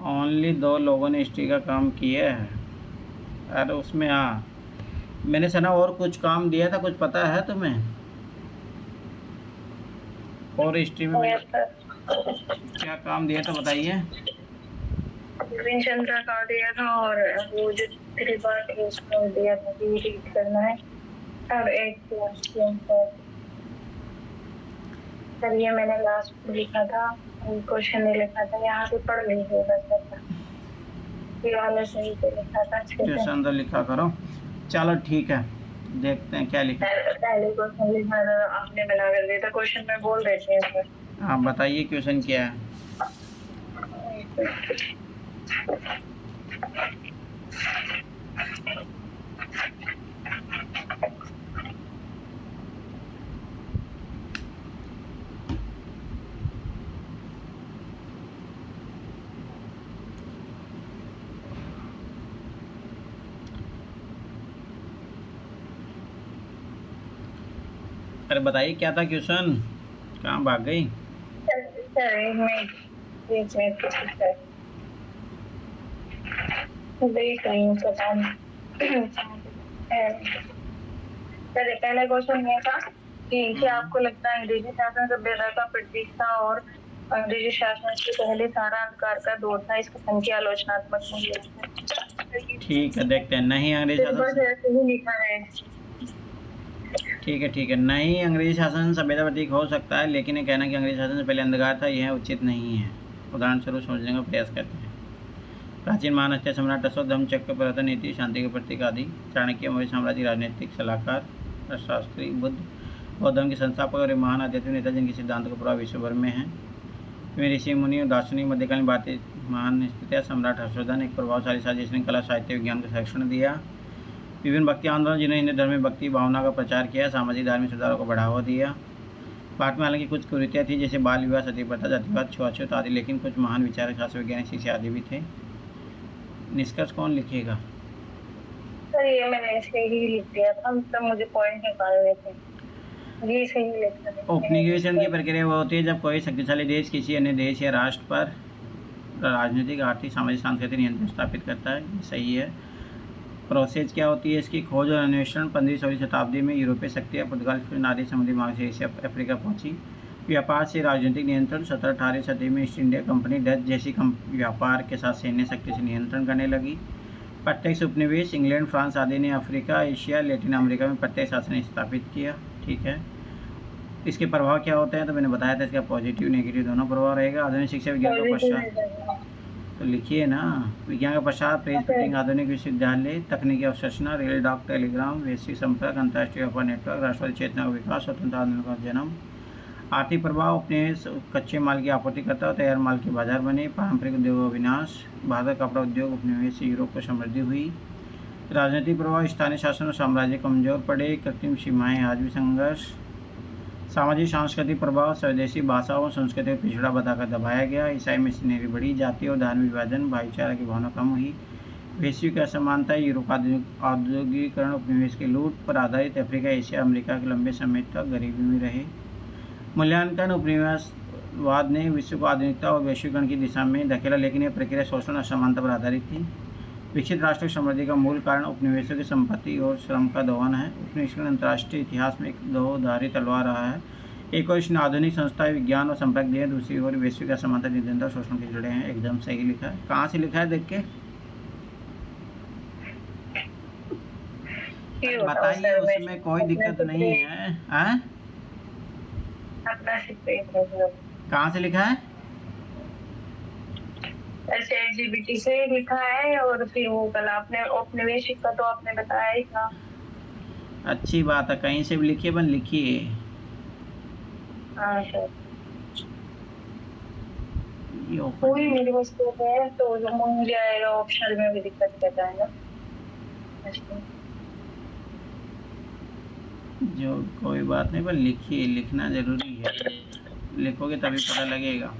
Only 2 लोगों ने history का काम किया है। अरे उसमें हाँ, मैंने सुना और कुछ काम दिया था, कुछ पता है तुम्हें? और हिस्ट्री में मैंने क्या काम दिया था बताइए। विपिन चंद्रा का दिया था, और वो जो त्रिपाठी है उसमें दिया था कि रीड करना है, और एक सर ये मैंने लास्ट में लिखा था, क्वेश्चन नहीं लिखा था, यहाँ से पढ़ लीजिए बस। ये वाला सही से लिखा था अच्छे से। अंदर लिखा करो। चलो ठीक है, देखते हैं क्या लिखा। पहले क्वेश्चन लिखा था आपने बना कर दिया था, क्वेश्चन में बोल रहे थे सर। आप बताइए क्वेश्चन क्या है। अरे बताइए क्या था क्वेश्चन, कहाँ भाग गई? सर एक मिनट देख रही हूँ पता नहीं। सर पहला क्वेश्चन ये था कि क्या आपको लगता है अंग्रेजी शासन सभ्यता का प्रतीक था और अंग्रेजी शासन से पहले सारा अंधकार का दौर था, इसका संख्या आलोचनात्मक नहीं है। ठीक है, देखते हैं। नहीं अंग्रेजी शासन ऐसे ही लिखा है। ठीक है, नहीं अंग्रेजी शासन सभ्यता प्रतीक हो सकता है, लेकिन ये कहना कि अंग्रेजी शासन से पहले अंधकार था यह उचित नहीं है। उदाहरण स्वरूप समझने का प्रयास करते हैं। प्राचीन महान हत्या सम्राट अशोक, धम्मचक्र, परिवर्तन नीति, शांति के प्रतीक आदि। चाणक्य, मौर्य साम्राज्य, राजनीतिक सलाहकार, अर्थशास्त्री, बुद्ध, बौद्ध धर्म के संस्थापक और महान आध्यात्मिक नेता जिनके सिद्धांतों का प्रभाव विश्व भर में है। ऋषि मुनि और दार्शनिक, मध्यकालीन भारतीय महान स्थितियाँ, सम्राट हर्षवर्धन एक प्रभावशाली साथी जिसने कला, साहित्य, विज्ञान का संरक्षण दिया। विभिन्न भक्ति आंदोलन जिन्होंने हिंदू धर्म में भक्ति भावना का प्रचार किया, सामाजिक धार्मिक सुधारों को बढ़ावा दिया। भारत में हालांकि कुछ कुरीतियाँ थी जैसे बाल विवाह, सती प्रथा, जातिवाद, छुआछूत आदि, लेकिन कुछ महान विचारक, शास्त्र, वैज्ञानिक, शिक्षक आदि भी थे। निष्कर्ष कौन लिखेगा? सर ये मैंने ऐसे ही लिख दिया था, मतलब मुझे पॉइंट निकालने थे, ये सही लिखा है। उपनिवेशन की प्रक्रिया वो होती है जब कोई शक्तिशाली देश किसी अन्य देश या राष्ट्र पर राजनीतिक, आर्थिक, सामाजिक, सांस्कृतिक नियंत्रण स्थापित करता है। सही है। प्रोसेस क्या होती है इसकी? खोज और अन्वेषण। 15वीं शताब्दी में यूरोपीय शक्तियाँ पुर्तगाल, स्पेन आदि समुद्री मार्ग से एशिया, अफ्रीका पहुंची। व्यापार से राजनीतिक नियंत्रण। 17वीं-18वीं सदी में ईस्ट इंडिया कंपनी डच जैसी व्यापार के साथ सैन्य शक्ति से नियंत्रण करने लगी। प्रत्यक्ष उपनिवेश। इंग्लैंड, फ्रांस आदि ने अफ्रीका, एशिया, लैटिन अमेरिका में प्रत्यक्ष शासन स्थापित किया। ठीक है। इसके प्रभाव क्या होते हैं तो मैंने बताया था, इसका पॉजिटिव नेगेटिव दोनों प्रभाव रहेगा। आधुनिक शिक्षा विज्ञान का पश्चात तो लिखिए ना। विज्ञान का पश्चात, प्रेस प्रिंटिंग, आधुनिक विश्वविद्यालय, तकनीकी अवशोषण, रेल, डाक, टेलीग्राम, वैश्विक संपर्क, अंतर्राष्ट्रीय व्यापार नेटवर्क, राष्ट्रवादी चेतना का विकास, स्वतंत्र आंदोलन का जन्म। आर्थिक प्रभाव, उपनिवेश कच्चे माल की आपूर्तिकर्ता, तैयार माल के बाजार बने। पारंपरिक उद्योगों का विनाश, भारत का कपड़ा उद्योग, उपनिवेश से यूरोप को समृद्धि हुई। राजनीतिक प्रभाव, स्थानीय शासन और साम्राज्य कमजोर पड़े, कृत्रिम सीमाएं, आज भी संघर्ष। सामाजिक सांस्कृतिक प्रभाव, स्वदेशी भाषाओं संस्कृति को पिछड़ा बताकर दबाया गया। ईसाई मिशनरी बढ़ी, जाति और धार्मिक विभाजन, भाईचारा की भावना कम हुई। वैश्विक असमानता, यूरोप औद्योगिकरण, उपनिवेश की लूट पर आधारित अफ्रीका, एशिया, अमेरिका के लंबे समय तक गरीबी में रहे। मूल्यांकन, उपनिवेशवाद ने विश्व को आधुनिकता और वैश्वीकरण की दिशा में धकेला, लेकिन यह प्रक्रिया शोषण असमानता पर आधारित थी। विकसित राष्ट्र समृद्धि का मूल कारण उपनिवेशों की संपत्ति और श्रम का दोहन है। उपनिवेशीकरण अंतर्राष्ट्रीय इतिहास में एक दोधारी तलवार रहा है। एक और इसने आधुनिक संस्थाएं, विज्ञान और संपर्क दिए, दूसरी ओर वैश्विक असमानता, निर्धनता, शोषण के जुड़े हैं। एकदम सही लिखा है। कहाँ से लिखा है देख के बताइए, उसमें कोई दिक्कत नहीं है। कहाँ से लिखा है? ChatGPT से लिखा है, और फिर वो कल आपने औपनिवेशिक का तो आपने बताया ही था। अच्छी बात है, कहीं से भी लिखिए, बन लिखिए। हाँ सर, पूरी मेरे पास तो है, तो मुझे आएगा ऑप्शनल में भी दिक्कत कर जाएगा। जो कोई बात नहीं, पर लिखिए, लिखना जरूरी है, लिखोगे तभी पता लगेगा।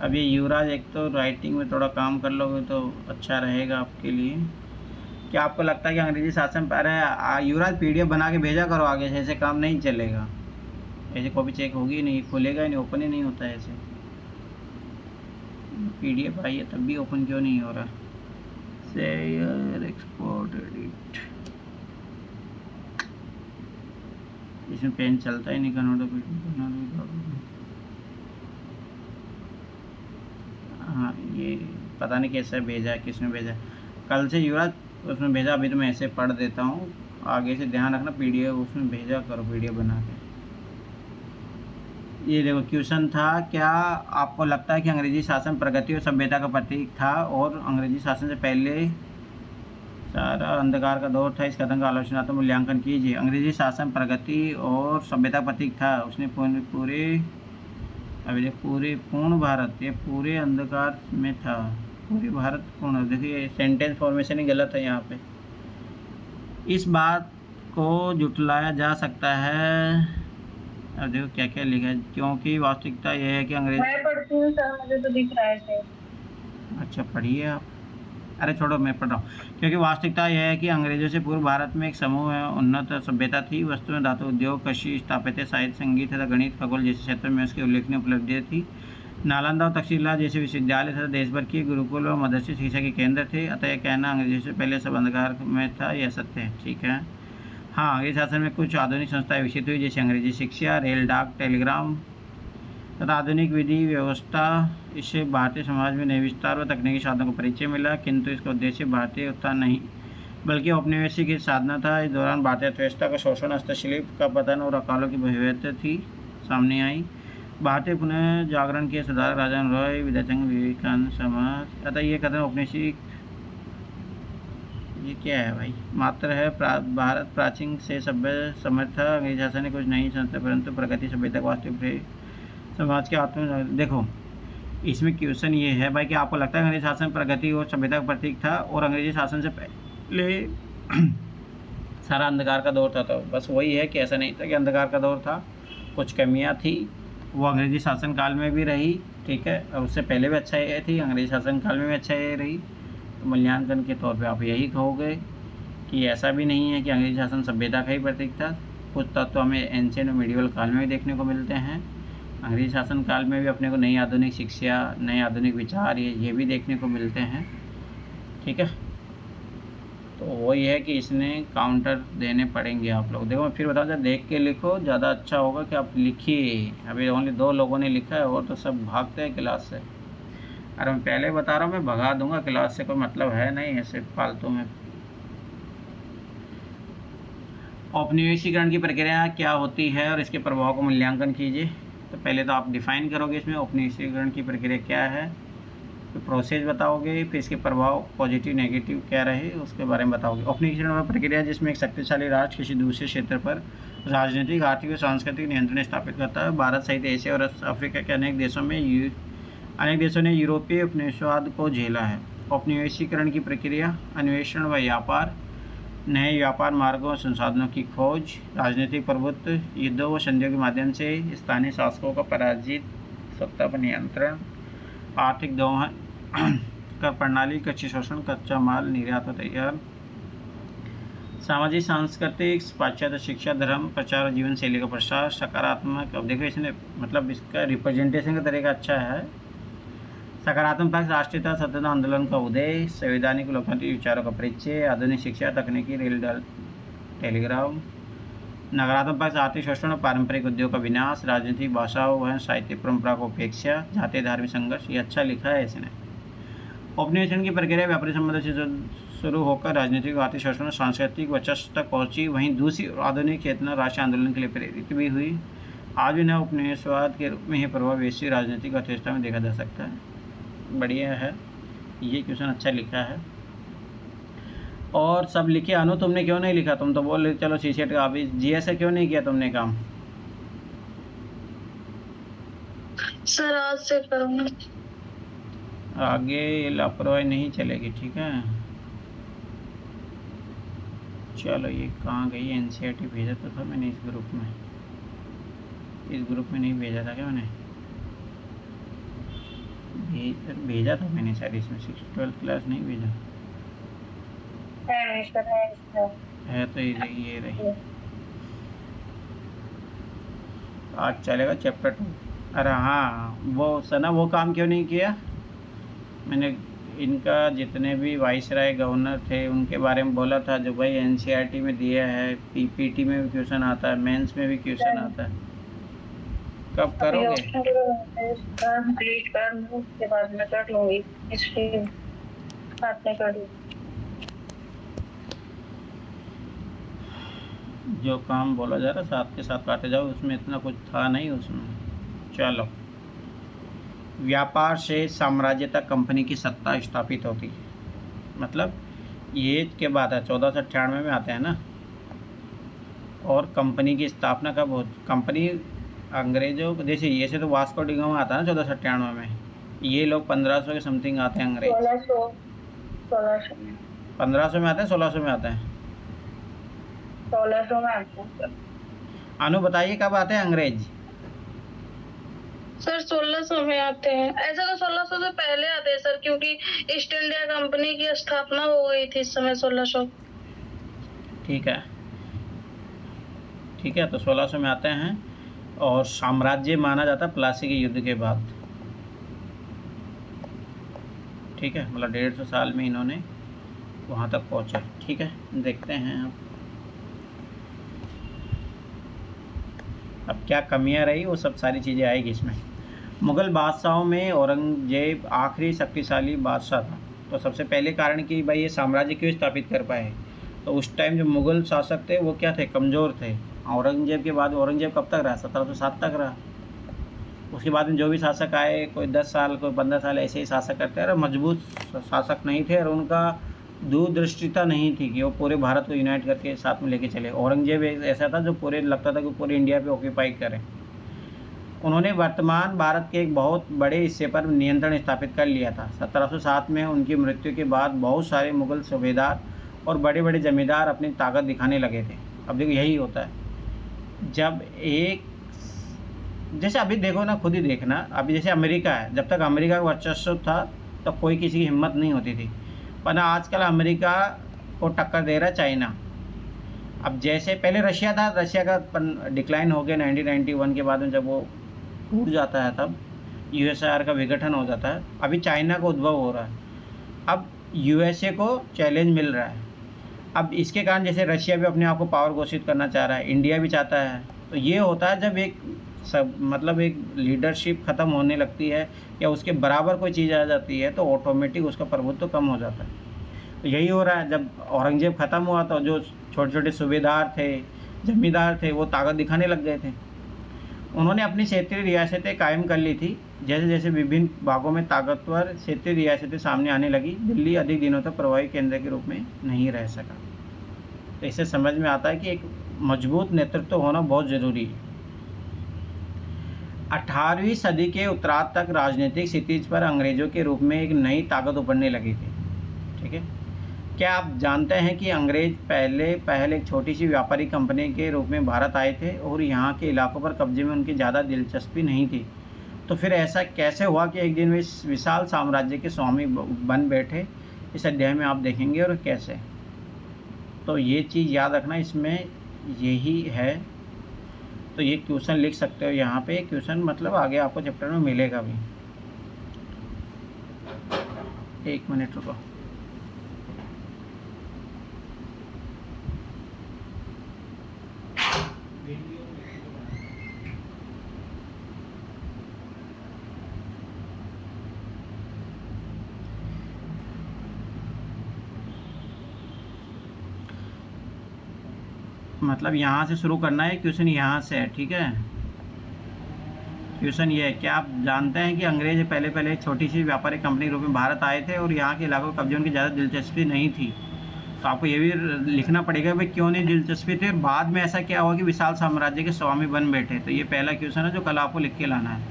अब ये युवराज, एक तो राइटिंग में थोड़ा काम कर लोगे तो अच्छा रहेगा आपके लिए। क्या आपको लगता है कि अंग्रेजी शासन पर है? युवराज PDF बना के भेजा करो आगे से, ऐसे काम नहीं चलेगा। ऐसे कॉपी चेक होगी नहीं, खुलेगा ही नहीं, ओपन ही नहीं होता है ऐसे। PDF आई है तब भी ओपन क्यों नहीं हो रहा? शेयर एक्सपोर्ट एडिट, इसमें पेन चलता ही नहीं। हाँ, ये पता नहीं कैसे भेजा, किसने भेजा। कल से युवराज उसमें भेजा, अभी तो मैं ऐसे पढ़ देता हूँ, आगे से ध्यान रखना। PDF उसमें भेजा करो, PDF बना के। ये देखो क्वेश्चन था, क्या आपको लगता है कि अंग्रेजी शासन प्रगति और सभ्यता का प्रतीक था और अंग्रेजी शासन से पहले सारा अंधकार का दौर था? इस कथन का आलोचनात्मक मूल्यांकन कीजिए। अंग्रेजी शासन प्रगति और सभ्यता का प्रतीक था। उसने पूरे अभी देख, पूरे पूर्ण भारत, ये पूरे अंधकार में था। पूरे भारत पूर्ण, देखिए सेंटेंस फॉर्मेशन ही गलत है यहाँ पे। इस बात को जुटलाया जा सकता है, अब देखो क्या क्या लिखा है, क्योंकि वास्तविकता यह है कि अंग्रेज। मैं पढ़ती हूँ सर, मुझे तो दिख रहा है। अच्छा पढ़िए आप। अरे छोड़ो, मैं पढ़ रहा हूँ। क्योंकि वास्तविकता यह है कि अंग्रेजों से पूर्व भारत में एक समूह उन्नत सभ्यता थी। वस्तु में धातु उद्योग, कृषि, स्थापत्य, साहित्य, संगीत तथा गणित, खगोल जैसे क्षेत्रों में उसकी उल्लेखनीय उपलब्धियाँ थी। नालंदा और तक्षशिला जैसे विश्वविद्यालय तथा देश भर के गुरुकुल और मदरसे शिक्षा के केंद्र थे। अतः यह कहना अंग्रेजों से पहले सब अंधकार में था, यह सत्य है। ठीक है। हाँ, अंग्रेज शासन में कुछ आधुनिक संस्थाएं विकसित हुई, जैसे अंग्रेजी शिक्षा, रेल, डाक, टेलीग्राम तथा आधुनिक विधि व्यवस्था। इससे भारतीय समाज में नए विस्तार व तकनीकी साधनों को परिचय मिला, किंतु इसका उद्देश्य भारतीय उत्थान नहीं बल्कि औपनिवेशिक की साधना था। इस दौरान भारतीय अर्थव्यवस्था का शोषण, हस्तशिल्प का पतन और अकालों की भविष्यवाणी थी सामने आई। भारतीय पुनः जागरण के सुधारक राजन रॉय, विद्याचंद्र, विवेकानंद समाज। अतः ये कदम औपनिवेशिक, ये क्या है भाई, मात्र है भारत प्राचीन से सभ्य समर्थ था। अंग्रेज शासन ने कुछ नहीं समझता, परंतु प्रगति सभ्यता को वास्तविक समाज के आत्म। देखो इसमें क्वेश्चन ये है भाई कि आपको लगता है अंग्रेजी शासन प्रगति और सभ्यता का प्रतीक था और अंग्रेजी शासन से पहले सारा अंधकार का दौर था? तो बस वही है कि ऐसा नहीं था कि अंधकार का दौर था, कुछ कमियां थी, वो अंग्रेजी शासन काल में भी रही। ठीक है, और उससे पहले भी अच्छा ये थी, अंग्रेजी शासन काल में भी अच्छा ये रही। तो मूल्यांकन के तौर पे आप यही कहोगे कि ऐसा भी नहीं है कि अंग्रेजी शासन सभ्यता का ही प्रतीक था। कुछ तत्व हमें एंशिएंट और मिडिवल काल में भी देखने को मिलते हैं। अंग्रेजी शासन काल में भी अपने को नई आधुनिक शिक्षा, नए आधुनिक विचार ये भी देखने को मिलते हैं। ठीक है, तो वही है कि इसने काउंटर देने पड़ेंगे आप लोग। देखो मैं फिर बताऊँ, जब देख के लिखो ज़्यादा अच्छा होगा कि आप लिखिए। अभी ओनली 2 लोगों ने लिखा है और तो सब भागते हैं क्लास से। अरे मैं पहले बता रहा हूँ, मैं भगा दूंगा क्लास से, कोई मतलब है नहीं ऐसे फालतू में। औपनिवेशीकरण की प्रक्रिया क्या होती है और इसके प्रभाव को मूल्यांकन कीजिए। तो पहले तो आप डिफाइन करोगे इसमें औपनिवेशीकरण की प्रक्रिया क्या है, तो प्रोसेस बताओगे, फिर इसके प्रभाव पॉजिटिव नेगेटिव क्या रहे उसके बारे में बताओगे। औपनिवेशीकरण वह प्रक्रिया जिसमें एक शक्तिशाली राष्ट्र किसी दूसरे क्षेत्र पर राजनीतिक, आर्थिक और सांस्कृतिक नियंत्रण स्थापित करता है। भारत सहित एशिया और अफ्रीका के अनेक देशों ने यूरोपीय उपनिवेशवाद को झेला है। औपनिवेशीकरण की प्रक्रिया अन्वेषण व व्यापार, नए व्यापार मार्गों और संसाधनों की खोज, राजनीतिक प्रभुत्व, युद्धों व संधियों के माध्यम से स्थानीय शासकों का पराजित, सत्ता पर नियंत्रण, आर्थिक दोहन, कर प्रणाली, कृषि शोषण, कच्चा माल निर्यात और तैयार, सामाजिक सांस्कृतिक, पाश्चात्य शिक्षा, धर्म प्रचार और जीवन शैली का प्रसार, सकारात्मक। अब देखो इसने मतलब इसका रिप्रेजेंटेशन का तरीका अच्छा है। सकारात्मक पक्ष, राष्ट्रीयता सत्यता आंदोलन का उदय, संवैधानिक लोकतांत्रिक विचारों का परिचय, आधुनिक शिक्षा, तकनीकी, रेल, टेलीग्राम। नकारात्मक पक्ष, आर्थिक शोषण और पारंपरिक उद्योग का विनाश, राजनीतिक, भाषा व साहित्य परंपरा को उपेक्षा, जातीय धार्मिक संघर्ष। ये अच्छा लिखा है इसने। औपनिवेशीकरण की प्रक्रिया व्यापारी संबंधों से शुरू होकर राजनीतिक, आर्थिक शोषण, सांस्कृतिक वर्चस्व तक पहुंची। वहीं दूसरी आधुनिक चेतना राष्ट्रीय आंदोलन के लिए प्रेरित भी हुई। आज भी नए उपनिवेशवाद के रूप में यह प्रभाव वैश्विक राजनीतिक अर्थव्यवस्था में देखा जा सकता है। बढ़िया है, ये क्वेश्चन अच्छा लिखा है। और सब लिखे। अनु तुमने क्यों नहीं लिखा? तुम तो बोल रहे चलो सीसेट का, अभी जीएस से क्यों नहीं किया तुमने काम? सर आज से करूँगा। आगे लापरवाही नहीं चलेगी, ठीक है। चलो ये कहाँ गई? एनसीईआरटी भेजा तो था मैंने इस ग्रुप में, नहीं भेजा था क्या मैंने? भेजा था मैंने शायद, इसमें 6th-12th क्लास नहीं भेजा है तो ये रही। आज चलेगा चैप्टर 2। अरे हाँ, वो सना वो काम क्यों नहीं किया? मैंने इनका जितने भी वाइसराय गवर्नर थे उनके बारे में बोला था, जो भाई एनसीईआरटी में दिया है, पीपीटी में भी क्वेश्चन आता है, मेंस में भी क्वेश्चन आता है। कब करोगे? कंप्लीट कर लूं, उसके बाद मैं कर लूंगी हिस्ट्री साथ में कर लूंगी। जो काम बोला जा रहा साथ के साथ काटे जाओ, उसमें इतना कुछ था नहीं उसमें। चलो, व्यापार से साम्राज्य तक कंपनी की सत्ता स्थापित होती है, मतलब ये के बाद है 1498 में आते हैं ना। और कंपनी की स्थापना कब होती? कंपनी अंग्रेजों को, जैसे ये से तो वास्को डी गामा आता है ना 1498 में, ये लोग 1500 के समथिंग आते हैं अंग्रेज। 1600 में 1500 में आते हैं, 1600 में आते हैं? 1600 में आते हैं अनु बताइए कब आते हैं अंग्रेज? सर। 1600 में आते हैं। ऐसा तो 1600 से पहले आते हैं सर, क्योंकि ईस्ट इंडिया कंपनी की स्थापना हो गई थी इस समय 1600। ठीक है, ठीक है, तो 1600 में आते हैं। और साम्राज्य माना जाता है प्लासी के युद्ध के बाद। ठीक है, मतलब 150 साल में इन्होंने वहाँ तक पहुँचा। ठीक है, देखते हैं अब क्या कमियां रही, वो सब सारी चीज़ें आएगी इसमें। मुग़ल बादशाहों में औरंगजेब आखिरी शक्तिशाली बादशाह था। तो सबसे पहले कारण कि भाई ये साम्राज्य क्यों स्थापित कर पाए, तो उस टाइम जो मुग़ल शासक थे वो क्या थे, कमज़ोर थे। औरंगजेब के बाद, औरंगजेब कब तक रहा? 1707 तक रहा। उसके बाद में जो भी शासक आए, कोई 10 साल कोई 15 साल ऐसे ही शासक करते रहे, मजबूत शासक नहीं थे और उनका दूरदृष्टिता नहीं थी कि वो पूरे भारत को यूनाइट करके साथ में लेके चले। औरंगजेब ऐसा था जो पूरे लगता था कि पूरे इंडिया पे ऑक्यूपाई करें। उन्होंने वर्तमान भारत के एक बहुत बड़े हिस्से पर नियंत्रण स्थापित कर लिया था। 1707 में उनकी मृत्यु के बाद बहुत सारे मुग़ल सूबेदार और बड़े बड़े जमींदार अपनी ताकत दिखाने लगे थे। अब देखो यही होता है जब एक, जैसे अभी देखो ना, खुद ही देखना, अभी जैसे अमेरिका है, जब तक अमेरिका का वर्चस्व था तो कोई किसी की हिम्मत नहीं होती थी, पर ना आजकल अमेरिका को टक्कर दे रहा है चाइना। अब जैसे पहले रशिया था, रशिया का डिक्लाइन हो गया 1991 के बाद में, जब वो टूट जाता है तब यूएसआर का विघटन हो जाता है। अभी चाइना का उद्भव हो रहा है, अब यूएसए को चैलेंज मिल रहा है। अब इसके कारण जैसे रशिया भी अपने आप को पावर घोषित करना चाह रहा है, इंडिया भी चाहता है। तो ये होता है जब एक सब मतलब एक लीडरशिप ख़त्म होने लगती है या उसके बराबर कोई चीज़ आ जाती है तो ऑटोमेटिक उसका प्रभुत्व तो कम हो जाता है। तो यही हो रहा है, जब औरंगजेब ख़त्म हुआ तो जो छोटे छोटे सूबेदार थे, जमींदार थे, वो ताकत दिखाने लग गए थे। उन्होंने अपनी क्षेत्रीय रियासतें कायम कर ली थी। जैसे जैसे विभिन्न भागों में ताकतवर क्षेत्रीय रियासतें सामने आने लगी, दिल्ली अधिक दिनों तक प्रभावी केंद्र के रूप में नहीं रह सका। तो इससे समझ में आता है कि एक मजबूत नेतृत्व होना बहुत ज़रूरी है। 18वीं सदी के उत्तरार्ध तक राजनीतिक क्षितिज पर अंग्रेजों के रूप में एक नई ताकत उभरने लगी थी। ठीक है, क्या आप जानते हैं कि अंग्रेज पहले एक छोटी सी व्यापारिक कंपनी के रूप में भारत आए थे और यहाँ के इलाकों पर कब्जे में उनकी ज़्यादा दिलचस्पी नहीं थी। तो फिर ऐसा कैसे हुआ कि एक दिन वे इस विशाल साम्राज्य के स्वामी बन बैठे? इस अध्याय में आप देखेंगे और कैसे। तो ये चीज़ याद रखना, इसमें यही है। तो ये क्वेश्चन लिख सकते हो यहाँ पे, क्वेश्चन मतलब आगे आपको चैप्टर में मिलेगा भी। एक मिनट रुको। मतलब यहाँ से शुरू करना है, क्वेश्चन यहाँ से है। ठीक है, क्वेश्चन ये है, क्या आप जानते हैं कि अंग्रेज पहले एक छोटी सी व्यापारिक कंपनी के रूप में भारत आए थे और यहाँ के इलाकों को कब्जे उनकी ज़्यादा दिलचस्पी नहीं थी। तो आपको ये भी लिखना पड़ेगा भाई क्यों नहीं दिलचस्पी थी और बाद में ऐसा क्या हुआ कि विशाल साम्राज्य के स्वामी बन बैठे। तो ये पहला क्वेश्चन है जो कल आपको लिख के लाना है।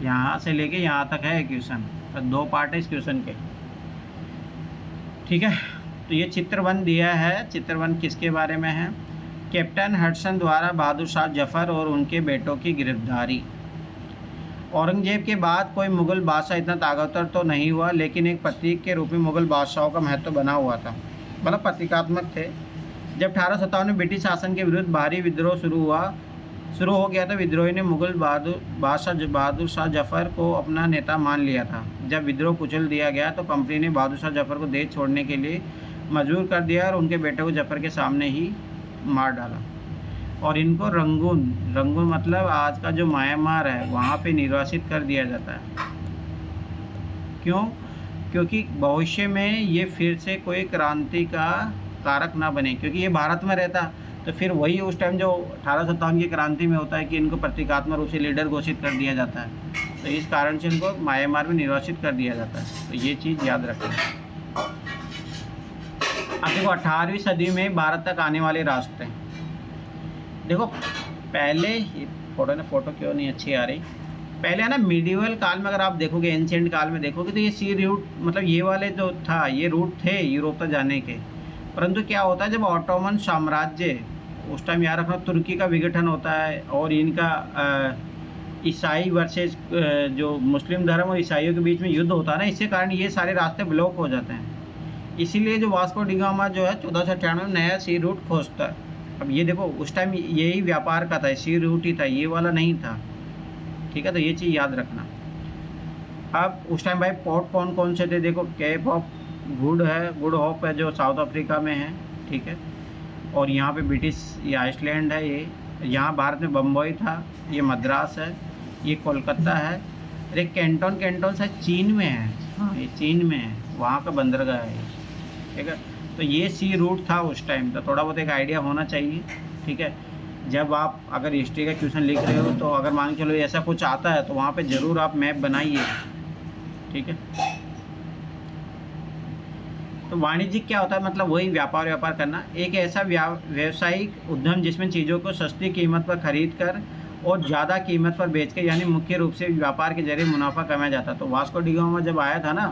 यहाँ से लेके यहाँ तक है क्वेश्चन, तो 2 पार्ट है इस क्वेश्चन के। ठीक है, तो ये चित्र 1 दिया है। चित्र 1 किसके बारे में है? कैप्टन हडसन द्वारा बहादुर शाह जफर और उनके बेटों की गिरफ्तारी। औरंगजेब के बाद कोई मुग़ल बादशाह इतना ताकतवर तो नहीं हुआ, लेकिन एक प्रतीक के रूप में मुग़ल बादशाहों का महत्व बना हुआ था, मतलब प्रतीकात्मक थे। जब 1857 में ब्रिटिश शासन के विरुद्ध भारी विद्रोह शुरू हुआ शुरू हो गया था। विद्रोही ने मुगल बहादुर शाह जफ़र को अपना नेता मान लिया था। जब विद्रोह कुचल दिया गया तो कंपनी ने बहादुर शाह जफ़र को देश छोड़ने के लिए मजबूर कर दिया और उनके बेटे को जफ़र के सामने ही मार डाला। और इनको रंगून मतलब आज का जो म्यांमार है वहाँ पे निर्वासित कर दिया जाता है। क्यों? क्योंकि भविष्य में ये फिर से कोई क्रांति का कारक ना बने, क्योंकि ये भारत में रहता तो फिर वही उस टाइम जो 1857 की क्रांति में होता है कि इनको प्रतीकात्मक रूप से लीडर घोषित कर दिया जाता है, तो इस कारण से इनको म्यांमार में निर्वासित कर दिया जाता है। तो ये चीज़ याद रखना। अब देखो 18वीं सदी में भारत तक आने वाले रास्ते। देखो पहले फोटो क्यों नहीं अच्छी आ रही। पहले है ना मिडिवल काल में अगर आप देखोगे, एंशिएंट काल में देखोगे तो ये सी रूट मतलब ये वाले जो था ये रूट थे यूरोप तक जाने के। परंतु क्या होता है जब ऑटोमन साम्राज्य उस टाइम याद रखना तुर्की का विघटन होता है और इनका ईसाई वर्सेस जो मुस्लिम धर्म और ईसाइयों के बीच में युद्ध होता है ना, इसके कारण ये सारे रास्ते ब्लॉक हो जाते हैं। इसीलिए जो वास्को डी गामा जो है 1498 में नया सी रूट खोजता है। अब ये देखो उस टाइम यही व्यापार का था, सी रूट ही था, ये वाला नहीं था। ठीक है, तो ये चीज़ याद रखना। अब उस टाइम भाई पोर्ट कौन कौन से थे, देखो केप ऑफ गुड होप है जो साउथ अफ्रीका में है। ठीक है, और यहाँ पे ब्रिटिश ये आइसलैंड है, ये यहाँ भारत में बम्बई था, ये मद्रास है, ये कोलकाता है। अरे कैंटोन शायद चीन में है। हाँ ये चीन में है, वहाँ का बंदरगाह है ये। ठीक है, तो ये सी रूट था उस टाइम, तो थोड़ा बहुत एक आइडिया होना चाहिए। ठीक है, जब आप अगर हिस्ट्री का क्वेश्चन लिख रहे हो तो अगर मान के चलो ऐसा कुछ आता है तो वहाँ पे ज़रूर आप मैप बनाइए। ठीक है, तो वाणिज्यिक क्या होता है, मतलब वही व्यापार करना, एक ऐसा व्यावसायिक उद्यम जिसमें चीज़ों को सस्ती कीमत पर खरीद कर और ज़्यादा कीमत पर बेच कर, यानी मुख्य रूप से व्यापार के जरिए मुनाफा कमाया जाता। तो वास्को डी गामा जब आया था ना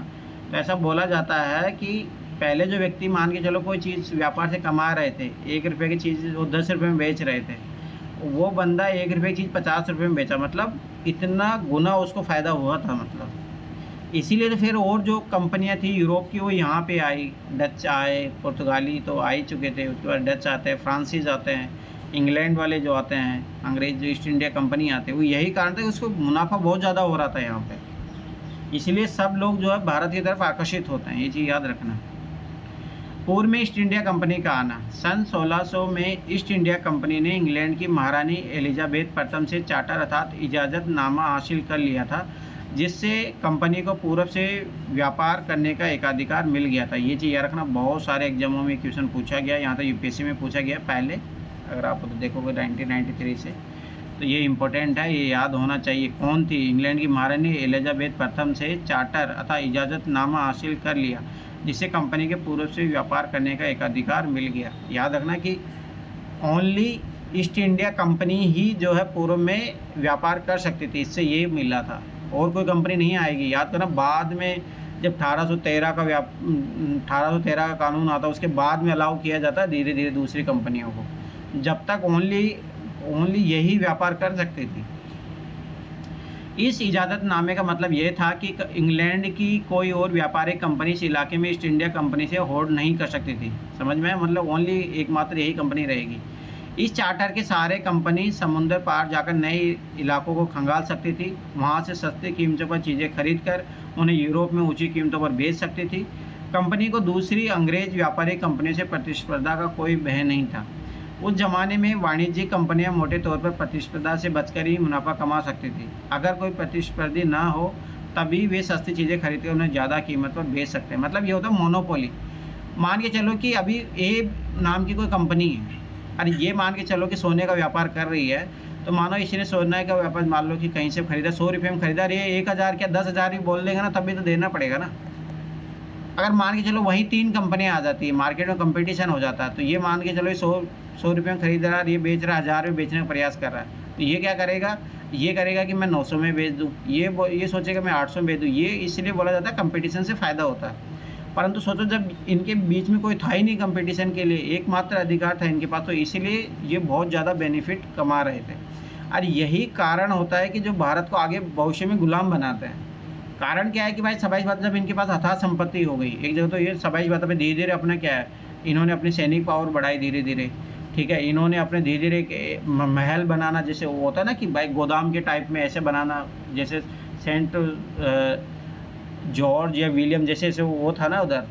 तो ऐसा बोला जाता है कि पहले जो व्यक्ति मान के चलो कोई चीज़ व्यापार से कमा रहे थे, 1 रुपये की चीज़ वो 10 रुपये में बेच रहे थे, वो बंदा 1 रुपये की चीज़ 50 रुपये में बेचा, मतलब इतना गुना उसको फ़ायदा हुआ था। मतलब इसीलिए तो फिर और जो कंपनियां थी यूरोप की वो यहाँ पे आई, डच आए, पुर्तगाली तो आ ही चुके थे, उसके बाद डच आते हैं, फ्रांसीस आते हैं, इंग्लैंड वाले जो आते हैं, अंग्रेज जो ईस्ट इंडिया कंपनी आते हैं, वो यही कारण था कि उसको मुनाफा बहुत ज़्यादा हो रहा था यहाँ पे। इसीलिए सब लोग जो है भारत की तरफ आकर्षित होते हैं, ये चीज़ याद रखना। पूर्व में ईस्ट इंडिया कंपनी का आना। सन 1600 में ईस्ट इंडिया कंपनी ने इंग्लैंड की महारानी एलिजाबेथ प्रथम से चार्टर अर्थात इजाज़तनामा हासिल कर लिया था, जिससे कंपनी को पूर्व से व्यापार करने का एकाधिकार मिल गया था। ये चीज़ याद रखना, बहुत सारे एग्जामों में क्वेश्चन पूछा गया, यहाँ तो यूपीएससी में पूछा गया पहले, अगर आप देखोगे 1993 से, तो ये इम्पोर्टेंट है, ये याद होना चाहिए। कौन थी? इंग्लैंड की महारानी एलिजाबेथ प्रथम से चार्टर अर्थात इजाज़तनामा हासिल कर लिया, जिससे कंपनी के पूर्व से व्यापार करने का एकाधिकार मिल गया। याद रखना कि ओनली ईस्ट इंडिया कंपनी ही जो है पूर्व में व्यापार कर सकती थी, इससे ये मिला था, और कोई कंपनी नहीं आएगी। याद करना, बाद में जब 1813 का कानून आता है उसके बाद में अलाउ किया जाता है धीरे धीरे दूसरी कंपनियों को, जब तक ओनली यही व्यापार कर सकती थी। इस इजाज़तनामे का मतलब ये था कि इंग्लैंड की कोई और व्यापारिक कंपनी इस इलाके में ईस्ट इंडिया कंपनी से होल्ड नहीं कर सकती थी। समझ में? मतलब ओनली एकमात्र यही कंपनी रहेगी। इस चार्टर के सहारे कंपनी समुद्र पार जाकर नए इलाकों को खंगाल सकती थी, वहां से सस्ती कीमतों पर चीज़ें खरीद कर उन्हें यूरोप में ऊंची कीमतों पर बेच सकती थी। कंपनी को दूसरी अंग्रेज व्यापारिक कंपनी से प्रतिस्पर्धा का कोई भय नहीं था। उस जमाने में वाणिज्यिक कंपनियां मोटे तौर पर प्रतिस्पर्धा से बचकर ही मुनाफा कमा सकती थी। अगर कोई प्रतिस्पर्धी ना हो तभी वे सस्ती चीज़ें खरीद कर उन्हें ज़्यादा कीमत पर बेच सकते हैं। मतलब ये होता है मोनोपोली। मान के चलो कि अभी ए नाम की कोई कंपनी है, अरे ये मान के चलो कि सोने का व्यापार कर रही है, तो मानो इसी ने सोने का व्यापार मान लो कि कहीं से खरीदा, 100 रुपये में खरीदा, ये 1000 क्या 10,000 भी बोल देगा ना, तभी तो देना पड़ेगा ना। अगर मान के चलो वहीं 3 कंपनियां आ जाती है, मार्केट में कंपटीशन हो जाता है, तो ये मान के चलो 100 रुपये में खरीद रहा है, ये बेच रहा है 1000 में बेचने का प्रयास कर रहा है, तो ये क्या करेगा, ये करेगा कि मैं 900 में बेच दूँ, ये सोचेगा मैं 800 में बेच दूँ। ये इसलिए बोला जाता है कंपटीशन से फ़ायदा होता है। परंतु सोचो जब इनके बीच में कोई था ही नहीं कंपटीशन के लिए, एकमात्र अधिकार था इनके पास, तो इसीलिए ये बहुत ज़्यादा बेनिफिट कमा रहे थे। और यही कारण होता है कि जो भारत को आगे भविष्य में गुलाम बनाते हैं। कारण क्या है कि भाई सबाइश बात जब इनके पास अथाह संपत्ति हो गई एक जगह, तो ये सबाइश बात में धीरे धीरे अपना क्या है, इन्होंने अपनी सैनिक पावर बढ़ाई धीरे धीरे, ठीक है, इन्होंने अपने धीरे धीरे महल बनाना, जैसे वो होता है ना कि भाई गोदाम के टाइप में ऐसे बनाना, जैसे सेंट जॉर्ज या विलियम जैसे ऐसे वो था ना उधर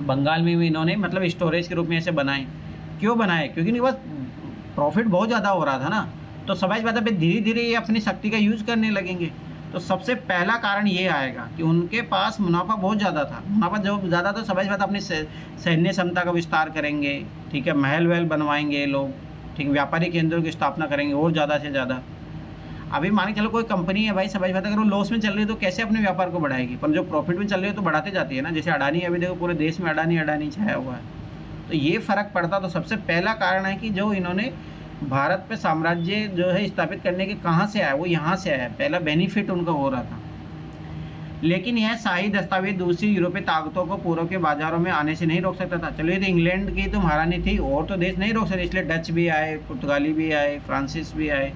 बंगाल में भी, इन्होंने मतलब स्टोरेज के रूप में ऐसे बनाए। क्यों बनाए? क्योंकि इनके पास प्रॉफिट बहुत ज़्यादा हो रहा था ना, तो समझ पाता पे धीरे धीरे ये अपनी शक्ति का यूज़ करने लगेंगे। तो सबसे पहला कारण ये आएगा कि उनके पास मुनाफा बहुत ज़्यादा था। मुनाफा जो ज़्यादा था, समझ पाता अपनी सैन्य क्षमता का विस्तार करेंगे, ठीक है, महल वहल बनवाएंगे लोग, ठीक, व्यापारिक केंद्रों की स्थापना करेंगे और ज़्यादा से ज़्यादा। अभी मान के चलो कोई कंपनी है भाई, समझ पाता अगर वो लॉस में चल रही है तो कैसे अपने व्यापार को बढ़ाएगी, पर जो प्रॉफिट में चल रही है तो बढ़ाते जाती है ना। जैसे अडानी, अभी देखो पूरे देश में अडानी छाया हुआ है, तो ये फ़र्क पड़ता। तो सबसे पहला कारण है कि जो इन्होंने भारत पे साम्राज्य जो है स्थापित करने के कहाँ से आया, वो यहाँ से आया। पहला बेनिफिट उनका हो रहा था। लेकिन यह शाही दस्तावेज दूसरी यूरोपीय ताकतों को पूर्व के बाजारों में आने से नहीं रोक सकता था। चलो ये तो इंग्लैंड की तो महारानी थी, और तो देश नहीं रोक सकते, इसलिए डच भी आए, पुर्तगाली भी आए, फ्रांसीस भी आए।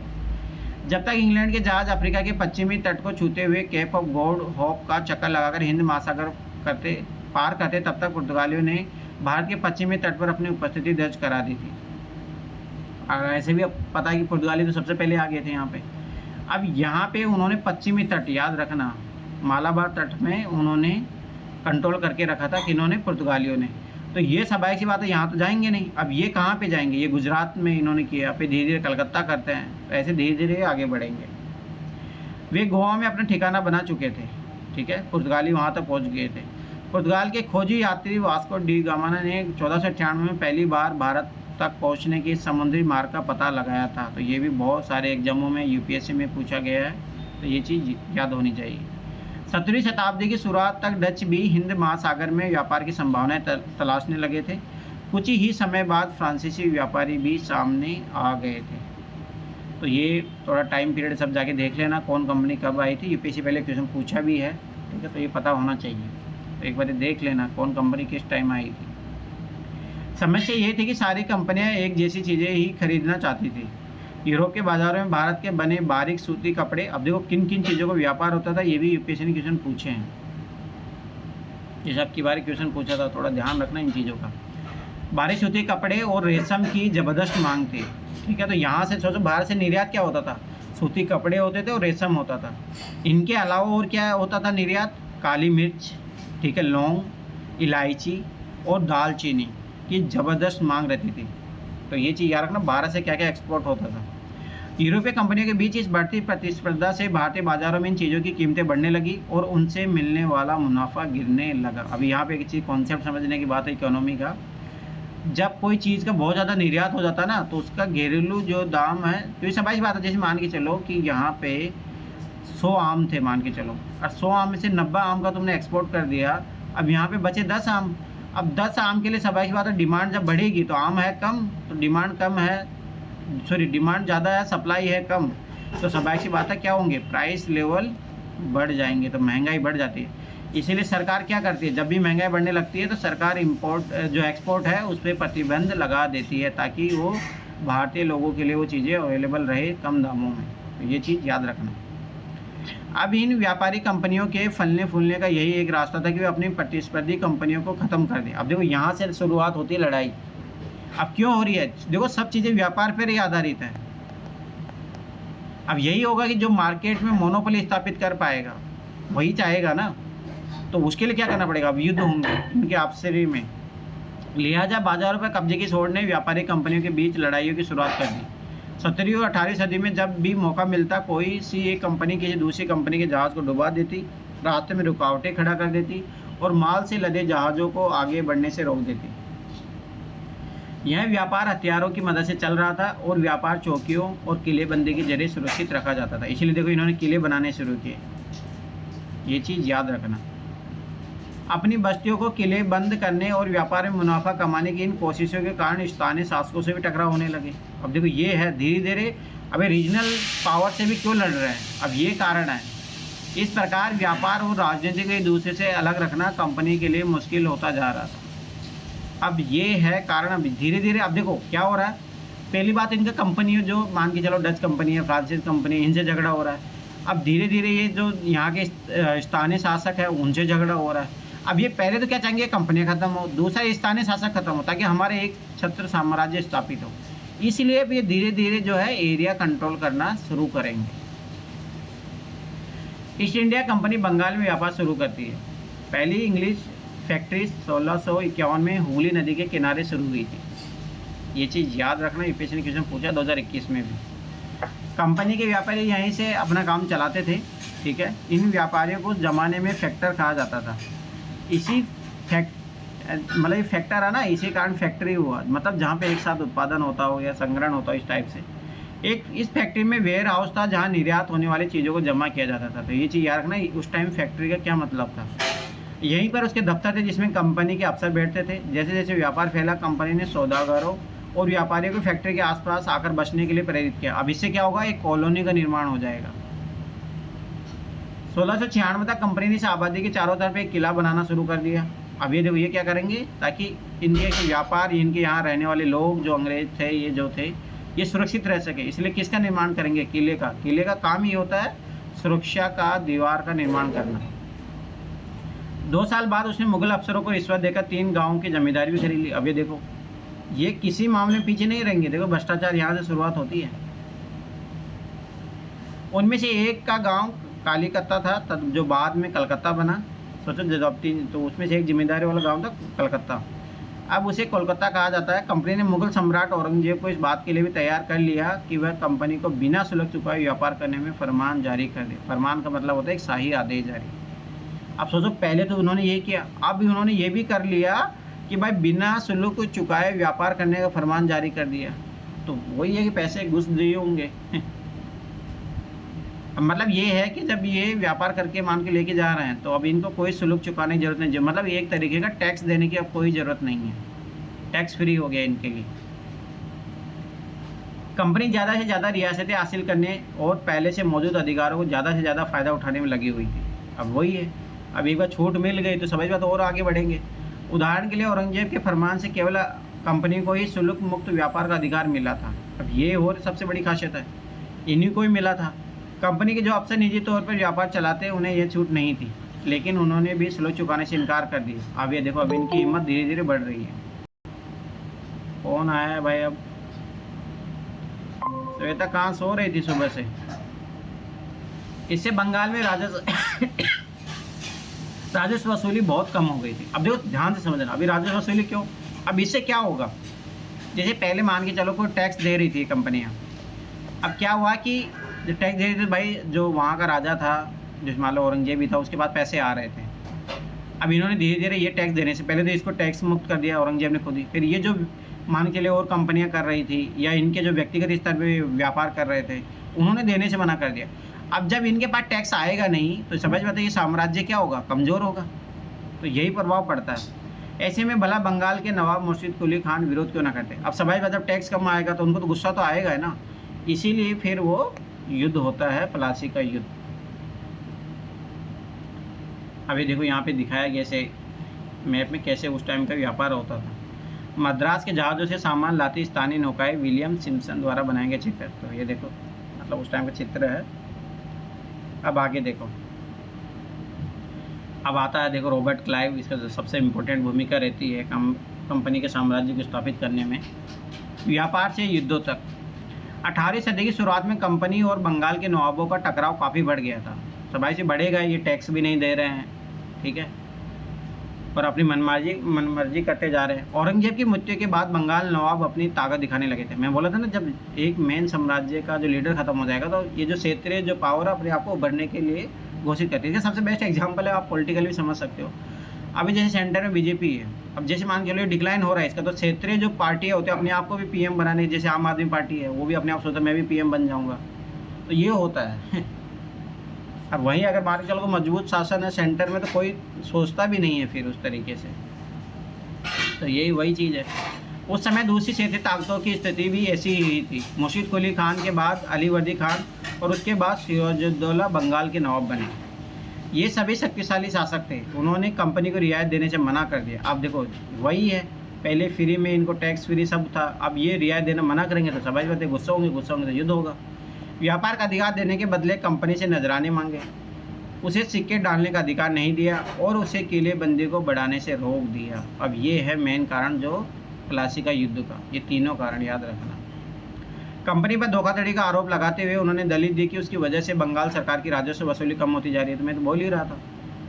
जब तक इंग्लैंड के जहाज अफ्रीका के पश्चिमी तट को छूते हुए केप ऑफ गॉड होप का चक्कर लगाकर हिंद महासागर पार करते, तब तक पुर्तगालियों ने भारत के पश्चिमी तट पर अपनी उपस्थिति दर्ज करा दी थी। और ऐसे भी अब पता है कि पुर्तगाली तो सबसे पहले आ गए थे यहाँ पे। अब यहाँ पे उन्होंने पश्चिमी तट, याद रखना, मालाबार तट में उन्होंने कंट्रोल करके रखा था कि इन्होंने, पुर्तगालियों ने। तो ये स्वाभाविक सी बात है, यहाँ तो जाएंगे नहीं। अब ये कहाँ पे जाएंगे? ये गुजरात में इन्होंने किया, फिर धीरे धीरे कलकत्ता करते हैं, तो ऐसे धीरे धीरे आगे बढ़ेंगे। वे गोवा में अपना ठिकाना बना चुके थे, ठीक है, पुर्तगाली वहाँ तक पहुँच गए थे। पुर्तगाल के खोजी यात्री वास्को डी गामा ने 1498 में पहली बार भारत तक पहुंचने की समुद्री मार्ग का पता लगाया था। तो ये भी बहुत सारे एग्जामों में यूपीएससी में पूछा गया है, तो ये चीज़ याद होनी चाहिए। 17वीं शताब्दी की शुरुआत तक डच भी हिंद महासागर में व्यापार की संभावनाएं तलाशने लगे थे। कुछ ही समय बाद फ्रांसीसी व्यापारी भी सामने आ गए थे। तो ये थोड़ा टाइम पीरियड सब जाके देख लेना, कौन कंपनी कब आई थी। यूपीएससी पहले क्वेश्चन पूछा भी है, ठीक है, तो ये पता होना चाहिए। तो एक बार देख लेना कौन कंपनी किस टाइम आई थी। समस्या ये थी कि सारी कंपनियां एक जैसी चीज़ें ही खरीदना चाहती थी। यूरोप के बाज़ारों में भारत के बने बारीक सूती कपड़े, अब देखो किन किन चीज़ों को व्यापार होता था, ये भी यूपीएससी ने क्वेश्चन पूछे हैं। ये सब की बारी क्वेश्चन पूछा था, थोड़ा ध्यान रखना इन चीज़ों का। बारीक सूती कपड़े और रेशम की ज़बरदस्त मांग थी, ठीक है। तो यहाँ से सोचो भारत से निर्यात क्या होता था, सूती कपड़े होते थे और रेशम होता था। इनके अलावा और क्या होता था निर्यात? काली मिर्च, ठीक है, लौंग, इलायची और दालचीनी की ज़बरदस्त मांग रहती थी। तो ये चीज़ याद रखना, भारत से क्या क्या एक्सपोर्ट होता था। यूरोपीय कंपनियों के बीच इस बढ़ती प्रतिस्पर्धा से भारतीय बाजारों में इन चीज़ों की कीमतें बढ़ने लगी और उनसे मिलने वाला मुनाफा गिरने लगा। अब यहाँ पे एक चीज़ कॉन्सेप्ट समझने की बात है इकोनॉमी का। जब कोई चीज़ का बहुत ज़्यादा निर्यात हो जाता है ना, तो उसका घरेलू जो दाम है, तो ये समझ बात है। जैसे मान के चलो कि यहाँ पे 100 आम थे, मान के चलो, और 100 आम में से 90 आम का तुमने एक्सपोर्ट कर दिया। अब यहाँ पे बचे 10 आम। अब 10 आम के लिए स्वाभाविक बात है, डिमांड जब बढ़ेगी तो आम है कम, तो डिमांड कम है, सॉरी डिमांड ज़्यादा है, सप्लाई है कम, तो स्वाभाविक सी बात है क्या होंगे, प्राइस लेवल बढ़ जाएंगे, तो महंगाई बढ़ जाती है। इसीलिए सरकार क्या करती है, जब भी महंगाई बढ़ने लगती है तो सरकार इंपोर्ट जो एक्सपोर्ट है उस पर प्रतिबंध लगा देती है, ताकि वो भारतीय लोगों के लिए वो चीज़ें अवेलेबल रहे कम दामों में। तो ये चीज़ याद रखना। अब इन व्यापारी कंपनियों के फलने फूलने का यही एक रास्ता था कि वे अपनी प्रतिस्पर्धी कंपनियों को ख़त्म कर दें। अब देखो यहाँ से शुरुआत होती है लड़ाई। अब क्यों हो रही है? देखो सब चीज़ें व्यापार पर ही आधारित है। अब यही होगा कि जो मार्केट में मोनोपोली स्थापित कर पाएगा वही चाहेगा ना, तो उसके लिए क्या करना पड़ेगा, अब युद्ध होंगे उनके आपसी में। लिहाजा बाजारों पर कब्जे की होड़ ने व्यापारी कंपनियों के बीच लड़ाइयों की शुरुआत कर दी। 17वीं और 18वीं सदी में जब भी मौका मिलता, कोई सी एक कंपनी किसी दूसरी कंपनी के जहाज़ को डुबा देती, रास्ते में रुकावटें खड़ा कर देती और माल से लदे जहाज़ों को आगे बढ़ने से रोक देती। यह व्यापार हथियारों की मदद से चल रहा था और व्यापार चौकियों और किलेबंदी के जरिए सुरक्षित रखा जाता था। इसीलिए देखो इन्होंने किले बनाने शुरू किए, ये चीज़ याद रखना। अपनी बस्तियों को किले बंद करने और व्यापार में मुनाफा कमाने की इन कोशिशों के कारण स्थानीय शासकों से भी टकराव होने लगे। अब देखो ये है धीरे धीरे, अब रीजनल पावर से भी क्यों लड़ रहे हैं, अब ये कारण है। इस प्रकार व्यापार और राजनीति को एक दूसरे से अलग रखना कंपनी के लिए मुश्किल होता जा रहा था। अब ये है कारण। अब धीरे धीरे अब देखो क्या हो रहा है। पहली बात, इनका कंपनी जो मान के चलो डच कंपनी है, फ्रांसीसी कंपनी, इनसे झगड़ा हो रहा है। अब धीरे धीरे ये जो यहाँ के स्थानीय शासक है उनसे झगड़ा हो रहा है। अब ये पहले तो क्या चाहेंगे, कंपनियां खत्म हो, दूसरा स्थानीय शासक खत्म हो, ताकि हमारे एक छत्र साम्राज्य स्थापित हो। इसलिए अब ये धीरे धीरे जो है एरिया कंट्रोल करना शुरू करेंगे। ईस्ट इंडिया कंपनी बंगाल में व्यापार शुरू करती है। पहली इंग्लिश फैक्ट्री 1651 में हुगली नदी के किनारे शुरू हुई थी। ये चीज़ याद रखना, यूपीएससी ने क्वेश्चन पूछा 2021 में भी। कंपनी के व्यापारी यहीं से अपना काम चलाते थे, ठीक है। इन व्यापारियों को ज़माने में फैक्टर कहा जाता था। इसी मतलब फैक्टर है ना, इसी कारण फैक्ट्री हुआ, मतलब जहाँ पे एक साथ उत्पादन होता हो या संग्रहण होता हो, इस टाइप से। एक इस फैक्ट्री में वेयर हाउस था जहाँ निर्यात होने वाली चीज़ों को जमा किया जाता था। तो ये चीज़ याद रखना, उस टाइम फैक्ट्री का क्या मतलब था। यहीं पर उसके दफ्तर थे जिसमें कंपनी के अफसर बैठते थे। जैसे जैसे व्यापार फैला, कंपनी ने सौदागरों और व्यापारियों को फैक्ट्री के आसपास आकर बसने के लिए प्रेरित किया। अब इससे क्या होगा, एक कॉलोनी का निर्माण हो जाएगा। 1696 तक कंपनी ने इस आबादी के चारों तरफ एक किला बनाना शुरू कर दिया। अब ये देखो, ये क्या करेंगे, ताकि इंडिया के व्यापार, इनके यहाँ रहने वाले लोग जो अंग्रेज थे, ये जो थे, ये सुरक्षित रह सके। इसलिए किसका निर्माण करेंगे, किले का। किले का काम ही होता है सुरक्षा का, दीवार का निर्माण करना। 2 साल बाद उसने मुगल अफसरों को रिश्वत देकर 3 गाँवों की जमींदारी भी खरीद ली। अब ये देखो, ये किसी मामले में पीछे नहीं रहेंगे। देखो, भ्रष्टाचार यहाँ से शुरुआत होती है। उनमें से एक का गांव कालीकत्ता था, तब जो बाद में कलकत्ता बना। सोचो, जब 3, तो उसमें से एक जिम्मेदारी वाला गांव था कलकत्ता। अब उसे कोलकाता कहा जाता है। कंपनी ने मुगल सम्राट औरंगजेब को इस बात के लिए भी तैयार कर लिया कि वह कंपनी को बिना शुल्क चुकाए व्यापार करने में फरमान जारी कर दे। फरमान का मतलब होता है एक शाही आदेश जारी। अब सोचो, पहले तो उन्होंने ये किया, अब उन्होंने ये भी कर लिया कि भाई बिना शुल्क चुकाए व्यापार करने का फरमान जारी कर दिया। तो वही है कि पैसे घुस दिए होंगे। अब मतलब ये है कि जब ये व्यापार करके मान के लेके जा रहे हैं, तो अब इनको कोई शुल्क चुकाने की जरूरत नहीं। मतलब एक तरीके का टैक्स देने की अब कोई ज़रूरत नहीं है, टैक्स फ्री हो गया इनके लिए। कंपनी ज़्यादा से ज़्यादा रियासतें हासिल करने और पहले से मौजूद अधिकारों को ज़्यादा से ज़्यादा फ़ायदा उठाने में लगी हुई थी। अब वही है, अब एक बार छूट मिल गई तो समझ बात और आगे बढ़ेंगे। उदाहरण के लिए औरंगजेब के फरमान से केवल कंपनी को ही शुल्क मुक्त व्यापार का अधिकार मिला था। अब ये और सबसे बड़ी खासियत है, इन्हीं को ही मिला था। कंपनी के जो अफसर निजी तौर पर व्यापार चलाते हैं, उन्हें यह छूट नहीं थी, लेकिन उन्होंने भी शुल्क चुकाने से इनकार कर दिया। अब ये देखो, अब इनकी हिम्मत धीरे धीरे बढ़ रही है। कौन आया है भाई? अब श्वेता कहाँ सो रही थी सुबह से? इससे बंगाल में राजस्व वसूली बहुत कम हो गई थी। अब देखो, ध्यान से समझना, अभी राजस्व वसूली क्यों? अब इससे क्या होगा, जैसे पहले मान के चलो कोई टैक्स दे रही थी कंपनियां। अब क्या हुआ कि जो टैक्स दे रही थी, भाई जो वहाँ का राजा था, जिस मान लो औरंगजेब भी था, उसके पास पैसे आ रहे थे। अब इन्होंने धीरे धीरे ये टैक्स देने से पहले तो इसको टैक्स मुक्त कर दिया औरंगजेब ने खुद ही। फिर ये जो मान के लिए और कंपनियां कर रही थी, या इनके जो व्यक्तिगत स्तर पे व्यापार कर रहे थे, उन्होंने देने से मना कर दिया। अब जब इनके पास टैक्स आएगा नहीं, तो समझ में आता है ये साम्राज्य क्या होगा, कमज़ोर होगा। तो यही प्रभाव पड़ता है। ऐसे में भला बंगाल के नवाब मुर्शिद कुली खान विरोध क्यों ना करते? अब समझ में, जब टैक्स कम आएगा तो उनको तो गुस्सा तो आएगा है ना। इसीलिए फिर वो युद्ध होता है, प्लासी का युद्ध। अभी देखो, यहाँ पे दिखाया गया ऐसे मैप में कैसे उस टाइम का व्यापार होता था। मद्रास के जहाज़ों से सामान लाती स्थानीय नौकाएं विलियम सिम्पसन द्वारा बनाए गए चित्र। तो ये देखो, मतलब उस टाइम का चित्र है। अब आगे देखो, अब आता है देखो रॉबर्ट क्लाइव। इसका सबसे इम्पोर्टेंट भूमिका रहती है कंपनी के साम्राज्य को स्थापित करने में। व्यापार से युद्धों तक 18वीं सदी की शुरुआत में कंपनी और बंगाल के नवाबों का टकराव काफ़ी बढ़ गया था। सबाई से बढ़ेगा, ये टैक्स भी नहीं दे रहे हैं, ठीक है, और अपनी मनमर्जी करते जा रहे हैं। औरंगजेब की मृत्यु के बाद बंगाल नवाब अपनी ताकत दिखाने लगे थे। मैं बोला था ना, जब एक मेन साम्राज्य का जो लीडर खत्म हो जाएगा, तो ये जो क्षेत्रीय जो पावर है अपने आप को उभरने के लिए घोषित करती है। सबसे बेस्ट एग्जाम्पल है, आप पॉलिटिकली भी समझ सकते हो। अभी जैसे सेंटर में बीजेपी है, अब जैसे मान के चलो डिक्लाइन हो रहा है इसका, तो क्षेत्रीय जो पार्टियाँ होती है अपने आप को भी पीएम बनाने, जैसे आम आदमी पार्टी है, वो भी अपने आप सोचता है मैं भी पीएम बन जाऊँगा। तो ये होता है। अब वहीं अगर मान के चलो मजबूत शासन है सेंटर में, तो कोई सोचता भी नहीं है फिर उस तरीके से। तो यही वही चीज़ है। उस समय दूसरी क्षेत्रीय ताकतों की स्थिति भी ऐसी ही थी। मुर्शिद कुली खान के बाद अलीवर्दी खान और उसके बाद सिराजुद्दौला बंगाल के नवाब बने। ये सभी शक्तिशाली शासक थे। उन्होंने कंपनी को रियायत देने से मना कर दिया। अब देखो, वही है, पहले फ्री में इनको टैक्स फ्री सब था, अब ये रियायत देना मना करेंगे तो समझ बात है, गुस्सा होंगे तो युद्ध होगा। व्यापार का अधिकार देने के बदले कंपनी से नजराने मांगे। उसे सिक्के डालने का अधिकार नहीं दिया और उसे किलेबंदी को बढ़ाने से रोक दिया। अब ये है मेन कारण जो प्लासी का युद्ध का, ये तीनों कारण याद रखना। कंपनी पर धोखाधड़ी का आरोप लगाते हुए उन्होंने दलील दी कि उसकी वजह से बंगाल सरकार की राजस्व वसूली कम होती जा रही है। तो मैं तो बोल ही रहा था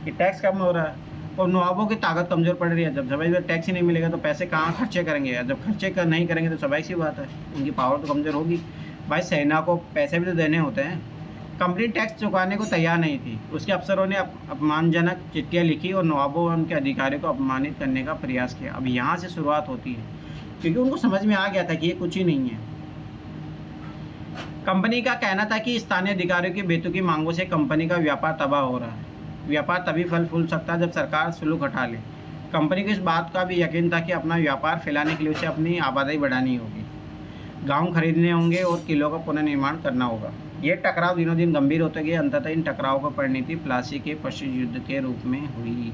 कि टैक्स कम हो रहा है और नवाबों की ताकत कमज़ोर पड़ रही है। जब सभी टैक्स ही नहीं मिलेगा तो पैसे कहाँ खर्चे करेंगे, जब खर्चे नहीं करेंगे तो स्वाभाविक सी बात है उनकी पावर तो कमज़ोर होगी। भाई सेना को पैसे भी तो देने होते हैं। कंपनी टैक्स चुकाने को तैयार नहीं थी। उसके अफसरों ने अपमानजनक चिट्ठियाँ लिखी और नवाबों और उनके अधिकारियों को अपमानित करने का प्रयास किया। अब यहाँ से शुरुआत होती है क्योंकि उनको समझ में आ गया था कि ये कुछ ही नहीं है। कंपनी का कहना था कि स्थानीय अधिकारियों की बेतुकी मांगों से कंपनी का व्यापार तबाह हो रहा है। व्यापार तभी फल फूल सकता है जब सरकार शुल्क हटा ले। कंपनी को इस बात का भी यकीन था कि अपना व्यापार फैलाने के लिए उसे अपनी आबादी बढ़ानी होगी, गांव खरीदने होंगे और किलों का पुनर्निर्माण करना होगा। ये टकराव दिनों दिन गंभीर होते गए। अंततः इन टकराव की परिणति प्लासी के पश्चिम युद्ध के रूप में हुई।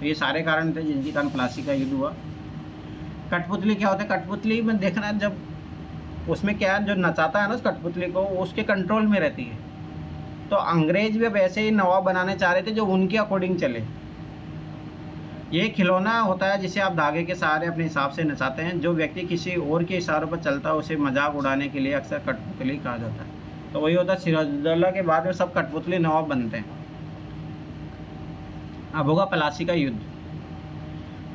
तो ये सारे कारण थे जिनके कारण प्लासी का युद्ध हुआ। कठपुतली क्या होता है? कठपुतली में देखना, जब उसमें क्या जो नचाता है ना उस कठपुतली को, उसके कंट्रोल में रहती है। तो अंग्रेज भी वैसे ही नवाब बनाने चाह रहे थे जो उनके अकॉर्डिंग चले। ये खिलौना होता है जिसे आप धागे के सहारे अपने हिसाब से नचाते हैं। जो व्यक्ति किसी और के इशारों पर चलता है उसे मजाक उड़ाने के लिए अक्सर कठपुतली कहा जाता है। तो वही होता है, सिराजुद्दौला के बाद में सब कठपुतली नवाब बनते हैं। अब होगा प्लासी का युद्ध।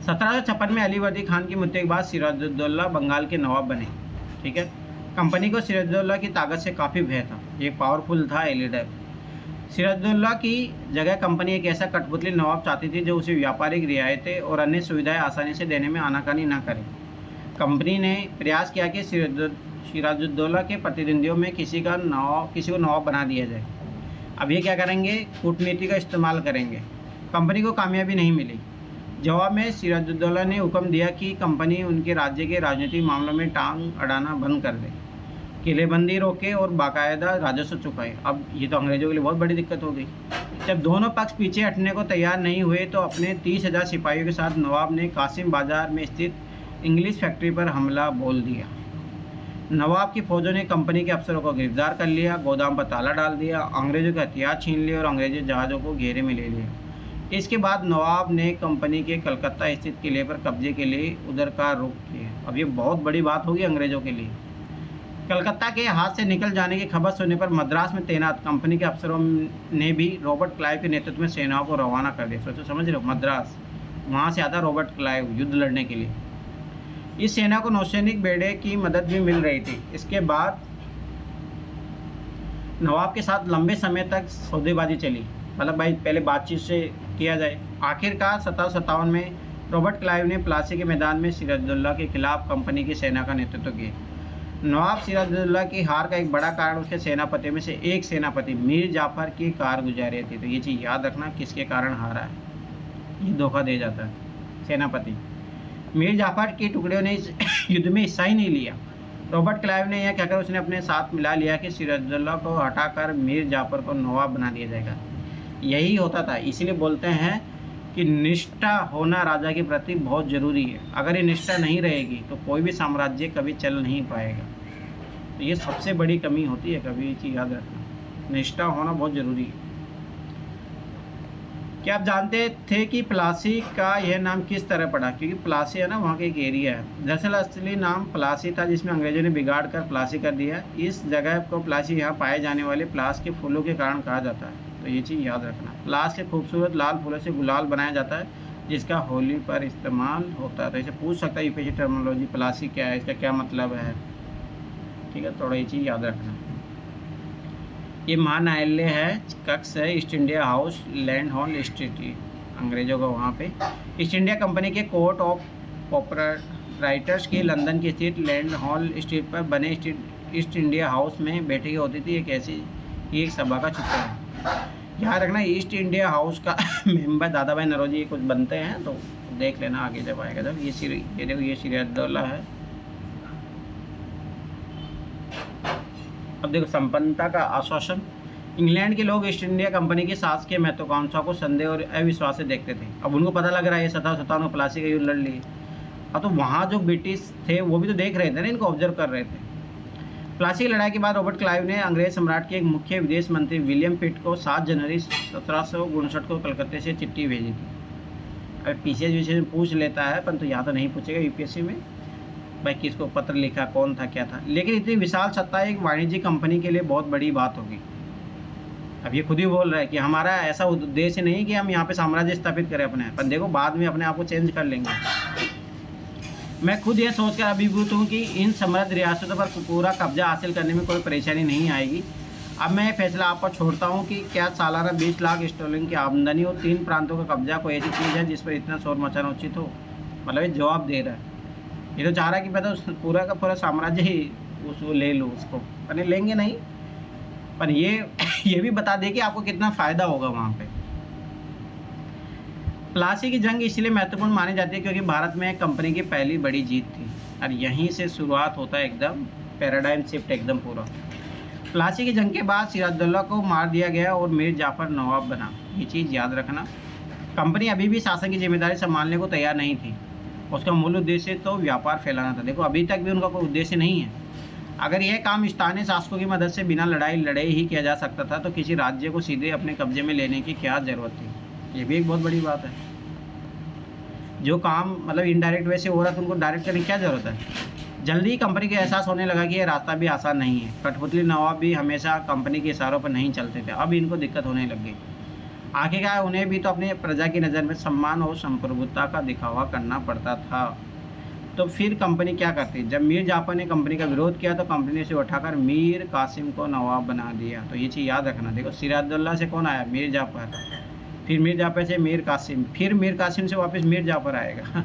1756 में अलीवर्दी खान की मृत्यु के बाद सिराजुद्दौला बंगाल के नवाब बने। ठीक है, कंपनी को सिराजुद्दौला की ताकत से काफ़ी भय था। ये पावरफुल था लीडर। सिराजुद्दौला की जगह कंपनी एक ऐसा कठपुतली नवाब चाहती थी जो उसे व्यापारिक रियायतें और अन्य सुविधाएं आसानी से देने में आनाकानी न करे। कंपनी ने प्रयास किया कि सिराजुद्दौला के प्रतिद्वंदियों में किसी को नवाब बना दिया जाए। अब ये क्या करेंगे? कूटनीति का इस्तेमाल करेंगे। कंपनी को कामयाबी नहीं मिली। जवाब में सिराजुद्दौला ने हुक्म दिया कि कंपनी उनके राज्य के राजनीतिक मामलों में टांग अड़ाना बंद कर दे, किलेबंदी रोके और बाकायदा राजस्व चुकाए। अब ये तो अंग्रेजों के लिए बहुत बड़ी दिक्कत हो गई। जब दोनों पक्ष पीछे हटने को तैयार नहीं हुए तो अपने 30,000 सिपाहियों के साथ नवाब ने कासिम बाजार में स्थित इंग्लिश फैक्ट्री पर हमला बोल दिया। नवाब की फौजों ने कंपनी के अफसरों को गिरफ्तार कर लिया, गोदाम पर ताला डाल दिया, अंग्रेजों के हथियार छीन लिए और अंग्रेजी जहाज़ों को घेरे में ले लिया। इसके बाद नवाब ने कंपनी के कलकत्ता स्थित किले पर कब्जे के लिए उधर का रुख किया। अब ये बहुत बड़ी बात होगी अंग्रेजों के लिए। कलकत्ता के हाथ से निकल जाने की खबर सुनने पर मद्रास में तैनात कंपनी के अफसरों ने भी रॉबर्ट क्लाइव के नेतृत्व में सेनाओं को रवाना कर दिया। सोचो, समझ रहे हो, मद्रास, वहाँ से आता रॉबर्ट क्लाइव युद्ध लड़ने के लिए। इस सेना को नौसैनिक बेड़े की मदद भी मिल रही थी। इसके बाद नवाब के साथ लंबे समय तक सौदेबाजी चली, मतलब भाई पहले बातचीत से किया जाए। आखिरकार 1757 में रॉबर्ट क्लाइव ने प्लासी के मैदान में सिराजुद्दौला के खिलाफ कंपनी की सेना का नेतृत्व किया। नवाब सिराजुद्दौला की हार का एक बड़ा कारण उसके सेनापति में से एक सेनापति मीर जाफर की कारगुजारी थी। तो ये चीज़ याद रखना, किसके कारण हारा है, ये धोखा दे जाता है सेनापति। मीर जाफर की टुकड़ियों ने इस युद्ध में हिस्सा ही नहीं लिया। रॉबर्ट क्लाइव ने यह कहकर उसने अपने साथ मिला लिया कि सिराजुद्दौला को हटाकर मीर जाफर को नवाब बना दिया जाएगा। यही होता था। इसीलिए बोलते हैं कि निष्ठा होना राजा के प्रति बहुत ज़रूरी है। अगर ये निष्ठा नहीं रहेगी तो कोई भी साम्राज्य कभी चल नहीं पाएगा। तो ये सबसे बड़ी कमी होती है, कभी ये चीज़ याद रखना, निष्ठा होना बहुत ज़रूरी है। क्या आप जानते थे कि प्लासी का यह नाम किस तरह पड़ा? क्योंकि प्लासी है ना, वहाँ का एक एरिया है। दरअसल असली नाम प्लासी था जिसमें अंग्रेजों ने बिगाड़ कर प्लासी कर दिया। इस जगह को प्लासी यहाँ पाए जाने वाले प्लास के फूलों के कारण कहा जाता है। तो ये चीज़ याद रखना। प्लास के खूबसूरत लाल फूलों से गुलाल बनाया जाता है जिसका होली पर इस्तेमाल होता है। तो इसे पूछ सकता है यूपीएससी टर्मिनोलॉजी, प्लासी क्या है, इसका क्या मतलब है। ठीक है, थोड़ा ये चीज़ याद रखना। ये महान्यायालय है, कक्ष है east India house, land hall street, अंग्रेजों का वहाँ पे। ईस्ट इंडिया कंपनी के कोर्ट ऑफ प्रोप्राइटर्स की लंदन की स्थित लैंड हॉल स्ट्रीट पर बने ईस्ट इंडिया हाउस में बैठकें होती थी। एक सभा का चित्र है। याद रखना, ईस्ट इंडिया हाउस का मेंबर दादा भाई नौरोजी कुछ बनते हैं, तो देख लेना आगे जब आएगा। जब ये देखो, ये सिराजुद्दौला है। अब देखो, संपन्नता का आश्वासन। इंग्लैंड के लोग ईस्ट इंडिया कंपनी की शासकीय महत्वाकांक्षा को संदेह और अविश्वास से देखते थे। अब उनको पता लग रहा है ये 1757 में प्लासी का युद्ध लड़ लिए। अब तो वहाँ जो ब्रिटिश थे वो भी तो देख रहे थे ना, इनको ऑब्जर्व कर रहे थे। प्लासी की लड़ाई के बाद रॉबर्ट क्लाइव ने अंग्रेज सम्राट के एक मुख्य विदेश मंत्री विलियम पिट को 7 जनवरी 1759 को कलकत्ते से चिट्ठी भेजी थी। अगर पीसीएस विषय में पूछ लेता है, परंतु यहाँ तो नहीं पूछेगा यूपीएससी में भाई किसको पत्र लिखा, कौन था, क्या था। लेकिन इतनी विशाल सत्ता एक वाणिज्यिक कंपनी के लिए बहुत बड़ी बात होगी। अब ये खुद ही बोल रहा है कि हमारा ऐसा उद्देश्य नहीं कि हम यहाँ पे साम्राज्य स्थापित करें अपने, पर देखो बाद में अपने आप को चेंज कर लेंगे। मैं खुद ये सोचकर अभिभूत हूँ कि इन समृद्ध रियासतों पर पूरा कब्जा हासिल करने में कोई परेशानी नहीं आएगी। अब मैं फैसला आप पर छोड़ता हूँ कि क्या सालाना 20 लाख स्टर्लिंग की आमदनी और 3 प्रांतों का कब्जा कोई ऐसी चीज़ है जिस पर इतना शोर मचाना उचित हो। मतलब ये जवाब दे रहा है, ये तो चाह रहा है कि मैं तो पूरा का पूरा साम्राज्य ही उसको ले लूँ उसको, पर लेंगे नहीं। पर ये भी बता दे कि आपको कितना फ़ायदा होगा वहाँ पे। प्लासी की जंग इसलिए महत्वपूर्ण मानी जाती है क्योंकि भारत में कंपनी की पहली बड़ी जीत थी और यहीं से शुरुआत होता है एकदम पैराडाइम शिफ्ट एकदम पूरा। प्लासी की जंग के बाद सिराजुद्दौला को मार दिया गया और मीर जाफर नवाब बना। ये चीज़ याद रखना। कंपनी अभी भी शासन की जिम्मेदारी संभालने को तैयार नहीं थी। उसका मूल उद्देश्य तो व्यापार फैलाना था। देखो अभी तक भी उनका कोई उद्देश्य नहीं है। अगर यह काम स्थानीय शासकों की मदद से बिना लड़ाई लड़े ही किया जा सकता था तो किसी राज्य को सीधे अपने कब्जे में लेने की क्या ज़रूरत थी। ये भी एक बहुत बड़ी बात है। जो काम मतलब इनडायरेक्ट वैसे हो रहा था उनको डायरेक्ट करने की क्या ज़रूरत है। जल्दी ही कंपनी को एहसास होने लगा कि यह रास्ता भी आसान नहीं है। कठपुतली नवाब भी हमेशा कंपनी के इशारों पर नहीं चलते थे। अब इनको दिक्कत होने लग गई। आखिरकार उन्हें भी तो अपने प्रजा की नज़र में सम्मान और संप्रभुता का दिखावा करना पड़ता था। तो फिर कंपनी क्या करती। जब मीर जाफर ने कंपनी का विरोध किया तो कंपनी ने इसे उठाकर मीर कासिम को नवाब बना दिया। तो ये चीज़ याद रखना। देखो सिराजुद्दौला से कौन आया, मीर जाफर, फिर मीर जाफर से मीर कासिम, फिर मीर कासिम से वापस मीर जाफर आएगा।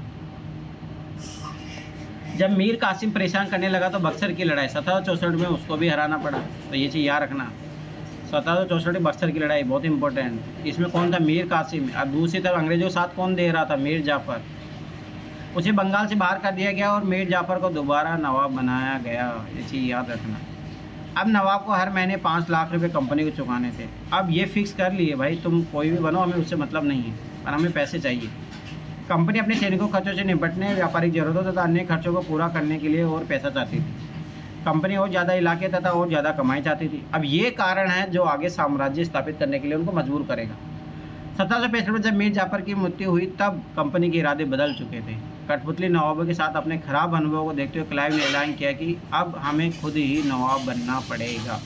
जब मीर कासिम परेशान करने लगा तो बक्सर की लड़ाई 1764 में उसको भी हराना पड़ा। तो ये चीज़ याद रखना। 1764 बक्सर की लड़ाई बहुत इंपॉर्टेंट। इसमें कौन था, मीर कासिम। और दूसरी तरफ अंग्रेजों के साथ कौन दे रहा था, मीर जाफर। उसे बंगाल से बाहर कर दिया गया और मीर जाफर को दोबारा नवाब बनाया गया। ये चीज़ याद रखना। अब नवाब को हर महीने 5 लाख रुपए कंपनी को चुकाने थे। अब ये फिक्स कर लिए भाई तुम कोई भी बनो, हमें उससे मतलब नहीं है, पर हमें पैसे चाहिए। कंपनी अपने सैनिकों खर्चों से निपटने, व्यापारिक जरूरतों तथा अन्य खर्चों को पूरा करने के लिए और पैसा चाहती थी। कंपनी और ज़्यादा इलाके तथा और ज़्यादा कमाई चाहती थी। अब ये कारण है जो आगे साम्राज्य स्थापित करने के लिए उनको मजबूर करेगा। 1765 में जब मीर जाफर की मृत्यु हुई तब कंपनी के इरादे बदल चुके थे। कठपुतली नवाबों के साथ अपने खराब अनुभवों को देखते हुए क्लाइव ने ऐलान किया कि अब हमें खुद ही नवाब बनना पड़ेगा।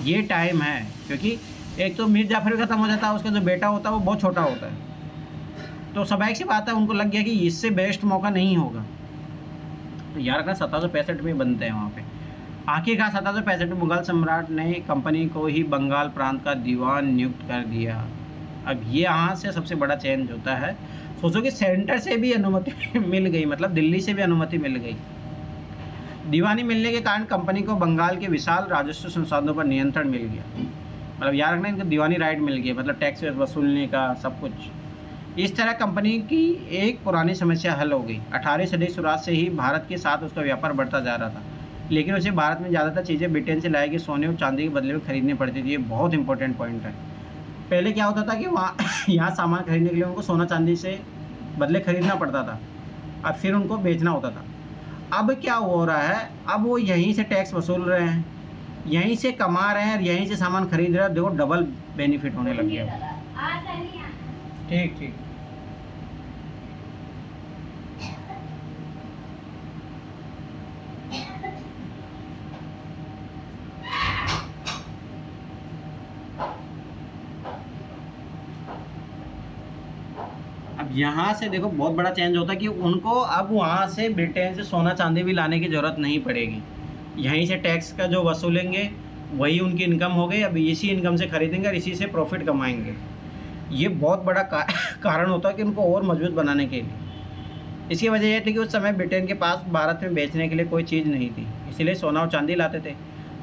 ये टाइम है, क्योंकि एक तो मीर जाफर भी खत्म हो जाता है, उसका जो बेटा होता है वो बहुत छोटा होता है। तो स्वाभाविक सी बात है उनको लग गया कि इससे बेस्ट मौका नहीं होगा। तो यार रखना 1765 में बनते हैं वहाँ पे। आखिरकार 1765 में मुगल सम्राट ने कंपनी को ही बंगाल प्रांत का दीवान नियुक्त कर दिया। अब ये यहाँ से सबसे बड़ा चेंज होता है। सोचो कि सेंटर से भी अनुमति मिल गई, मतलब दिल्ली से भी अनुमति मिल गई। दीवानी मिलने के कारण कंपनी को बंगाल के विशाल राजस्व संसाधनों पर नियंत्रण मिल गया। मतलब याद रखना इनको दीवानी राइट मिल गया, मतलब टैक्स वसूलने का सब कुछ। इस तरह कंपनी की एक पुरानी समस्या हल हो गई। 18वीं सदी शुरुआत से ही भारत के साथ उसका व्यापार बढ़ता जा रहा था, लेकिन उसे भारत में ज़्यादातर चीज़ें ब्रिटेन से लाई गई सोने और चांदी के बदले में खरीदनी पड़ती थी। ये बहुत इंपॉर्टेंट पॉइंट है। पहले क्या होता था कि वहाँ यहाँ सामान खरीदने के लिए उनको सोना चांदी से बदले खरीदना पड़ता था और फिर उनको बेचना होता था। अब क्या हो रहा है, अब वो यहीं से टैक्स वसूल रहे हैं, यहीं से कमा रहे हैं और यहीं से सामान खरीद रहे हैं। देखो डबल बेनिफिट होने लग गया। ठीक ठीक। अब यहाँ से देखो बहुत बड़ा चेंज होता है कि उनको अब वहाँ से ब्रिटेन से सोना चांदी भी लाने की ज़रूरत नहीं पड़ेगी। यहीं से टैक्स का जो वसूलेंगे वही उनकी इनकम हो गई। अब इसी इनकम से खरीदेंगे और इसी से प्रॉफिट कमाएंगे। ये बहुत बड़ा कारण होता है कि उनको और मजबूत बनाने के लिए। इसकी वजह यह थी कि उस समय ब्रिटेन के पास भारत में बेचने के लिए कोई चीज़ नहीं थी, इसलिए सोना और चांदी लाते थे।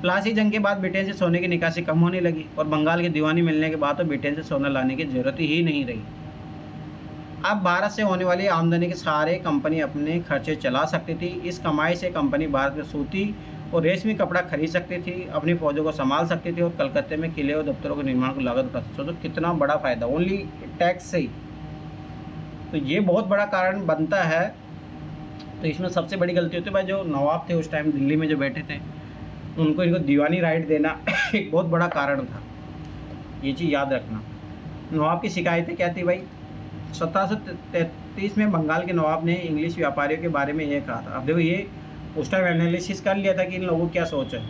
प्लासी जंग के बाद ब्रिटेन से सोने की निकासी कम होने लगी और बंगाल की दीवानी मिलने के बाद तो ब्रिटेन से सोना लाने की ज़रूरत ही नहीं रही। अब भारत से होने वाली आमदनी के सारे कंपनी अपने खर्चे चला सकती थी। इस कमाई से कंपनी भारत में सूती और रेशमी कपड़ा खरीद सकती थी, अपनी फौजों को संभाल सकती थी और कलकत्ते में किले और दफ्तरों के निर्माण को लागत उठा सकती थी। तो कितना बड़ा फ़ायदा ओनली टैक्स से ही। तो ये बहुत बड़ा कारण बनता है। तो इसमें सबसे बड़ी गलती होती है भाई जो नवाब थे उस टाइम दिल्ली में जो बैठे थे, उनको इनको दीवानी राइट देना एक बहुत बड़ा कारण था, ये चीज़ याद रखना। नवाब की शिकायतें क्या थी भाई? 1733 में बंगाल के नवाब ने इंग्लिश व्यापारियों के बारे में ये कहा था। अब देखो ये उस टाइम एनालिसिस कर लिया था कि इन लोगों की क्या सोच है।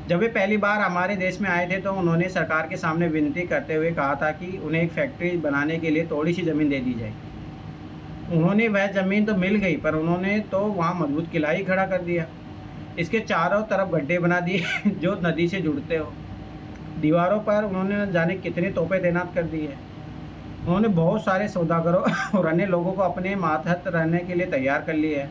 जब वे पहली बार हमारे देश में आए थे तो उन्होंने सरकार के सामने विनती करते हुए कहा था कि उन्हें एक फैक्ट्री बनाने के लिए थोड़ी सी ज़मीन दे दी जाए। उन्होंने वह ज़मीन तो मिल गई, पर उन्होंने तो वहाँ मजबूत किला ही खड़ा कर दिया। इसके चारों तरफ गड्ढे बना दिए जो नदी से जुड़ते हो। दीवारों पर उन्होंने न जाने कितने तोपें तैनात कर दी है। उन्होंने बहुत सारे सौदागरों और अन्य लोगों को अपने मातहत रहने के लिए तैयार कर लिया है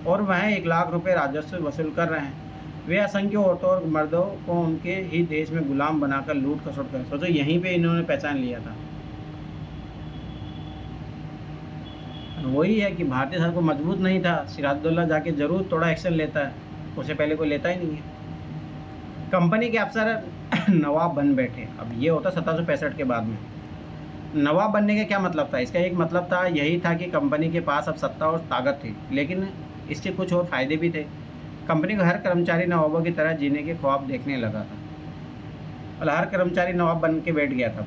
और वह 1 लाख रुपए राजस्व वसूल कर रहे हैं। वे असंख्य औरतों और मर्दों को उनके ही देश में गुलाम बनाकर लूट खसोट कर, सोचो यहीं पे इन्होंने पहचान लिया था। वही है कि भारतीय सरकार को मजबूत नहीं था। सिराजुद्दौला जाके जरूर थोड़ा एक्शन लेता है, उससे पहले कोई लेता ही नहीं है। कंपनी के अफसर नवाब बन बैठे। अब ये होता 1765 के बाद में। नवाब बनने का क्या मतलब था? इसका एक मतलब था यही था कि कंपनी के पास अब सत्ता और ताकत थी, लेकिन इसके कुछ और फायदे भी थे। कंपनी को हर कर्मचारी नवाबों की तरह जीने के ख्वाब देखने लगा था और हर कर्मचारी नवाब बन के बैठ गया था।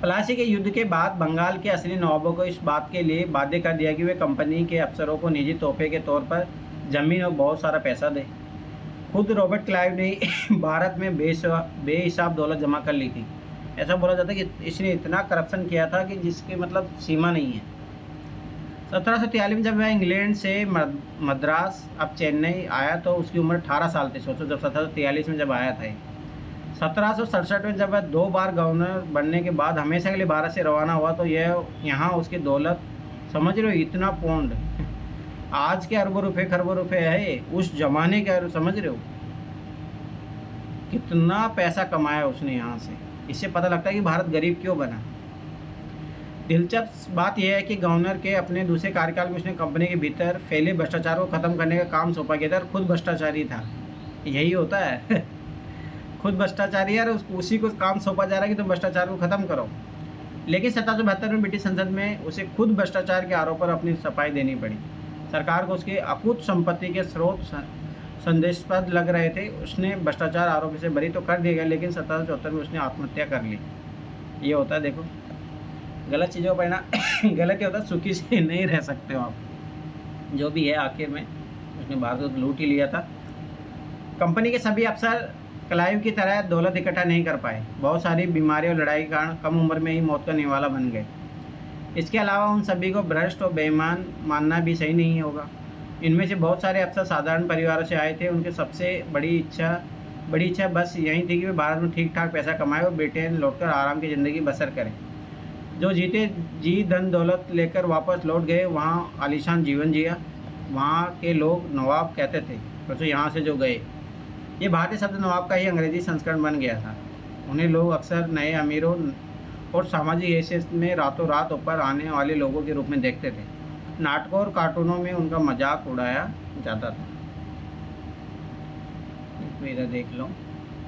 प्लासी के युद्ध के बाद बंगाल के असली नवाबों को इस बात के लिए बाध्य कर दिया कि वे कंपनी के अफसरों को निजी तोहफे के तौर पर जमीन और बहुत सारा पैसा दें। खुद रॉबर्ट क्लाइव ने भारत में बेहिसाब दौलत जमा कर ली थी। ऐसा बोला जाता है कि इसने इतना करप्शन किया था कि जिसकी मतलब सीमा नहीं है। 1743 में जब वह इंग्लैंड से मद्रास अब चेन्नई आया तो उसकी उम्र 18 साल थी। सोचो जब 1743 में जब आया था। 1767 में जब वह 2 बार गवर्नर बनने के बाद हमेशा के लिए भारत से रवाना हुआ तो यह यहाँ उसकी दौलत समझ रहे हो, इतना पौंड आज के अरबों रुपए खरबों रुपए है, उस जमाने के समझ रहे हो कितना पैसा कमाया उसने यहाँ से। इससे पता लगता है कि भारत गरीब क्यों बना। दिलचस्प बात यह है कि गवर्नर के अपने दूसरे कार्यकाल में उसने कंपनी के भीतर फैले भ्रष्टाचार को खत्म करने का काम सौंपा गया था और खुद भ्रष्टाचारी था। यही होता है खुद भ्रष्टाचारी है और उसी को काम सौंपा जा रहा है कि तुम भ्रष्टाचार को खत्म करो। लेकिन 1772 में ब्रिटिश संसद में उसे खुद भ्रष्टाचार के आरोप पर अपनी सफाई देनी पड़ी। सरकार को उसके अकूत संपत्ति के स्रोत संदेहास्पद लग रहे थे। उसने भ्रष्टाचार आरोप से बरी तो कर दिया गया, लेकिन 1774 में उसने आत्महत्या कर ली। ये होता है, देखो गलत चीज़ों पर ना गलत ही होता है, सुखी से नहीं रह सकते हो आप। जो भी है आखिर में उसने भारत को लूट ही लिया था। कंपनी के सभी अफसर क्लाइव की तरह दौलत इकट्ठा नहीं कर पाए। बहुत सारी बीमारी और लड़ाई के कारण कम उम्र में ही मौत का निवाला बन गए। इसके अलावा उन सभी को भ्रष्ट और बेईमान मानना भी सही नहीं होगा। इनमें से बहुत सारे अफसर साधारण परिवारों से आए थे। उनके सबसे बड़ी इच्छा बस यही थी कि वे भारत में ठीक ठाक पैसा कमाएं और ब्रिटेन लौटकर आराम की ज़िंदगी बसर करें। जो जीते जी धन दौलत लेकर वापस लौट गए, वहाँ आलीशान जीवन जिया। वहाँ के लोग नवाब कहते थे, तो यहाँ से जो गए, ये भारतीय शब्द नवाब का ही अंग्रेजी संस्करण बन गया था। उन्हें लोग अक्सर नए अमीरों और सामाजिक हैसियत में रातों रात ऊपर आने वाले लोगों के रूप में देखते थे। नाटकों और कार्टूनों में उनका मजाक उड़ाया जाता था। इधर देख लो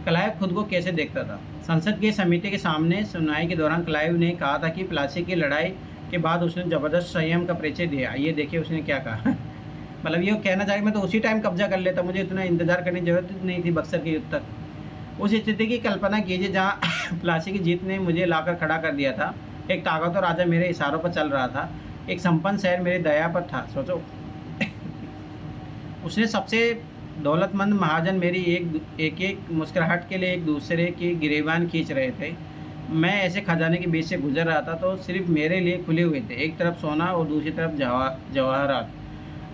क्लाइव खुद को कैसे देखता था। संसद की समिति के सामने सुनवाई के दौरान क्लाइव ने कहा था कि प्लासी की लड़ाई के बाद उसने ज़बरदस्त संयम का परिचय दिया। ये देखिए उसने क्या कहा मतलब ये कहना चाहिए मैं तो उसी टाइम कब्जा कर लेता, मुझे इतना इंतजार करने की जरूरत नहीं थी बक्सर के युद्ध तक। उस स्थिति की कल्पना कीजिए जहाँ प्लासी की जीत ने मुझे लाकर खड़ा कर दिया था। एक ताकतवर राजा मेरे इशारों पर चल रहा था, एक संपन्न शहर मेरी दया पर था। सोचो उसने सबसे दौलतमंद महाजन मेरी एक मुस्कुराहट के लिए एक दूसरे की गिरेबान खींच रहे थे। मैं ऐसे खजाने के बीच से गुजर रहा था तो सिर्फ मेरे लिए खुले हुए थे, एक तरफ सोना और दूसरी तरफ जवाहरात।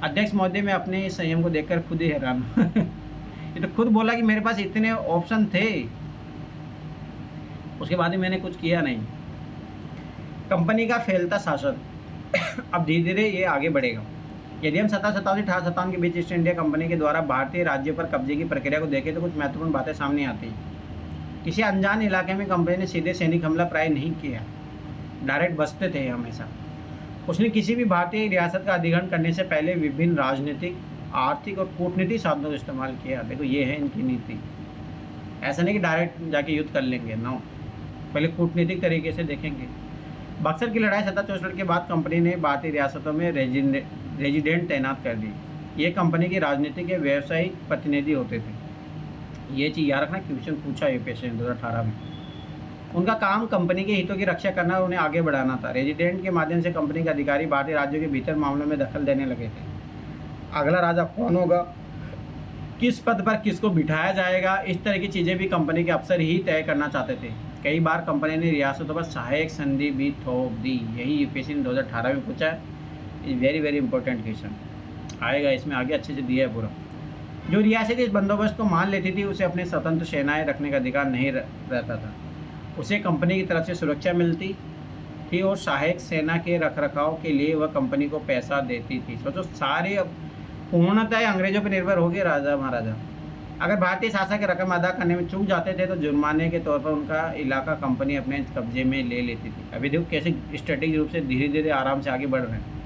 अध्यक्ष महोदय मैं अपने इस संयम को देखकर खुद ही हैरान ये तो खुद बोला कि मेरे पास इतने ऑप्शन थे, उसके बाद भी मैंने कुछ किया नहीं। कंपनी का फैलता शासन अब धीरे धीरे ये आगे बढ़ेगा। यदि हम 1787 के बीच ईस्ट इंडिया कंपनी के द्वारा भारतीय राज्यों पर कब्जे की प्रक्रिया को देखें तो कुछ महत्वपूर्ण बातें सामने आती हैं। किसी अनजान इलाके में कंपनी ने सीधे सैनिक हमला प्राय नहीं किया, डायरेक्ट बसते थे हमेशा। उसने किसी भी भारतीय रियासत का अधिग्रहण करने से पहले विभिन्न राजनीतिक, आर्थिक और कूटनीतिक साधनों का इस्तेमाल किया। देखो ये है इनकी नीति। ऐसा नहीं कि डायरेक्ट जाके युद्ध कर लेंगे, नो, पहले कूटनीतिक तरीके से देखेंगे। बक्सर की लड़ाई 1764 के बाद कंपनी ने भारतीय रियासतों में रेजिडेंट तैनात कर दी। ये कंपनी के राजनीतिक के व्यावसायिक प्रतिनिधि होते थे। ये चीज़ याद रखना, क्वेश्चन पूछा यूपीएससी ने 2018 में। उनका काम कंपनी के हितों की रक्षा करना और उन्हें आगे बढ़ाना था। रेजिडेंट के माध्यम से कंपनी के अधिकारी भारतीय राज्यों के भीतर मामलों में दखल देने लगे थे। अगला राजा कौन होगा, किस पद पर किसको बिठाया जाएगा, इस तरह की चीज़ें भी कंपनी के अफसर ही तय करना चाहते थे। कई बार कंपनी ने रियासतों पर सहायक संधि भी थोप दी। यही यूपीएससी ने 2018 में पूछा है। Is very very important question आएगा इसमें, आगे अच्छे से दिया है पूरा। जो रियासत इस बंदोबस्त को मान लेती थी उसे अपने स्वतंत्र सेनाएं रखने का अधिकार नहीं रहता था। उसे कंपनी की तरफ से सुरक्षा मिलती थी और सहायक सेना के रखरखाव के लिए वह कंपनी को पैसा देती थी। सोचो, सारे पूर्णतः अंग्रेजों पर निर्भर हो गए राजा महाराजा। अगर भारतीय शासक रकम अदा करने में चूक जाते थे तो जुर्माने के तौर पर उनका इलाका कंपनी अपने कब्जे में ले लेती थी। अभी देखो कैसे स्ट्रेटेजिक रूप से धीरे धीरे आराम से आगे बढ़ रहे हैं।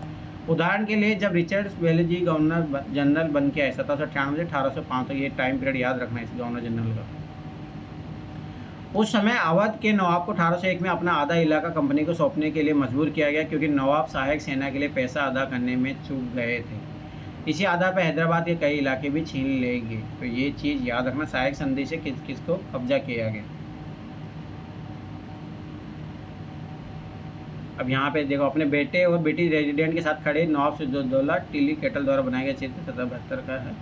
उदाहरण के लिए, जब रिचर्ड वेलेजी गवर्नर जनरल बन के आए 1798 से 1805 तक, ये टाइम पीरियड याद रखना है इस गवर्नर जनरल का। उस समय अवध के नवाब को 1801 में अपना आधा इलाका कंपनी को सौंपने के लिए मजबूर किया गया, क्योंकि नवाब सहायक सेना के लिए पैसा अदा करने में चूक गए थे। इसी आधार पर हैदराबाद के कई इलाके भी छीन लेंगे। तो ये चीज़ याद रखना, सहायक संधि से किस किस को कब्जा किया गया। अब यहाँ पे देखो, अपने बेटे और बेटी रेजिडेंट के साथ खड़े नवाब सिराजुद्दौला टिल्ली केटल द्वारा बनाया गया चित्र 1772 का है।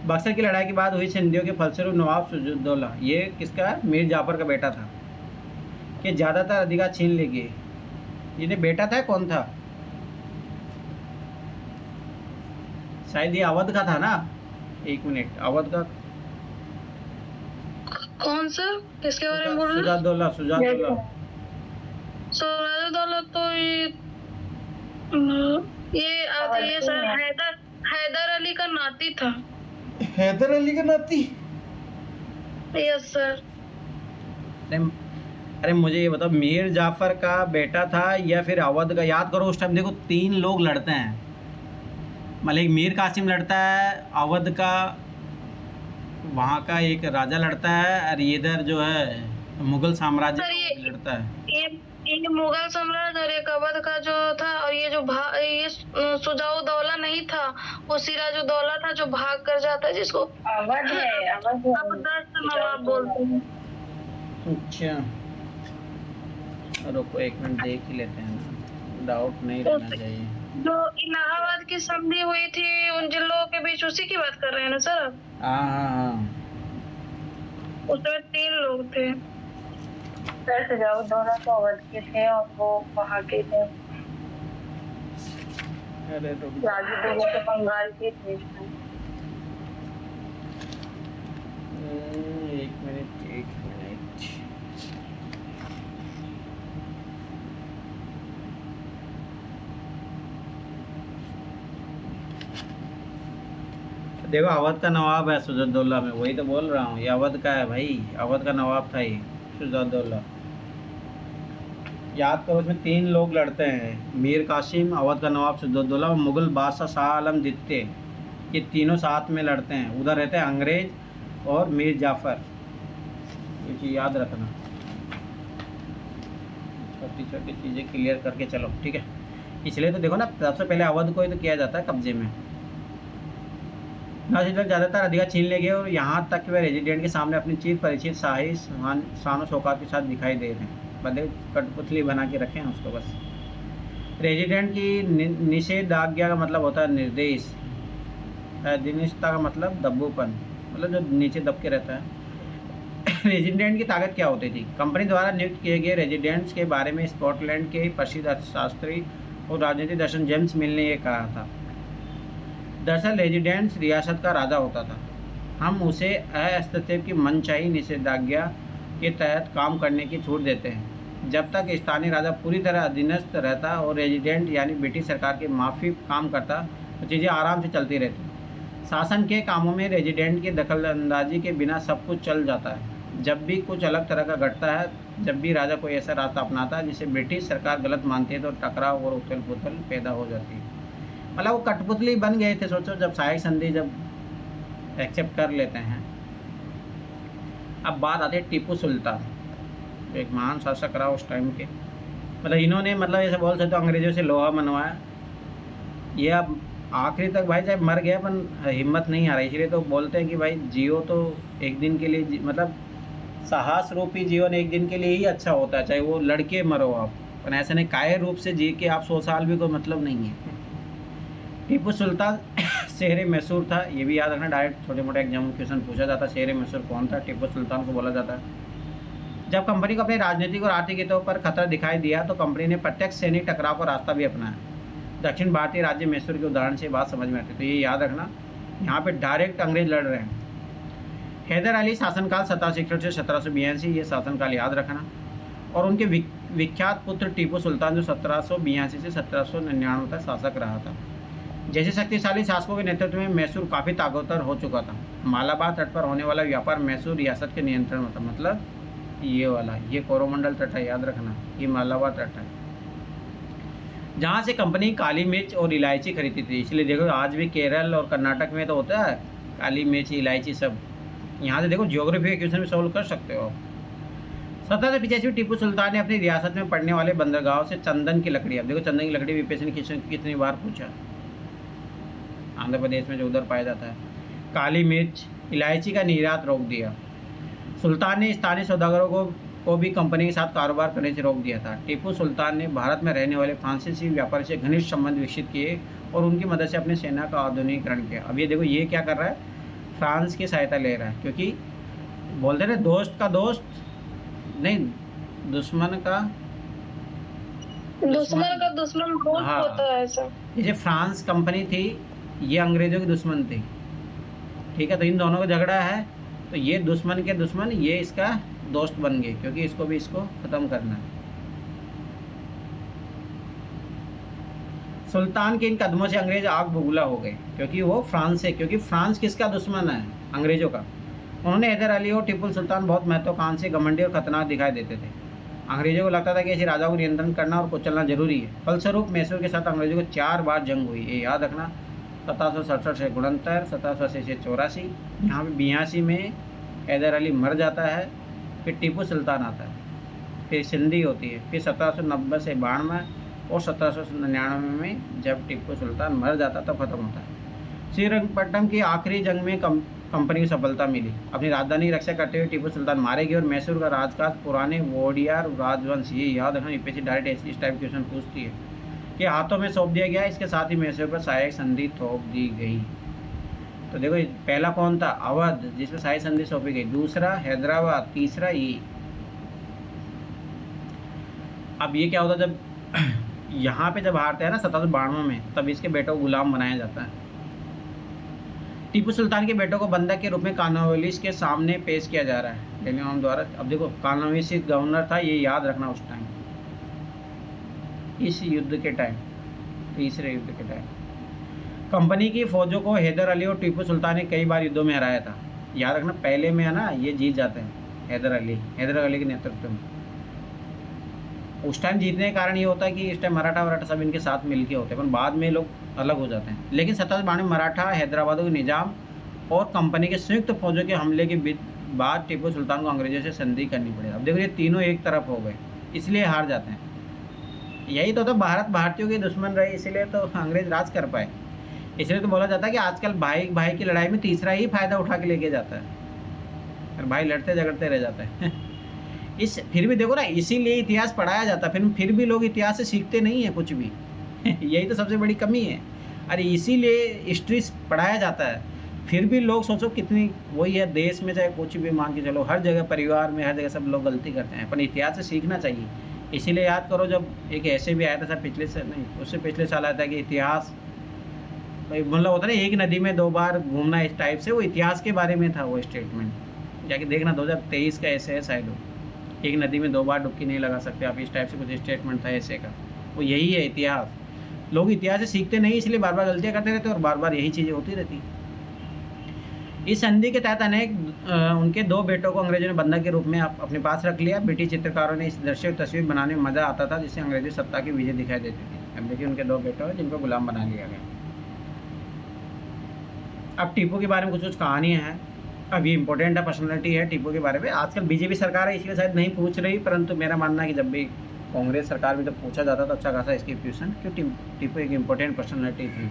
बक्सर की लड़ाई के बाद हुई संधियों के फलस्वरूप नवाब सिराजुद्दौला, ये किसका, मीर जाफर का बेटा था, कि ज़्यादातर अधिकार छीन लेंगे। ये बेटा था, कौन था, शायद ये अवध का था ना। एक मिनट, अवध का कौन सा, किसके बारे में बोल रहे हैं? सिराजुद्दौला। सिराजुद्दौला तो ये सर हैदर अली का नाती था। हैदर अली का नाती? Yes sir. अरे मुझे ये बताओ, मीर जाफर का बेटा था या फिर अवध का? याद करो, उस टाइम देखो 3 लोग लड़ते हैं। मलिक मीर कासिम लड़ता है, अवध का वहाँ का एक राजा लड़ता है, और इधर जो है मुगल साम्राज्य लड़ता है। ये मुगल साम्राज्य और एक अवध का जो था, और ये जो ये सुजाउद्दौला नहीं था, वो सिराजुद्दौला था जो भाग कर जाता है, जिसको अवध है, अवध नवाब बोलते हैं। अच्छा, रुको एक मिनट देख ही लेते हैं ना, डाउट नहीं रहना चाहिए। जो इलाहाबाद की संधि हुई थी उन जिन लोगों के बीच, उसी की बात कर रहे हैं ना सर? हाँ, उसमें 3 लोग थे। सर सिराजुद्दौला तो अवध के थे और वो वहाँ के थे। अरे सिराजुद्दौला तो बंगाल के थे। एक मिनट। देखो, अवध का नवाब है सिराजुद्दौला में, वही तो बोल रहा हूँ, ये अवध का है भाई, अवध का नवाब था ये सिराजुद्दौला। याद करो, इसमें 3 लोग लड़ते हैं, मीर कासिम, अवध का नवाब सिराजुद्दौला और मुगल बादशाह शाह आलम द्वितीय। ये तीनों साथ में लड़ते हैं। उधर रहते हैं अंग्रेज और मीर जाफर। ये चीज़ याद रखना, छोटी छोटी चीज़ें क्लियर करके चलो, ठीक है। इसलिए तो देखो ना, सबसे पहले अवध को ही तो किया जाता है कब्जे में। ज़्यादातर अधिकार छीन ले गए और यहाँ तक कि वह रेजिडेंट के सामने अपनी चीज परिचित शाही शान शौकत के साथ दिखाई दे रहे हैं। बदले कठपुतली बना के रखे हैं उसको बस। रेजिडेंट की निषेधाज्ञा का मतलब होता है निर्देश। दिनिष्ठता का मतलब दब्बूपन, मतलब जो नीचे दब के रहता है। रेजिडेंट की ताकत क्या होती थी? कंपनी द्वारा नियुक्त किए गए रेजिडेंट्स के बारे में स्कॉटलैंड के प्रसिद्ध अर्थशास्त्री और राजनीतिक दर्शन जेम्स मिल ने यह कहा था। दरअसल रेजिडेंट्स रियासत का राजा होता था। हम उसे हस्तक्षेप की मनचाही निषेधाज्ञा के तहत काम करने की छूट देते हैं जब तक स्थानीय राजा पूरी तरह अधीनस्थ रहता और रेजिडेंट यानी ब्रिटिश सरकार के माफिक काम करता तो चीज़ें आराम से चलती रहती। शासन के कामों में रेजिडेंट की दखलंदाजी के बिना सब कुछ चल जाता है। जब भी कुछ अलग तरह का घटता है, जब भी राजा कोई ऐसा रास्ता अपनाता है जिसे ब्रिटिश सरकार गलत मानती है, तो टकराव और उथल पुथल पैदा हो जाती है। मतलब वो कठपुतली बन गए थे। सोचो, जब सहायक संधि जब एक्सेप्ट कर लेते हैं। अब बात आती है टीपू सुल्तान, जो एक महान शासक रहा उस टाइम के। मतलब इन्होंने, मतलब ऐसे बोल सकते हो, अंग्रेजों से लोहा मनवाया। ये अब आखिरी तक भाई साहब मर गया, पर हिम्मत नहीं आ रही, इसलिए तो बोलते हैं कि भाई जियो तो एक दिन के लिए मतलब साहस रूपी जीवन एक दिन के लिए ही अच्छा होता है, चाहे वो लड़के मरो आप, पर ऐसे नहीं कायर रूप से जी के आप 100 साल भी कोई मतलब नहीं है। टीपू सुल्तान शहर मैसूर था, ये भी याद रखना, डायरेक्ट छोटे मोटे एग्जाम क्वेश्चन पूछा जाता। शहर मैसूर कौन था? टीपू सुल्तान को बोला जाता है। जब कंपनी को अपने राजनीतिक और आर्थिक हितों पर खतरा दिखाई दिया तो कंपनी ने प्रत्यक्ष सैनिक टकराव का रास्ता भी अपनाया। दक्षिण भारतीय राज्य मैसूर के उदाहरण से बात समझ में आती है, तो ये याद रखना, यहाँ पे डायरेक्ट अंग्रेज लड़ रहे हैं। हैदर अली शासनकाल 1761 से 1782, ये शासनकाल याद रखना। और उनके विख्यात पुत्र टीपू सुल्तान जो 1782 से 1799 तक शासक रहा था। जैसे शक्तिशाली शासकों के नेतृत्व में मैसूर काफ़ी ताकतवर हो चुका था। मालाबार तट पर होने वाला व्यापार मैसूर रियासत के नियंत्रण में था, मतलब ये वाला, ये कोरोमंडल तट है, याद रखना, ये मालाबार तट है, जहाँ से कंपनी काली मिर्च और इलायची खरीदती थी। इसलिए देखो आज भी केरल और कर्नाटक में तो होता है काली मिर्च इलायची सब। यहाँ से देखो ज्योग्राफी के क्वेश्चन भी सॉल्व कर सकते हो। 1785 में टीपू सुल्तान ने अपनी रियासत में पड़ने वाले बंदरगाहों से चंदन की लकड़ी, अब देखो चंदन की लकड़ी विपेशन कितनी बार पूछा, आंध्र प्रदेश में जो उधर पाया जाता है, काली मिर्च इलायची का निर्यात रोक दिया। सुल्तान ने स्थानीय सौदागरों को भी कंपनी के साथ कारोबार करने से रोक दिया था। टीपू सुल्तान ने भारत में रहने वाले फ्रांसीसी व्यापारी से घनिष्ठ संबंध विकसित किए और उनकी मदद से अपनी सेना का आधुनिकीकरण किया। अब ये देखो ये क्या कर रहा है, फ्रांस की सहायता ले रहा है, क्योंकि बोलते थे दोस्त का दोस्त नहीं, दुश्मन का दुश्मन दोस्त हाँ, होता है ऐसा। जैसे फ्रांस कंपनी थी, ये अंग्रेजों की दुश्मन थी, ठीक है, तो इन दोनों का झगड़ा है, तो ये दुश्मन के दुश्मन ये इसका दोस्त बन गए, क्योंकि इसको भी इसको खत्म करना है। सुल्तान के इन कदमों से अंग्रेज आग बबूला हो गए, क्योंकि वो फ्रांस से, क्योंकि फ्रांस किसका दुश्मन है? अंग्रेजों का। उन्होंने हैदर अली और टीपू सुल्तान बहुत महत्वाकांक्षी, घमंडी और खतरनाक दिखाई देते थे। अंग्रेजों को लगता था कि ऐसे राजाओं को नियंत्रण करना और कुचलना जरूरी है। फलस्वरूप मैसूर के साथ अंग्रेजों को 4 बार जंग हुई, ये याद रखना। 1767 से 69, 1780 से 84, यहाँ पे 82 में हैदर अली मर जाता है, फिर टीपू सुल्तान आता है, फिर सिंधी होती है, फिर 1790 से 92 और 1799 में जब टीपू सुल्तान मर जाता तब खत्म होता है। श्रीरंगपट्टनम की आखिरी जंग में कंपनी को सफलता मिली। अपनी राजधानी की रक्षा करते हुए टीपू सुल्तान मारे गए और मैसूर का राजकाज पुराने वोडियार राजवंश, ये याद रखना, यूपीएससी डायरेक्ट इस टाइप क्वेश्चन पूछती है, के हाथों में सौंप दिया गया। इसके साथ ही मैसूर पर सहायक संधि थोप दी गई। तो देखो पहला कौन था? अवध, जिसमें सहायक संधि सौंपी गई। दूसरा हैदराबाद, तीसरा ये। अब ये क्या होता, जब यहाँ पे जब हारते हैं ना 1792 में, तब इसके बेटों को गुलाम बनाया जाता है। टीपू सुल्तान के बेटों को बंधक के रूप में कॉर्नवालिस के सामने पेश किया जा रहा है लेनिन द्वारा। अब देखो कॉर्नवालिस गवर्नर था, ये याद रखना उस टाइम, इस युद्ध के टाइम, तीसरे युद्ध के टाइम। कंपनी की फौजों को हैदर अली और टीपू सुल्तान ने कई बार युद्धों में हराया था। याद रखना पहले में है ना ये जीत जाते हैं हैदर अली के नेतृत्व में। उस टाइम जीतने के कारण ये होता है कि इस टाइम मराठा सब इनके साथ मिलके होते हैं, पर बाद में लोग अलग हो जाते हैं। लेकिन 1792 में मराठा, हैदराबाद के निजाम और कंपनी के संयुक्त फौजों के हमले के बाद टीपू सुल्तान को अंग्रेजों से संधि करनी पड़ी। अब देखो ये तीनों एक तरफ हो गए, इसलिए हार जाते हैं। यही तो था, भारत भारतीयों के दुश्मन रहे, इसीलिए तो अंग्रेज राज कर पाए। इसलिए तो बोला जाता है कि आजकल भाई भाई की लड़ाई में तीसरा ही फायदा उठा के लेके जाता है, और भाई लड़ते झगड़ते रह जाता है। फिर भी देखो ना, इसीलिए इतिहास पढ़ाया जाता है, फिर भी लोग इतिहास से सीखते नहीं है कुछ भी। यही तो सबसे बड़ी कमी है। अरे इसीलिए हिस्ट्री पढ़ाया जाता है, फिर भी लोग सोचो कितनी वही है, देश में चाहे कुछ भी मान के चलो, हर जगह परिवार में हर जगह सब लोग गलती करते हैं, पर इतिहास से सीखना चाहिए। इसीलिए याद करो, जब एक ऐसे भी आया था सर पिछले साल, नहीं उससे पिछले साल आया था कि इतिहास मतलब होता है ना, एक नदी में 2 बार घूमना, इस टाइप से, वो इतिहास के बारे में था वो स्टेटमेंट। जाके देखना 2023 का ऐसे है शायद, एक नदी में 2 बार डुबकी नहीं लगा सकते आप, इस टाइप से कुछ स्टेटमेंट था ऐसे का। वो यही है इतिहास, लोग इतिहास से सीखते नहीं, इसलिए बार बार गलतियाँ करते रहते और बार बार यही चीज़ें होती रहती। इस संधि के तहत अनेक उनके 2 बेटों को अंग्रेजों ने बंधक के रूप में अपने पास रख लिया। ब्रिटिश चित्रकारों ने इस दृश्य तस्वीर बनाने में मजा आता था, जिससे अंग्रेजी सत्ता की विजय दिखाई देती थी। अब देखिए उनके 2 बेटों हैं जिनको गुलाम बना लिया गया। अब टीपू के बारे में कुछ कहानियाँ हैं। अब ये इंपॉर्टेंट है, पर्सनैलिटी है टीपू के बारे में। आजकल बीजेपी सरकार है इसलिए शायद नहीं पूछ रही, परंतु मेरा मानना है कि जब भी कांग्रेस सरकार में जब पूछा जाता था अच्छा खासा इसकी क्वेश्चन, क्योंकि टीपू एक इम्पोर्टेंट पर्सनैलिटी थी।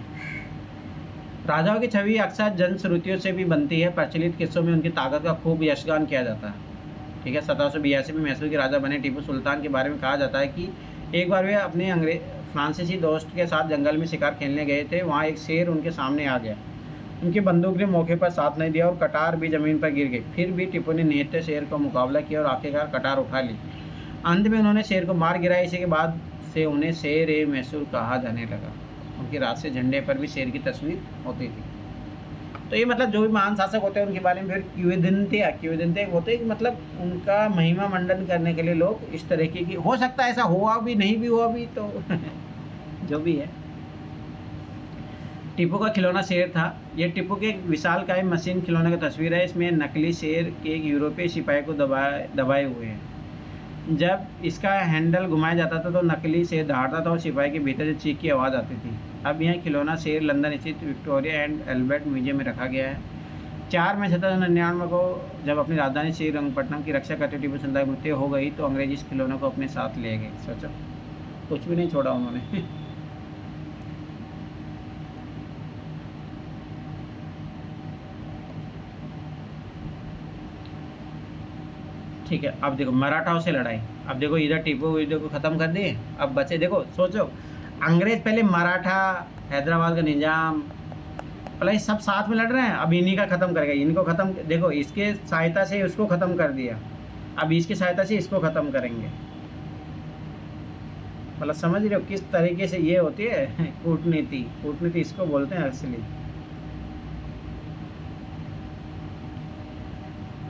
राजाओं की छवि अक्सर जनश्रुतियों से भी बनती है। प्रचलित किस्सों में उनकी ताकत का खूब यशगान किया जाता है। ठीक है, 1782 में मैसूर के राजा बने टीपू सुल्तान के बारे में कहा जाता है कि एक बार वे अपने फ्रांसीसी दोस्त के साथ जंगल में शिकार खेलने गए थे। वहाँ एक शेर उनके सामने आ गया। उनकी बंदूक ने मौके पर साथ नहीं दिया और कटार भी ज़मीन पर गिर गई। फिर भी टीपू ने निहत्थे शेर का मुकाबला किया और आखिरकार कटार उठा ली। अंत में उन्होंने शेर को मार गिराया। इसी के बाद से उन्हें शेर ए मैसूर कहा जाने लगा। उनके राष्ट्रीय झंडे पर भी शेर की तस्वीर होती थी। तो ये मतलब जो भी महान शासक होते हैं उनके बारे में फिर किंवदंती होते हैं कि मतलब उनका महिमा मंडन करने के लिए लोग इस तरीके की, हो सकता है ऐसा हुआ भी नहीं भी हुआ भी, तो जो भी है। टीपू का खिलौना शेर था। यह टीपू के एक विशालकाय मशीन खिलौने की तस्वीर है। इसमें नकली शेर के एक यूरोपीय सिपाही को दबाए हुए हैं। जब इसका हैंडल घुमाया जाता था तो नकली शेर दहाड़ता था और सिपाही के भीतर से चीख की आवाज़ आती थी। अब यह खिलौना शेर लंदन स्थित विक्टोरिया एंड एल्बर्ट म्यूजियम में रखा गया है। 4 मई 1799 को जब अपनी राजधानी श्रीरंगपट्टनम की रक्षा करते टीपू सुल्तान की मृत्यु हो गई तो अंग्रेज इस खिलौने को अपने साथ ले गए। सोचो, कुछ भी नहीं छोड़ा उन्होंने। ठीक है, अब देखो मराठाओं से लड़ाई। अब देखो इधर टीपू युद्ध को ख़त्म कर दिए। अब बचे, देखो सोचो, अंग्रेज पहले मराठा, हैदराबाद का निज़ाम, पहले सब साथ में लड़ रहे हैं। अब इन्हीं का ख़त्म करेगा, इनको ख़त्म, देखो इसके सहायता से उसको ख़त्म कर दिया, अब इसकी सहायता से इसको ख़त्म करेंगे। मतलब समझ रहे हो किस तरीके से ये होती है कूटनीति इसको बोलते हैं असली।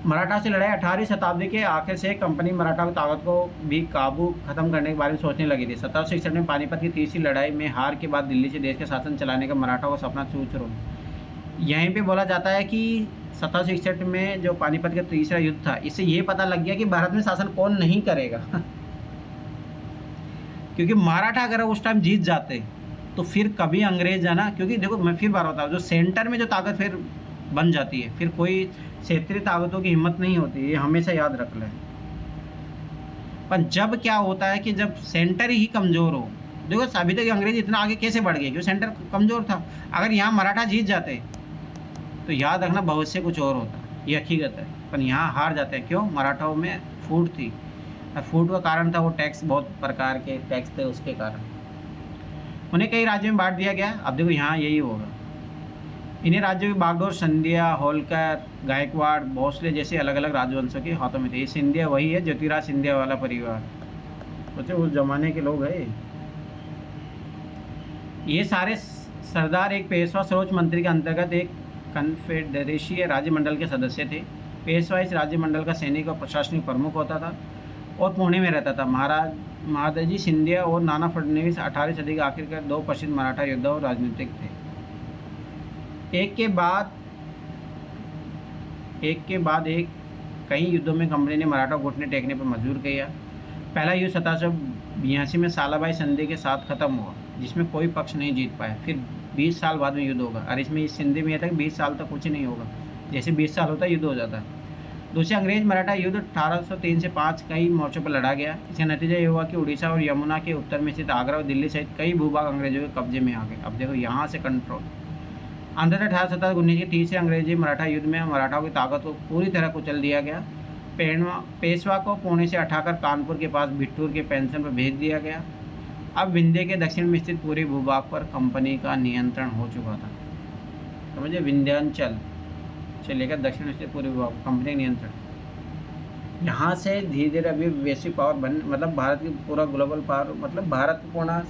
मराठा से लड़ाई 18वीं शताब्दी के आखिर से कंपनी मराठा की ताकत को भी काबू खत्म करने के बारे में सोचने लगी थी। 1761 में पानीपत की तीसरी लड़ाई में हार के बाद दिल्ली से देश के शासन चलाने का मराठा का सपना चूर हो। यहीं पे बोला जाता है कि 1761 में जो पानीपत का तीसरा युद्ध था, इससे ये पता लग गया कि भारत में शासन कौन नहीं करेगा। क्योंकि मराठा अगर उस टाइम जीत जाते तो फिर कभी अंग्रेज है ना, क्योंकि देखो मैं फिर बार बताऊँ, जो सेंटर में जो ताकत फिर बन जाती है, फिर कोई क्षेत्रीय ताकतों की हिम्मत नहीं होती, ये हमेशा याद रख लें। पर जब क्या होता है कि जब सेंटर ही कमज़ोर हो, देखो अभी तक अंग्रेज इतना आगे कैसे बढ़ गए, क्योंकि सेंटर कमज़ोर था। अगर यहाँ मराठा जीत जाते तो याद रखना भविष्य कुछ और होता, ये हकीकत है। पर यहाँ हार जाते हैं, क्यों? मराठाओं में फूट थी, और फूट का कारण था वो टैक्स, बहुत प्रकार के टैक्स थे, उसके कारण उन्हें कई राज्यों में बांट दिया गया। अब देखो यहाँ यही होगा। इन्हें राज्यों की बागडोर सिंधिया, होलकर, गायकवाड़, भोसले जैसे अलग अलग राजवंशों के हाथों में थे। ये सिंधिया वही है ज्योतिराज सिंधिया वाला परिवार, सोचो उस जमाने के लोग हैं। ये सारे सरदार एक पेशवा सरोज मंत्री के अंतर्गत एक कन्फेडरेशीय राज्यमंडल के सदस्य थे। पेशवा इस राज्यमंडल का सैनिक और प्रशासनिक प्रमुख होता था और पुणे में रहता था। महादजी सिंधिया और नाना फडणवीस 18वीं सदी के आखिरकार 2 प्रसिद्ध मराठा योद्धा और राजनीतिक थे। एक के बाद एक कई युद्धों में कंपनी ने मराठा को घुटने टेकने पर मजबूर किया। पहला युद्ध 1782 में सालाबाई संधि के साथ खत्म हुआ, जिसमें कोई पक्ष नहीं जीत पाया। फिर 20 साल बाद में युद्ध होगा, और इसमें इस संधि में यह था कि 20 साल तक कुछ नहीं होगा, जैसे 20 साल होता है युद्ध हो जाता है। दूसरे अंग्रेज मराठा युद्ध 1803 से 5 कई मोर्चों पर लड़ा गया। इसका नतीजा ये हुआ कि उड़ीसा और यमुना के उत्तर में स्थित आगरा और दिल्ली सहित कई भूभाग अंग्रेजों के कब्जे में आ गए। अब देखो यहाँ से कंट्रोल। अंततः 1819 के तीसरे अंग्रेजी मराठा युद्ध में मराठाओं की ताकत को पूरी तरह कुचल दिया गया। पेशवा को पुणे से उठाकर कानपुर के पास बिट्टूर के पेंशन पर भेज दिया गया। अब विंध्य के दक्षिण में स्थित पूरे भूभाग पर कंपनी का नियंत्रण हो चुका था। समझिए, विंध्याचल से लेकर दक्षिण में स्थित पूरे भूभाग कंपनी का नियंत्रण। यहाँ से धीरे धीरे अभी वैश्विक पावर बन, मतलब भारत की पूरा ग्लोबल पावर, मतलब भारत को पूर्ण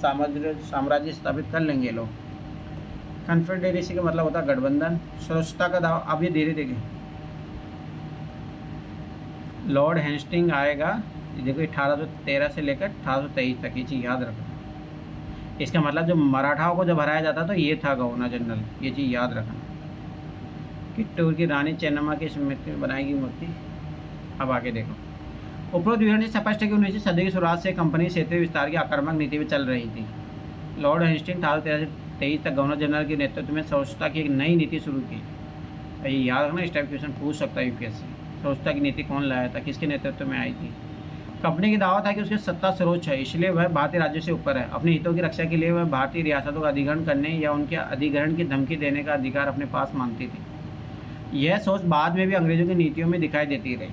साम्राज्य स्थापित कर लेंगे लोग। कन्फेडरेसी का मतलब होता है गठबंधन, स्वच्छता का दावा। अब ये धीरे धीरे लॉर्ड हेस्टिंग आएगा, देखो 1813 से लेकर 1823 तक, ये चीज़ याद रखना। इसका मतलब जो मराठाओं को जब हराया जाता तो ये था गवर्नर जनरल, ये चीज़ याद रखना। कित्तूर की रानी चेन्नम्मा की स्मृति में बनाई गई मूर्ति। अब आगे देखो, उपरोक्त विवरण से स्पष्ट है कि 19वीं सदी की शुरुआत से कंपनी क्षेत्रीय विस्तार की आक्रामक नीति में चल रही थी। लॉर्ड हेस्टिंग 1813 से 23 तक गवर्नर जनरल के नेतृत्व में स्वच्छता की एक नई नीति शुरू की। ये याद रखना, इस टाइप क्वेश्चन पूछ सकता है यूपीएससी। स्वच्छता की नीति कौन लाया था, किसके नेतृत्व में आई थी? कंपनी की दावा था कि उसकी सत्ता सर्वोच्च है, इसलिए वह भारतीय राज्यों से ऊपर है। अपने हितों की रक्षा के लिए वह भारतीय रियासतों का अधिग्रहण करने या उनके अधिग्रहण की धमकी देने का अधिकार अपने पास मानती थी। यह सोच बाद में भी अंग्रेजों की नीतियों में दिखाई देती रही,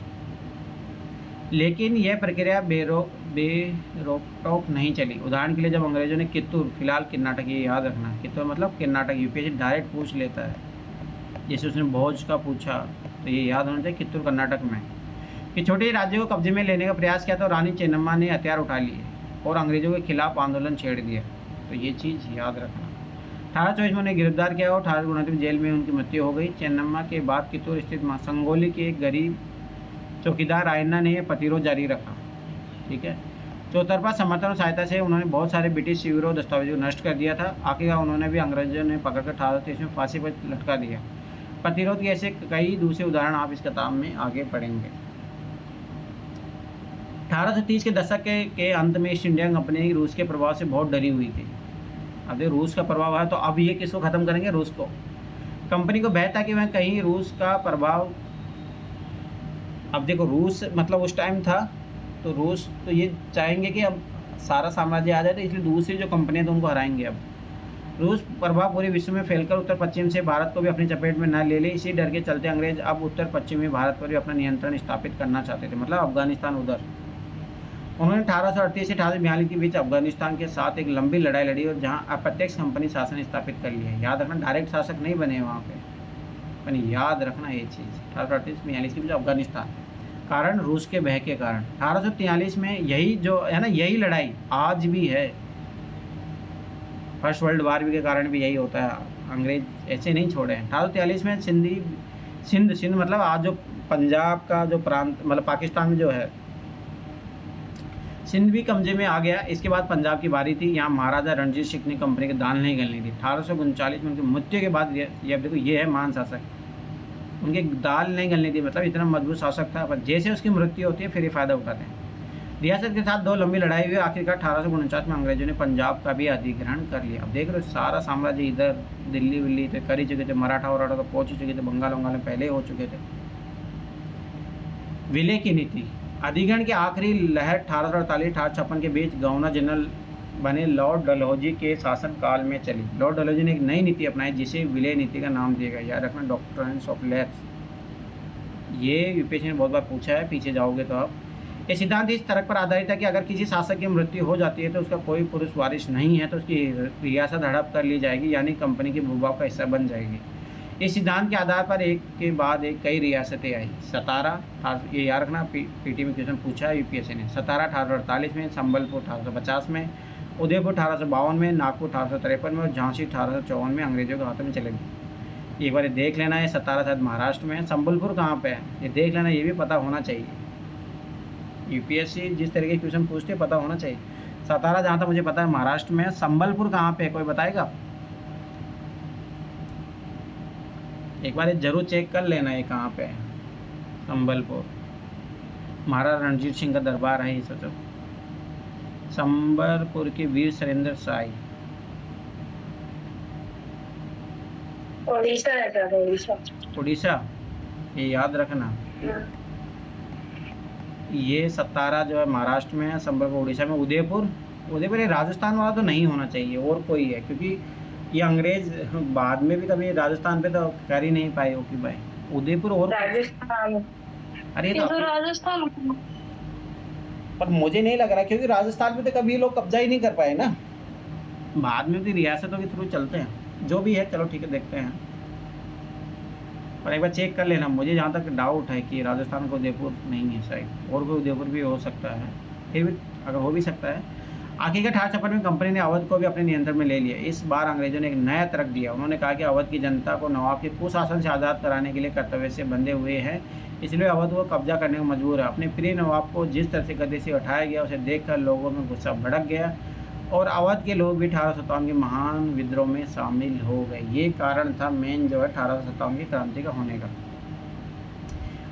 लेकिन यह प्रक्रिया बेरोक-टोक नहीं चली। उदाहरण के लिए जब अंग्रेजों ने कित्तूर, फिलहाल कर्नाटक, ये याद रखना, कित्तूर मतलब कर्नाटक, यूपीएससी डायरेक्ट पूछ लेता है, जैसे उसने भोज का पूछा तो ये याद होना चाहिए, कित्तूर कर्नाटक में, कि छोटे राज्यों को कब्जे में लेने का प्रयास किया तो रानी चेन्नम्मा ने हथियार उठा लिए और अंग्रेजों के खिलाफ आंदोलन छेड़ दिया। तो ये चीज़ याद रखना। 1824 में उन्हें गिरफ्तार किया और 1829 में जेल में उनकी मृत्यु हो गई। चेन्नम्मा के बाद कित्तूर स्थित संगोली के एक गरीब चौकीदार रायन्ना ने प्रतिरोध जारी रखा। ठीक है, चौतरफा समर्थन और सहायता से उन्होंने बहुत सारे ब्रिटिश शिविरों दस्तावेजों को नष्ट कर दिया था। आखिरकार उन्होंने भी अंग्रेजों ने पकड़कर 1823 में फांसी पर लटका दिया। प्रतिरोध के ऐसे कई दूसरे उदाहरण आप इस किताब में आगे पढ़ेंगे। 1830 के दशक के अंत में ईस्ट इंडिया कंपनी रूस के प्रभाव से बहुत डरी हुई थी। अब देखो रूस का प्रभाव है, तो अब ये किसको ख़त्म करेंगे? रूस को। कंपनी को भय था कि वह कहीं रूस का प्रभाव, अब देखो रूस मतलब उस टाइम था, तो रूस तो ये चाहेंगे कि अब सारा साम्राज्य आ जाए, तो इसलिए दूसरी जो कंपनियाँ तो उनको हराएंगे। अब रूस प्रभाव पूरे विश्व में फैलकर उत्तर पश्चिम से भारत को भी अपनी चपेट में न ले ले, इसी डर के चलते अंग्रेज अब उत्तर पश्चिमी भारत पर भी अपना नियंत्रण स्थापित करना चाहते थे, मतलब अफगानिस्तान उधर। उन्होंने 1838 से 1842 के बीच अफगानिस्तान के साथ एक लंबी लड़ाई लड़ी और जहां अप्रत्यक्ष कंपनी शासन स्थापित कर लिया। याद रखना, डायरेक्ट शासक नहीं बने वहाँ पे, पर याद रखना ये चीज़। 1838-42 के बीच अफगानिस्तान, कारण रूस के भय के कारण। 1843 में यही जो है ना, यही लड़ाई आज भी है। फर्स्ट वर्ल्ड वार के कारण भी यही होता है, अंग्रेज ऐसे नहीं छोड़े हैं। 1843 में सिंध मतलब आज जो पंजाब का जो प्रांत, मतलब पाकिस्तान में जो है, सिंध भी कब्जे में आ गया। इसके बाद पंजाब की बारी थी। यहाँ महाराजा रणजीत सिंह ने कंपनी की दाल नहीं गलनी थी। 1839 में उनकी मृत्यु के बाद, ये देखो ये है महान शासक, उनकी दाल नहीं गलनी थी, मतलब इतना मजबूत शासक था, पर जैसे उसकी मृत्यु होती है फिर ये फ़ायदा उठाते हैं। रियासत के साथ दो लंबी लड़ाई हुई। आखिरकार 1849 में अंग्रेजों ने पंजाब का भी अधिग्रहण कर लिया। अब देख रहे हो सारा साम्राज्य इधर, दिल्ली विल्ली तो कर ही चुके थे, मराठा वराठा तो पहुँच ही चुके थे, बंगाल वंगाल में पहले हो चुके थे। विलय की नीति, अधिग्रहण की आखिरी लहर 1848-1856 के बीच गवर्नर जनरल बने लॉर्ड डलहौजी के शासनकाल में चली। लॉर्ड डलहौजी ने एक नई नीति अपनाई जिसे विलय नीति का नाम दिया गया। याद रखना, डॉक्ट्रिन्स ऑफ लैप्स, ये यूपीएससी ने बहुत बार पूछा है, पीछे जाओगे तो आप। ये सिद्धांत इस तर्क पर आधारित है कि अगर किसी शासक की मृत्यु हो जाती है तो उसका कोई पुरुष वारिस नहीं है, तो उसकी रियासत हड़प कर ली जाएगी, यानी कंपनी के भूभाग का हिस्सा बन जाएगी। इस सिद्धांत के आधार पर एक के बाद एक कई रियासतें आई। सतारा, ये याद रखना, पीटी में क्वेश्चन पूछा है यूपीएससी ने। सतारा 1848 में, संबलपुर 1850 में, उदयपुर 1852 में, नागपुर 1853 में और झांसी 1854 में अंग्रेजों के हाथों में चले गई। एक बार देख लेना है, सतारा शायद महाराष्ट्र में है, संबलपुर कहाँ पे है ये देख लेना, ये भी पता होना चाहिए। यूपीएससी जिस तरह के क्वेश्चन पूछते पता होना चाहिए। सतारा जहाँ तक मुझे पता है महाराष्ट्र में है, संबलपुर कहाँ पे है कोई बताएगा? एक बार जरूर चेक कर लेना है कहाँ पे है। संबलपुर, महाराजा रणजीत सिंह का दरबार है ये सोचो। संबलपुर के वीर सुरेंद्र साई, उड़ीसा है क्या? उड़ीसा, ये याद रखना। ये सतारा जो है महाराष्ट्र में है, संबलपुर उड़ीसा में, उदयपुर ये राजस्थान वाला तो नहीं होना चाहिए, और कोई है, क्योंकि ये अंग्रेज बाद में भी कभी राजस्थान पे तो कर ही नहीं पाए ऑक्यूपाई। उदयपुर और राजस्थान, अरे तो राजस्थान, पर मुझे नहीं लग रहा, क्योंकि राजस्थान में तो कभी लोग कब्जा ही नहीं कर पाए ना, बाद में भी रियासतों के थ्रू चलते हैं। जो भी है चलो ठीक है, देखते हैं, पर एक बार चेक कर लेना। मुझे जहाँ तक डाउट है कि राजस्थान का उदयपुर नहीं है शायद, और कोई उदयपुर भी हो सकता है, फिर भी अगर हो भी सकता है। आखिरकार 1856 में कंपनी ने अवध को भी अपने नियंत्रण में ले लिया। इस बार अंग्रेजों ने एक नया तर्क दिया। उन्होंने कहा कि अवध की जनता को नवाब के कुशासन से आज़ाद कराने के लिए कर्तव्य से बंधे हुए हैं, इसलिए अवध को कब्जा करने को मजबूर है। अपने प्रिय नवाब को जिस तरह से गद्दी से उठाया गया, उसे देखकर लोगों में गुस्सा भड़क गया और अवध के लोग भी 1857 के महान विद्रोह में शामिल हो गए। ये कारण था मेन जो है 1857 की क्रांति का होने का।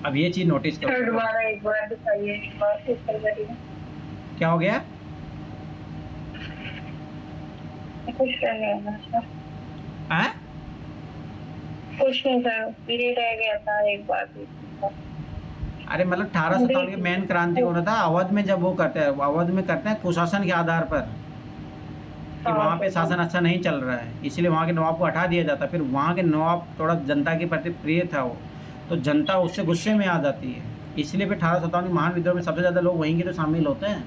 अब ये चीज़ नोटिस करो। एक बार दिखाइए, क्या हो गया? कुछ नहीं सर, कुछ नहीं सर, पीरियड रह गया था एक बार। अरे मतलब 1857 की मेन क्रांति हो रहा था अवध में, जब वो करते हैं, अवध में करते हैं कुशासन के आधार पर कि वहाँ पे शासन अच्छा नहीं चल रहा है, इसलिए वहाँ के नवाब को हटा दिया जाता। फिर वहाँ के नवाब थोड़ा जनता के प्रति प्रिय था वो, तो जनता उससे गुस्से में आ जाती है, इसलिए फिर 1857 के महान विद्रोह में सबसे ज़्यादा लोग वहीं के तो शामिल होते हैं।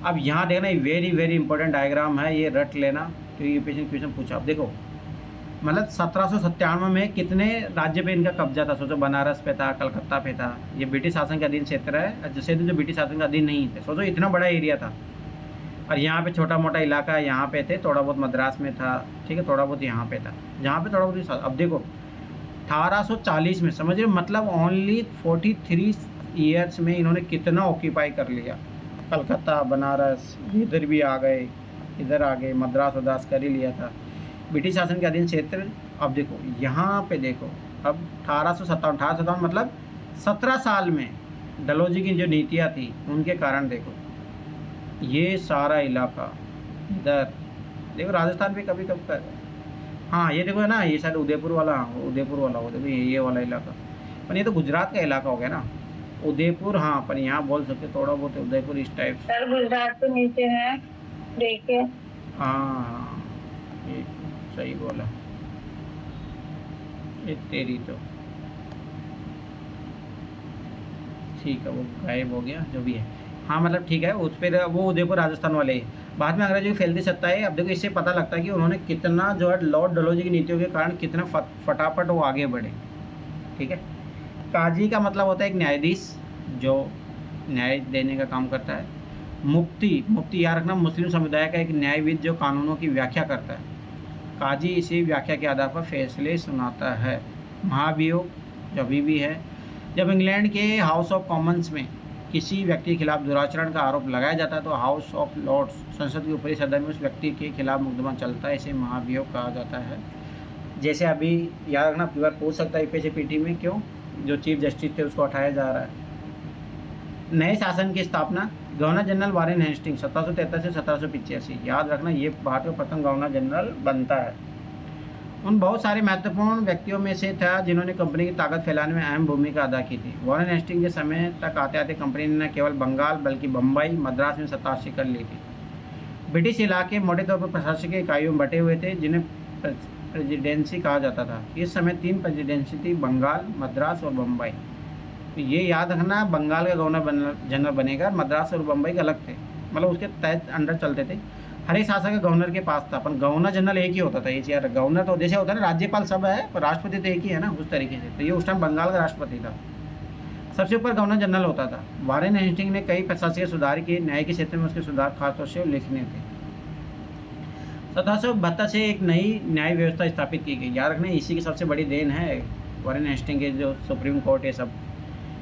अब यहाँ देखना, वेरी वेरी इंपॉर्टेंट डायग्राम है, ये रट लेना क्योंकि यूपीएससी ने क्वेश्चन पूछा। अब देखो मतलब 1797 में कितने राज्य पे इनका कब्जा था, सोचो बनारस पे था, कलकत्ता पे था, ये ब्रिटिश शासन का अधीन क्षेत्र है, जैसे जो ब्रिटिश शासन का अधीन नहीं थे, सोचो इतना बड़ा एरिया था। और यहाँ पे छोटा मोटा इलाका यहाँ पे थे, थोड़ा बहुत मद्रास में था, ठीक है, थोड़ा बहुत यहाँ पे था, जहाँ पे थोड़ा बहुत। अब देखो 1840 में, समझ रहे हो, मतलब ओनली 43 ईयर्स में इन्होंने कितना ऑक्यूपाई कर लिया, कलकत्ता, बनारस, इधर भी आ गए, इधर आ गए, मद्रास वद्रास कर ही लिया था, ब्रिटिश शासन के अधीन क्षेत्र। अब देखो यहाँ पे देखो, अब 1857 मतलब 17 साल में डलहौजी की जो नीतियाँ थी उनके कारण देखो ये सारा इलाका इधर देखो, राजस्थान भी कभी कभी कर, हाँ ये देखो है ना, ये शायद उदयपुर वाला, उदयपुर वाला वो देखो, ये वाला इलाका, पर ये तो गुजरात का इलाका हो गया ना, उदयपुर, हाँ पर यहाँ बोल सकते थोड़ा बहुत उदयपुर इस टाइप से। सर गुजरात तो नीचे है, देखिए। हाँ ये सही बोला, ये तेरी तो ठीक है, वो गायब हो गया जो भी है, हाँ मतलब ठीक है, उस पर वो उदयपुर राजस्थान वाले ही। बाद में अंग्रेजों की फैलती सत्ता है। अब देखो इससे पता लगता है कि उन्होंने कितना जो है लॉर्ड डलहौजी की नीतियों के कारण कितना फटाफट वो आगे बढ़े, ठीक है। काजी का मतलब होता है एक न्यायाधीश जो न्याय देने का काम करता है। मुफ्ती याद रखना, मुस्लिम समुदाय का एक न्यायविद जो कानूनों की व्याख्या करता है। काजी इसी व्याख्या के आधार पर फैसले सुनाता है। महाभियोग जो अभी भी है, जब इंग्लैंड के हाउस ऑफ कॉमन्स में किसी व्यक्ति के खिलाफ दुराचरण का आरोप लगाया जाता है तो हाउस ऑफ लॉर्ड्स, संसद के ऊपरी सदन में उस व्यक्ति के खिलाफ मुकदमा चलता है, इसे महाभियोग कहा जाता है। जैसे अभी याद रखना, कई बार पूछ सकता है यूपीएससी में, क्यों जो चीफ जस्टिस थे उसको हटाया जा रहा है। नए शासन की स्थापना, गवर्नर जनरल वारेन हेस्टिंग 1773 से 1785, याद रखना ये भारत का प्रथम गवर्नर जनरल बनता है। उन बहुत सारे महत्वपूर्ण व्यक्तियों में से था जिन्होंने कंपनी की ताकत फैलाने में अहम भूमिका अदा की थी। वारेन हेस्टिंग के समय तक आते आते कंपनी ने न केवल बंगाल बल्कि बम्बई, मद्रास में सत्ता हासिल कर ली थी। ब्रिटिश इलाके मोटे तौर पर प्रशासकीय इकाइयों में बटे हुए थे जिन्हें प्रेसिडेंसी कहा जाता था। इस समय 3 प्रेसिडेंसी थी, बंगाल, मद्रास और बम्बई। ये याद रखना, बंगाल का गवर्नर जनरल बनेगा, मद्रास और बम्बई के अलग थे, मतलब उसके तहत अंडर चलते थे। हर एक शासक का गवर्नर के पास था, पर गवर्नर जनरल एक ही होता था। ये यार गवर्नर तो जैसे होता है ना, राज्यपाल सब है पर राष्ट्रपति तो एक ही है ना, उस तरीके से। तो ये उस टाइम बंगाल का राष्ट्रपति था, सबसे ऊपर गवर्नर जनरल होता था। वारेन हेस्टिंग ने कई प्रशासकीय सुधार किए, न्याय के क्षेत्र में उसके सुधार खासतौर से उल्लेखनीय थे। 1772 से एक नई न्याय व्यवस्था स्थापित की गई। याद रखना इसी की सबसे बड़ी देन है वारेन हेस्टिंग के, जो सुप्रीम कोर्ट है सब।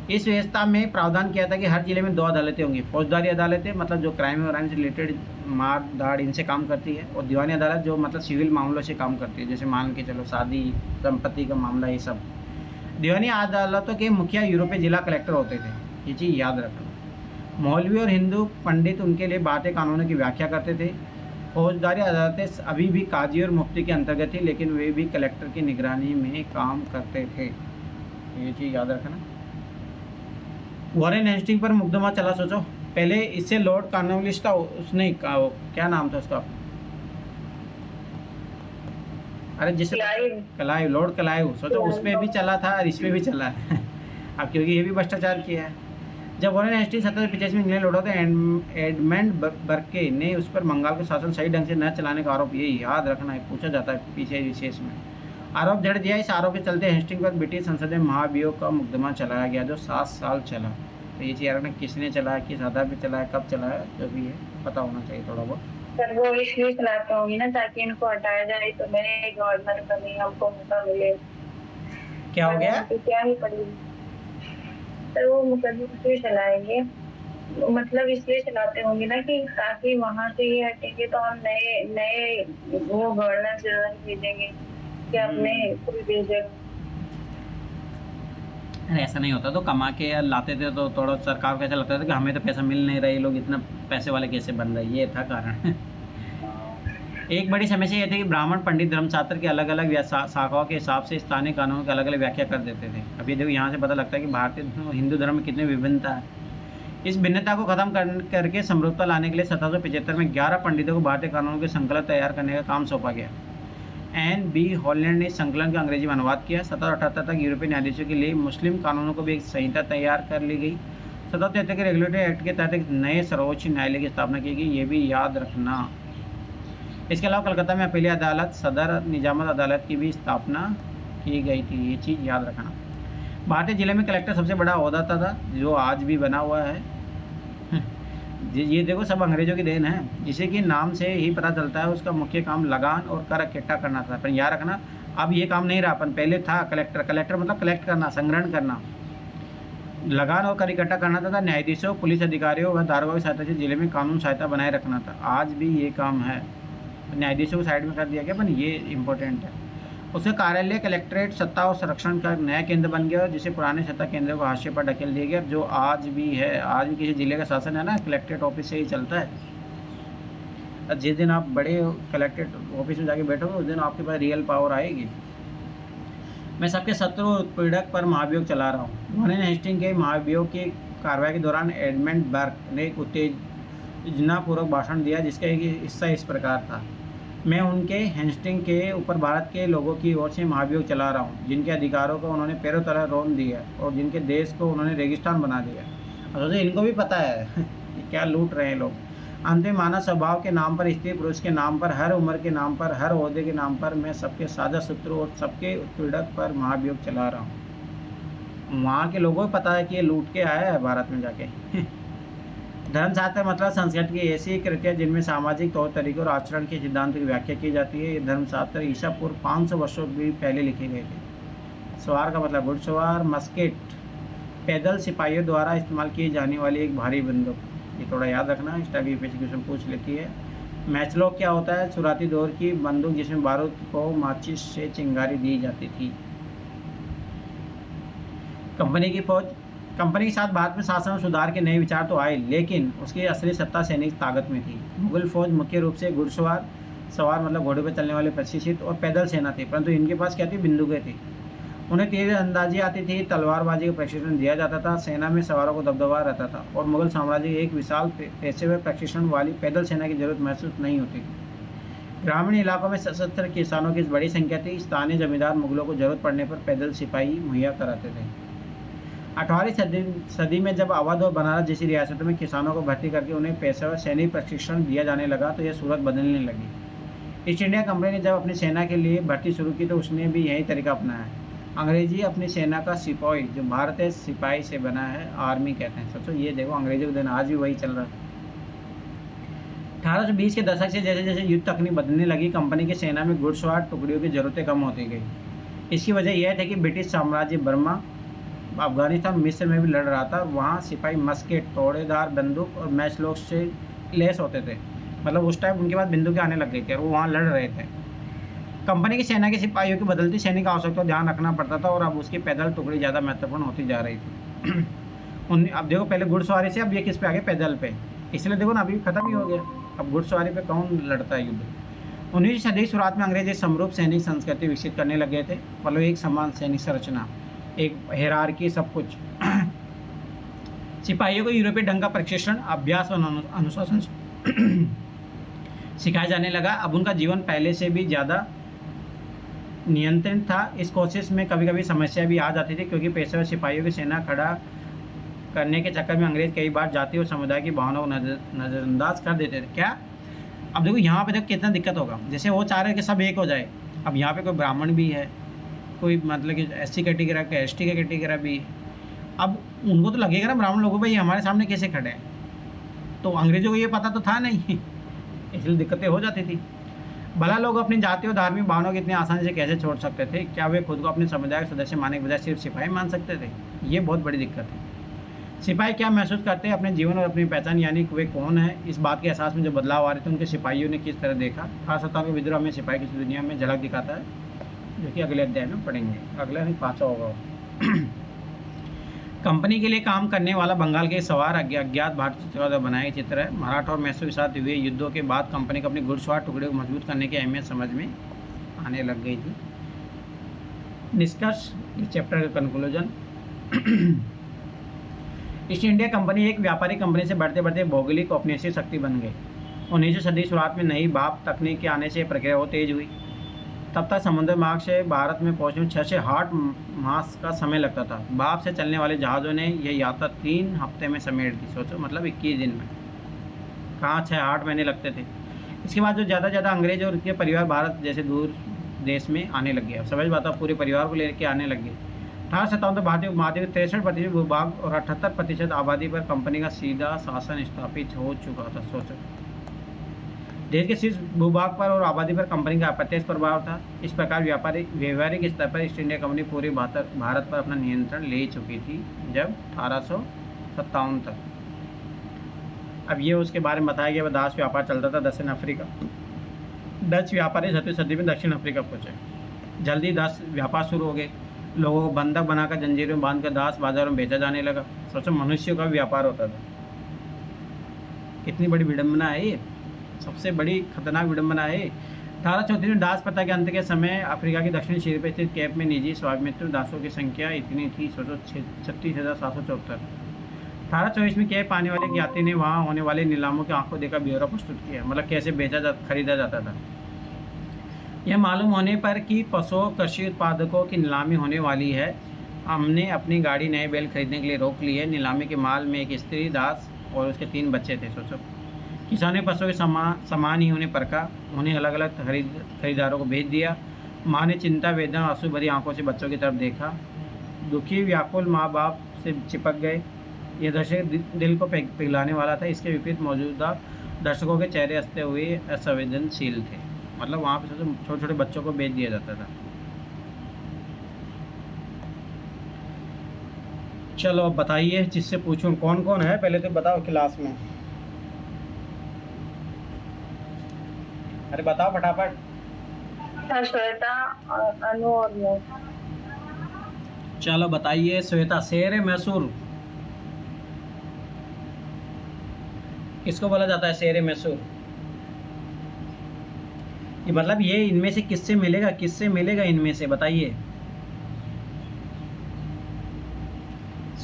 इस व्यवस्था में प्रावधान किया था कि हर जिले में 2 अदालतें होंगी। फौजदारी अदालतें मतलब जो क्राइम और से रिलेटेड मार दाड़ इनसे काम करती है, और दीवानी अदालत जो मतलब सिविल मामलों से काम करती है, जैसे मान के चलो शादी, संपत्ति का मामला, ये सब। दीवानी अदालतों के मुखिया यूरोपीय जिला कलेक्टर होते थे, ये चीज़ याद रखना। मौलवी और हिंदू पंडित उनके लिए बातें कानूनों की व्याख्या करते थे। फौजदारी अदालतें अभी भी काजी और मुफ्ती के अंतर्गत थी, लेकिन वे भी कलेक्टर की निगरानी में काम करते थे, ये चीज़ याद रखना। वारेन हेस्टिंग पर मुकदमा चला, सोचो पहले इससे लॉर्ड कॉर्नवालिस था, उसने क्या नाम था उसका, अरे जिसे क्लाइव, लॉर्ड क्लाइव, सोचो उसमें भी चला था और इसमें भी चला है। अब क्योंकि ये भी भ्रष्टाचार किया है। जब वारेन हेस्टिंग 1785 में इंग्लैंड लौटा तो एडमंड बर्के ने उस पर बंगाल का शासन सही ढंग से न चलाने का आरोप, ये याद रखना है, पूछा जाता है पीछे विशेष में, आरोप जड़ दिया। इस आरोप के चलते हेस्टिंग पर ब्रिटिश संसद में महाभियोग का मुकदमा चलाया गया जो 7 साल चला। तो ये चीज़ रखना, किसने चलाया, किस आधार पर चलाया, कब चलाया, जो भी है पता होना चाहिए थोड़ा बहुत। सर वो इसलिए चलाते होंगी ना ताकि इनको हटाया जाए, तो नए गवर्नर बने, हमको मौका मिले। क्या हो गया, तो क्या ही पड़ेगी सर, वो मुकदमा क्यों चलाएंगे, मतलब इसलिए चलाते होंगे ना कि ताकि वहाँ से ये हटेंगे तो हम नए वो गवर्नर जनरल भेजेंगे कि अपने कोई भेजेगा। अरे ऐसा नहीं होता, तो कमा के लाते थे तो थोड़ा सरकार को ऐसा लगता था कि हमें तो पैसा मिल नहीं रहा, ये लोग इतना पैसे वाले कैसे बन रहे, ये था कारण। एक बड़ी समस्या ये थी कि ब्राह्मण पंडित धर्मशास्त्र के अलग अलग शाखाओं के हिसाब से स्थानीय कानूनों की अलग अलग व्याख्या कर देते थे। अभी देखो यहाँ से पता लगता है कि भारतीय हिंदू धर्म में कितनी विभिन्नता है। इस भिन्नता को खत्म करके समरूपता लाने के लिए 1775 में 11 पंडितों को भारतीय कानूनों के संकलन तैयार करने का काम सौंपा गया। एन बी हॉलैंड ने संकलन का अंग्रेजी में अनुवाद किया। 1778 तक यूरोपीय न्यायाधीशों के लिए मुस्लिम कानूनों को भी एक संहिता तैयार कर ली गई। 1773 के रेगुलेटरी एक्ट के तहत एक नए सर्वोच्च न्यायालय की स्थापना की गई, ये भी याद रखना। इसके अलावा कलकत्ता में अपीली अदालत सदर निजामत अदालत की भी स्थापना की गई थी, ये चीज़ याद रखना। भारतीय जिले में कलेक्टर सबसे बड़ा ओहदा था, जो आज भी बना हुआ है। ये देखो सब अंग्रेजों की देन है, जिसे कि नाम से ही पता चलता है उसका मुख्य काम लगान और कर इकट्ठा करना था। पर याद रखना अब ये काम नहीं रहा, अपन पहले था कलेक्टर मतलब कलेक्ट करना, संग्रहण करना, लगान और कर इकट्ठा करना था। न्यायाधीशों, पुलिस अधिकारियों व दारोगा की सहायता से जिले में कानून सहायता बनाए रखना था। आज भी ये काम है, न्यायाधीशों को साइड में कर दिया गया, पर ये इम्पोर्टेंट है। उसका कार्यालय कलेक्ट्रेट सत्ता और संरक्षण का नया केंद्र बन गया, जिसे पुराने सत्ता केंद्रों को हाशिए पर ढकेल दिया गया, जो आज भी है। आज भी किसी जिले का शासन है ना, कलेक्ट्रेट ऑफिस से ही चलता है। जिस दिन आप बड़े कलेक्ट्रेट ऑफिस में जाके बैठोगे, उस दिन आपके पास रियल पावर आएगी। मैं सबके शत्रु उत्पीड़क पर महाभियोग चला रहा हूँ। वॉरेन हेस्टिंग के महाभियोग की कार्रवाई के दौरान एडमंड बर्क ने एक उत्तेजनापूर्वक भाषण दिया, जिसका एक हिस्सा इस प्रकार था। मैं उनके हेस्टिंग के ऊपर भारत के लोगों की ओर से महाभियोग चला रहा हूँ, जिनके अधिकारों को उन्होंने पैरों तले रोन दिया और जिनके देश को उन्होंने रेगिस्तान बना दिया। और इनको भी पता है क्या लूट रहे हैं लोग। अंतिम मानव स्वभाव के नाम पर, स्त्री पुरुष के नाम पर, हर उम्र के नाम पर, हर ओहदे के नाम पर मैं सबके साझा शत्रु और सबके उत्पीड़क पर महाभियोग चला रहा हूँ। वहाँ के लोगों को पता है कि ये लूट के आया है भारत में जाके। धर्मशास्त्र मतलब संस्कृति की ऐसी कृतियाँ जिनमें सामाजिक तौर तरीकों और आचरण के सिद्धांतों की व्याख्या की जाती है। ये धर्मशास्त्र ईसा पूर्व 500 वर्षों भी पहले लिखे गए थे। सवार का मतलब घुड़सवार, मस्केट, पैदल सिपाहियों द्वारा इस्तेमाल की जाने वाली एक भारी बंदूक। ये थोड़ा याद रखना, इस टाइप की क्वेश्चन पूछ लेती है। मैचलॉक क्या होता है? शुरुआती दौर की बंदूक जिसमें बारूद को माचिस से चिंगारी दी जाती थी। कंपनी की फौज। कंपनी के साथ भारत में शासन और सुधार के नए विचार तो आए, लेकिन उसकी असली सत्ता सैनिक ताकत में थी। मुगल फौज मुख्य रूप से घुड़सवार, सवार मतलब घोड़े पर चलने वाले प्रशिक्षित, और पैदल सेना थी, परंतु इनके पास क्या थी? बंदूकें थी। उन्हें तीर अंदाजी आती थी, तलवारबाजी का प्रशिक्षण दिया जाता था, सेना में सवारों को दबदबा रहता था, और मुगल साम्राज्य की एक विशाल पेशेवर प्रशिक्षण वाली पैदल सेना की जरूरत महसूस नहीं होती थी। ग्रामीण इलाकों में सशस्त्र किसानों की बड़ी संख्या थी। स्थानीय जमींदार मुगलों को जरूरत पड़ने पर पैदल सिपाही मुहैया कराते थे। 18वीं सदी में जब अवध और बनारस जैसी रियासतों में किसानों को भर्ती करके उन्हें पेशेवर सैनिक प्रशिक्षण दिया जाने लगा, तो यह सूरत बदलने लगी। ईस्ट इंडिया कंपनी ने जब अपनी सेना के लिए भर्ती शुरू की, तो उसने भी यही तरीका अपनाया। अंग्रेजी अपनी सेना का सिपाही, जो भारतीय सिपाही से बना है, आर्मी कहते हैं। सोचो ये देखो, अंग्रेजों के दिन आज भी वही चल रहा है। 1820 के दशक से जैसे जैसे युद्ध तकनीक बदलने लगी, कंपनी की सेना में घुड़सवार टुकड़ियों की जरूरतें कम होती गई। इसकी वजह यह थी कि ब्रिटिश साम्राज्य बर्मा, अफगानिस्तान, मिस्र में भी लड़ रहा था। वहाँ सिपाही मस्केट, तोड़ेदार बंदूक और मैचलॉक से लैस होते थे। मतलब उस टाइम उनके पास बंदूकें आने लग गई थी और वो वहाँ लड़ रहे थे। कंपनी की सेना के सिपाहियों की बदलती सैनिक आवश्यकता का ध्यान रखना पड़ता था, और अब उसकी पैदल टुकड़ी ज़्यादा महत्वपूर्ण होती जा रही थी। अब देखो, पहले घुड़सवारी से अब ये किस पे आ गया? पैदल पे। इसलिए देखो ना, अभी खत्म ही हो गया। अब घुड़सवारी पे कौन लड़ता है युद्ध? 19वीं सदी की शुरुआत में अंग्रेज एक समरूप सैनिक संस्कृति विकसित करने लगे थे। मतलब एक समान सैनिक संरचना, एक हेरारकी, सब कुछ। सिपाहियों को यूरोपीय ढंग का प्रशिक्षण, अभ्यास और अनुशासन सिखाया जाने लगा। अब उनका जीवन पहले से भी ज़्यादा नियंत्रित था। इस कोशिश में कभी कभी समस्या भी आ जाती थी, क्योंकि पेशेवर सिपाहियों की सेना खड़ा करने के चक्कर में अंग्रेज कई बार जाति और समुदाय की भावनाओं को नज़रअंदाज कर देते थे। क्या? अब देखो यहाँ पे देखो कितना दिक्कत होगा। जैसे वो चाह रहे कि सब एक हो जाए, अब यहाँ पे कोई ब्राह्मण भी है, कोई मतलब कि SC कैटेगरी का, ST का कैटेगरी भी। अब उनको तो लगेगा ना, ब्राह्मण लोगों भाई हमारे सामने कैसे खड़े हैं। तो अंग्रेजों को ये पता तो था नहीं, इसलिए दिक्कतें हो जाती थी। भला लोग अपनी जाति और धार्मिक भावनाओं को इतनी आसानी से कैसे छोड़ सकते थे? क्या वे खुद को अपने समुदाय के सदस्य मानने के बजाय सिर्फ सिपाही मान सकते थे? ये बहुत बड़ी दिक्कत है। सिपाही क्या महसूस करते हैं अपने जीवन और अपनी पहचान, यानी वे कौन है, इस बात के एहसास में जो बदलाव आ रहे थे, उनके सिपाहियों ने किस तरह देखा। 18 के विद्रोह में सिपाही की दुनिया में झलक दिखाता है, जो कि अगले अध्याय में पढ़ेंगे। अगला नहीं, 5वां होगा। कंपनी के लिए काम करने वाला बंगाल के सवार अज्ञात भारतीय द्वारा बनाया चित्र है। मराठा और मैसूर के साथ हुए युद्धों के बाद कंपनी को अपनी घुड़सवार टुकड़े को मजबूत करने की अहमियत समझ में आने लग गई थी। निष्कर्ष, इस चैप्टर का कंक्लूजन। ईस्ट इंडिया कंपनी एक व्यापारिक कंपनी से बढ़ते बढ़ते भौगोलिक औपनिवेशिक शक्ति बन गई। 19वीं सदी शुरुआत में नई भाप तकनीक के आने से प्रक्रिया बहुत तेज हुई। तब तक समुद्र मार्ग से भारत में पहुंचने में 6 से 8 मास का समय लगता था। भाप से चलने वाले जहाज़ों ने यह यात्रा 3 हफ्ते में समेट दी। सोचो, मतलब 21 दिन में, कहाँ 6-8 महीने लगते थे। इसके बाद जो ज़्यादा अंग्रेज और उनके परिवार भारत जैसे दूर देश में आने लग गए। अब समझ बात, पूरे परिवार को लेकर आने लग गए। 1857 भारतीय उपमहाद्वीप में 63% भूभाग और 78% आबादी पर कंपनी का सीधा शासन स्थापित हो चुका था। सोचो, देश के शीर्ष भूभाग पर और आबादी पर कंपनी का अप्रत्यक्ष प्रभाव था। इस प्रकार व्यावहारिक स्तर पर ईस्ट इंडिया कंपनी पूरे भारत पर अपना नियंत्रण ले चुकी थी जब 1857 तक। अब ये उसके बारे में बताया गया। दास व्यापार चलता था दक्षिण अफ्रीका। डच व्यापारी 7वीं सदी में दक्षिण अफ्रीका पहुंचे। जल्दी दास व्यापार शुरू हो गए। लोगों को बंधक बनाकर जंजीरों में बांधकर दास बाजारों में बेचा जाने लगा। सोचो, मनुष्यों का व्यापार होता था। कितनी बड़ी विडंबना है ये, सबसे बड़ी खतरनाक विडंबना है। 1834 में दास प्रथा के अंत के समय अफ्रीका की दक्षिणी सीमा पर स्थित केप में निजी स्वामित्व दासों की संख्या इतनी थी, सोचो, 36,774। 1824 में केप आने वाले यात्री ने वहां होने वाले नीलामों की आंखों देखा ब्यौरा प्रस्तुत किया। मतलब कैसे खरीदा जाता था। यह मालूम होने पर कि पशु कृषि उत्पादकों की नीलामी होने वाली है, हमने अपनी गाड़ी नए बैल खरीदने के लिए रोक ली है। नीलामी के माल में एक स्त्री दास और उसके 3 बच्चे थे। सोचो, किसानों ने पशुओं के समान ही उन्हें परखा, उन्हें अलग अलग खरीदारों को भेज दिया। माँ ने चिंता, वेदना और आंसू भरी आंखों से बच्चों की तरफ देखा। दुखी व्याकुल माँ बाप से चिपक गए। यह दृश्य दिल को पिघलाने वाला था। इसके विपरीत मौजूदा दर्शकों के चेहरे हंसते हुए असंवेदनशील थे। मतलब वहाँ पे छोटे छोटे बच्चों को बेच दिया जाता था। चलो अब बताइए, जिससे पूछूं कौन कौन है, पहले तो बताओ क्लास में। अरे बताओ फटाफट। श्वेता, अनु और मैं। चलो बताइए। श्वेता, शेर मैसूर किसको बोला जाता है? शेर मैसूर। ये मतलब ये इनमें से किससे मिलेगा इनमें से, बताइए।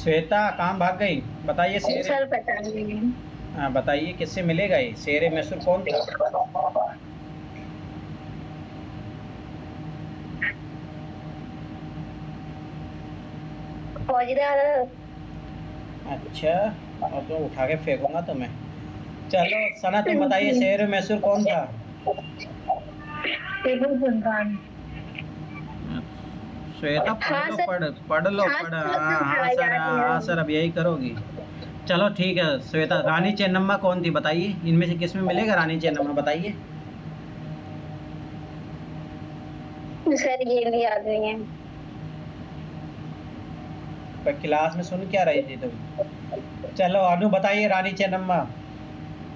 श्वेता कहाँ भाग गई? बताइए। सर पता नहीं। हाँ बताइए, किससे मिलेगा ये? शेर मैसूर कौन था? फौजदार। अच्छा, और तो उठा के फेंकूंगा तुम्हें। चलो सना, तुम बताइए, शेर मैसूर कौन था? टीपू सुल्तान। श्वेता पढ़ लो। हाँ सर, अब यही करोगी। चलो ठीक है श्वेता, रानी चेन्नम्मा कौन थी बताइए? इनमें से किस में मिलेगा रानी चेन्नम्मा, बताइए। सर ये भी याद नहीं है। पर क्लास में सुन क्या रही थी तुम? चलो अनु बताइए, रानी चेन्नम्मा।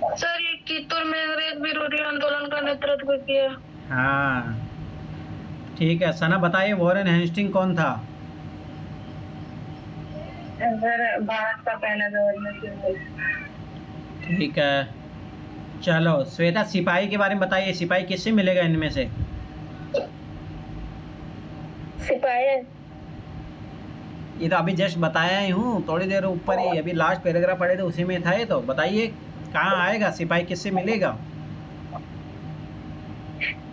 सर ये कित्तूर में अंग्रेज विरोधी आंदोलन का नेतृत्व किया। हाँ ठीक है। सना बताइए, वॉरेन हेस्टिंग कौन था? सर भारत का पहला गवर्नर। ठीक है। चलो श्वेता, सिपाही के बारे में बताइए। सिपाही किससे मिलेगा इनमें से? सिपाही। ये तो अभी जस्ट बताया ही हूँ, थोड़ी देर ऊपर ही, अभी लास्ट पैराग्राफ पढ़े थे उसी में था ये। तो बताइए कहाँ आएगा सिपाही, किससे मिलेगा?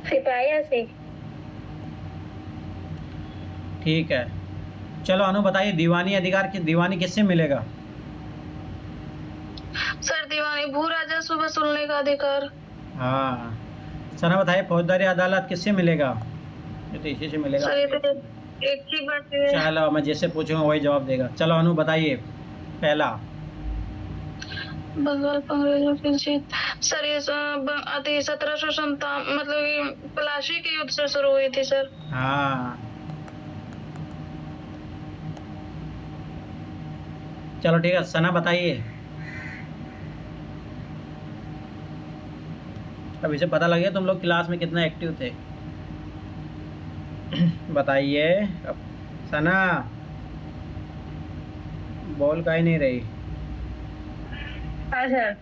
सिपाही से। ठीक है। चलो अनु बताइए, दीवानी अधिकार दीवानी किससे मिलेगा? सर दीवानी भू राजस्व वसूलने का अधिकार। हाँ। सना बताइए, फौजदारी अदालत किससे मिलेगा? ये तो इसी से मिलेगा। सर ये तो एक ही बात है। चलो मैं जैसे पूछूंगा वही जवाब देगा। चलो अनु बताइए, पहला। बंगाल पर अंग्रेजों की जीत। सर ये 1757 मतलब ये प्लासी के युद्ध से शुरू हुई थी सर। हाँ चलो ठीक है। सना बताइए। अब इसे पता लग गया तुम लोग क्लास में कितना एक्टिव थे। बताइए अब। सना बोल का ही नहीं रही। हाँ सर,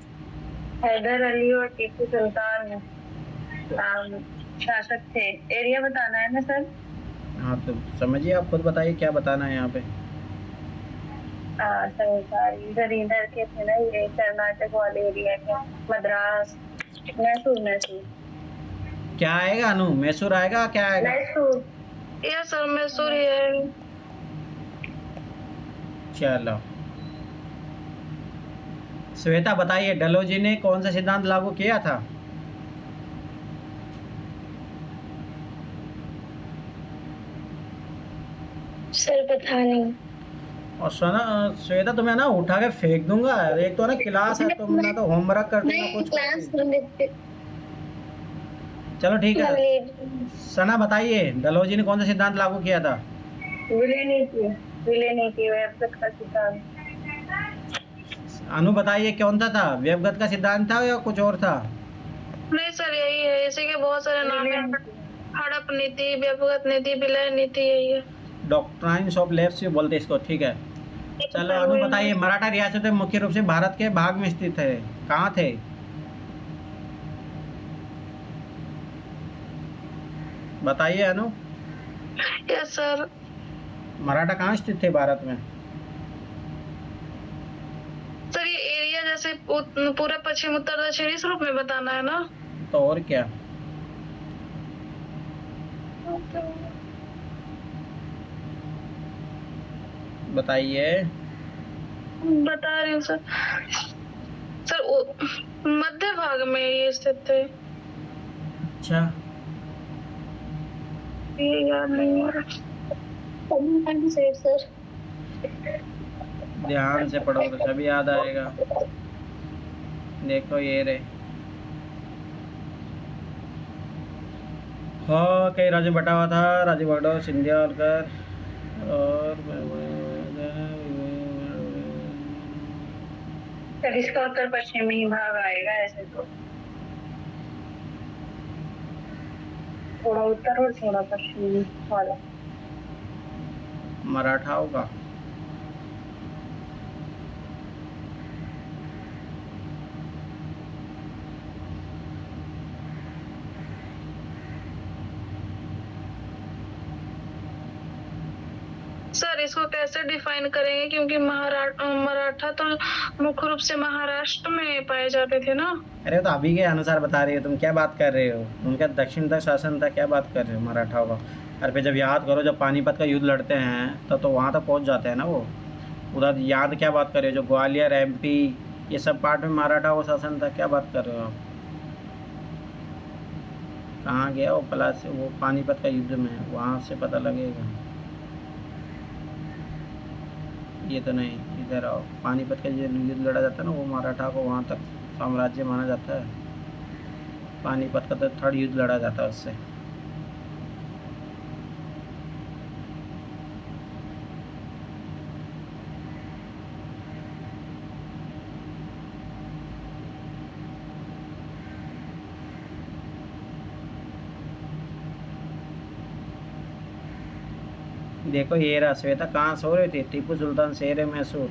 हैदर अली और टीपू सुल्तान नाम शासक थे। एरिया बताना है ना सर? हाँ तो समझिए, आप खुद बताइए क्या बताना है यहाँ पे। सर सॉरी, इधर इधर के थे ना, ये कर्नाटक वाले एरिया के, मद्रास, मैसूर मैसूर क्या आएगा अनु, मैसूर आएगा, क्या आएगा? मैसूर। यस सर, मैसूर ही है। चलो श्वेता बताइए, डलोजी ने कौन सा सिद्धांत लागू किया था? सर पता नहीं। और सुना श्वेता, तुम्हें ना उठा के फेंक दूंगा। एक तो ना क्लास है, तुम ना तो होमवर्क करती ना कुछ क्लास करती। चलो ठीक है, सना बताइए, डलोजी ने कौन सा सिद्धांत लागू किया था? विलय नीति व्यवस्थित का सिद्धांत। अनु बताइए कौन सा था, व्यवगत का सिद्धांत था या कुछ और था? नहीं सर, यही है, इसी के बहुत सारे नाम हैं। हड़प नीति, व्यवगत नीति, विलय नीति, यही है। डॉक्ट्राइन्स ऑफ लेफ्ट बोलते इसको, ठीक है। चलो अनु बताइए, मराठा रियासतें मुख्य रूप से भारत के भाग में स्थित है, कहाँ थे? बताइए अनु। Yes sir. मराठा कहाँ स्थित थे भारत में? सर ये एरिया जैसे पूरा पश्चिम उत्तर दक्षिण इस रूप में बताना है ना? तो और क्या, बताइए। बता रही हूँ सर। सर मध्य भाग में ये स्थित है। अच्छा, ये याद नहीं आ रहा सर। ध्यान से पढ़ो तो सभी याद आएगा। देखो ये रे, हाँ कई राज्य बटा हुआ था, राजीव बगड़ो, सिंधिया, होलकर और सर इसका उत्तर पश्चिमी भाग आएगा ऐसे तो, थोड़ा उत्तर और थोड़ा पश्चिमी वाला। मराठाओं का। सर इसको कैसे डिफाइन करेंगे, क्योंकि मराठा तो मुख्य रूप से महाराष्ट्र में पाए जाते थे ना। अरे तो अभी के अनुसार बता रही हो तुम, क्या बात कर रहे हो? उनका दक्षिण तक शासन था, क्या बात कर रहे हो मराठाओं का? अरे फिर जब याद करो, जब पानीपत का युद्ध लड़ते हैं तो वहाँ तक पहुँच जाते हैं ना वो। उधर याद क्या बात कर रहे हो, जो ग्वालियर एमपी ये सब पार्ट में मराठा का शासन था, क्या बात कर रहे हो आप? कहाँ गया वो प्लास, वो पानीपत का युद्ध में, वहाँ से पता लगेगा। ये तो नहीं, इधर आओ। पानीपत का जो युद्ध लड़ा जाता है ना, वो मराठा को वहाँ तक साम्राज्य माना जाता है। पानीपत का तो थर्ड युद्ध लड़ा जाता है उससे। देखो ये रहा श्वेता, कहाँ सो रही थी? टीपू सुल्तान शेर मैसूर।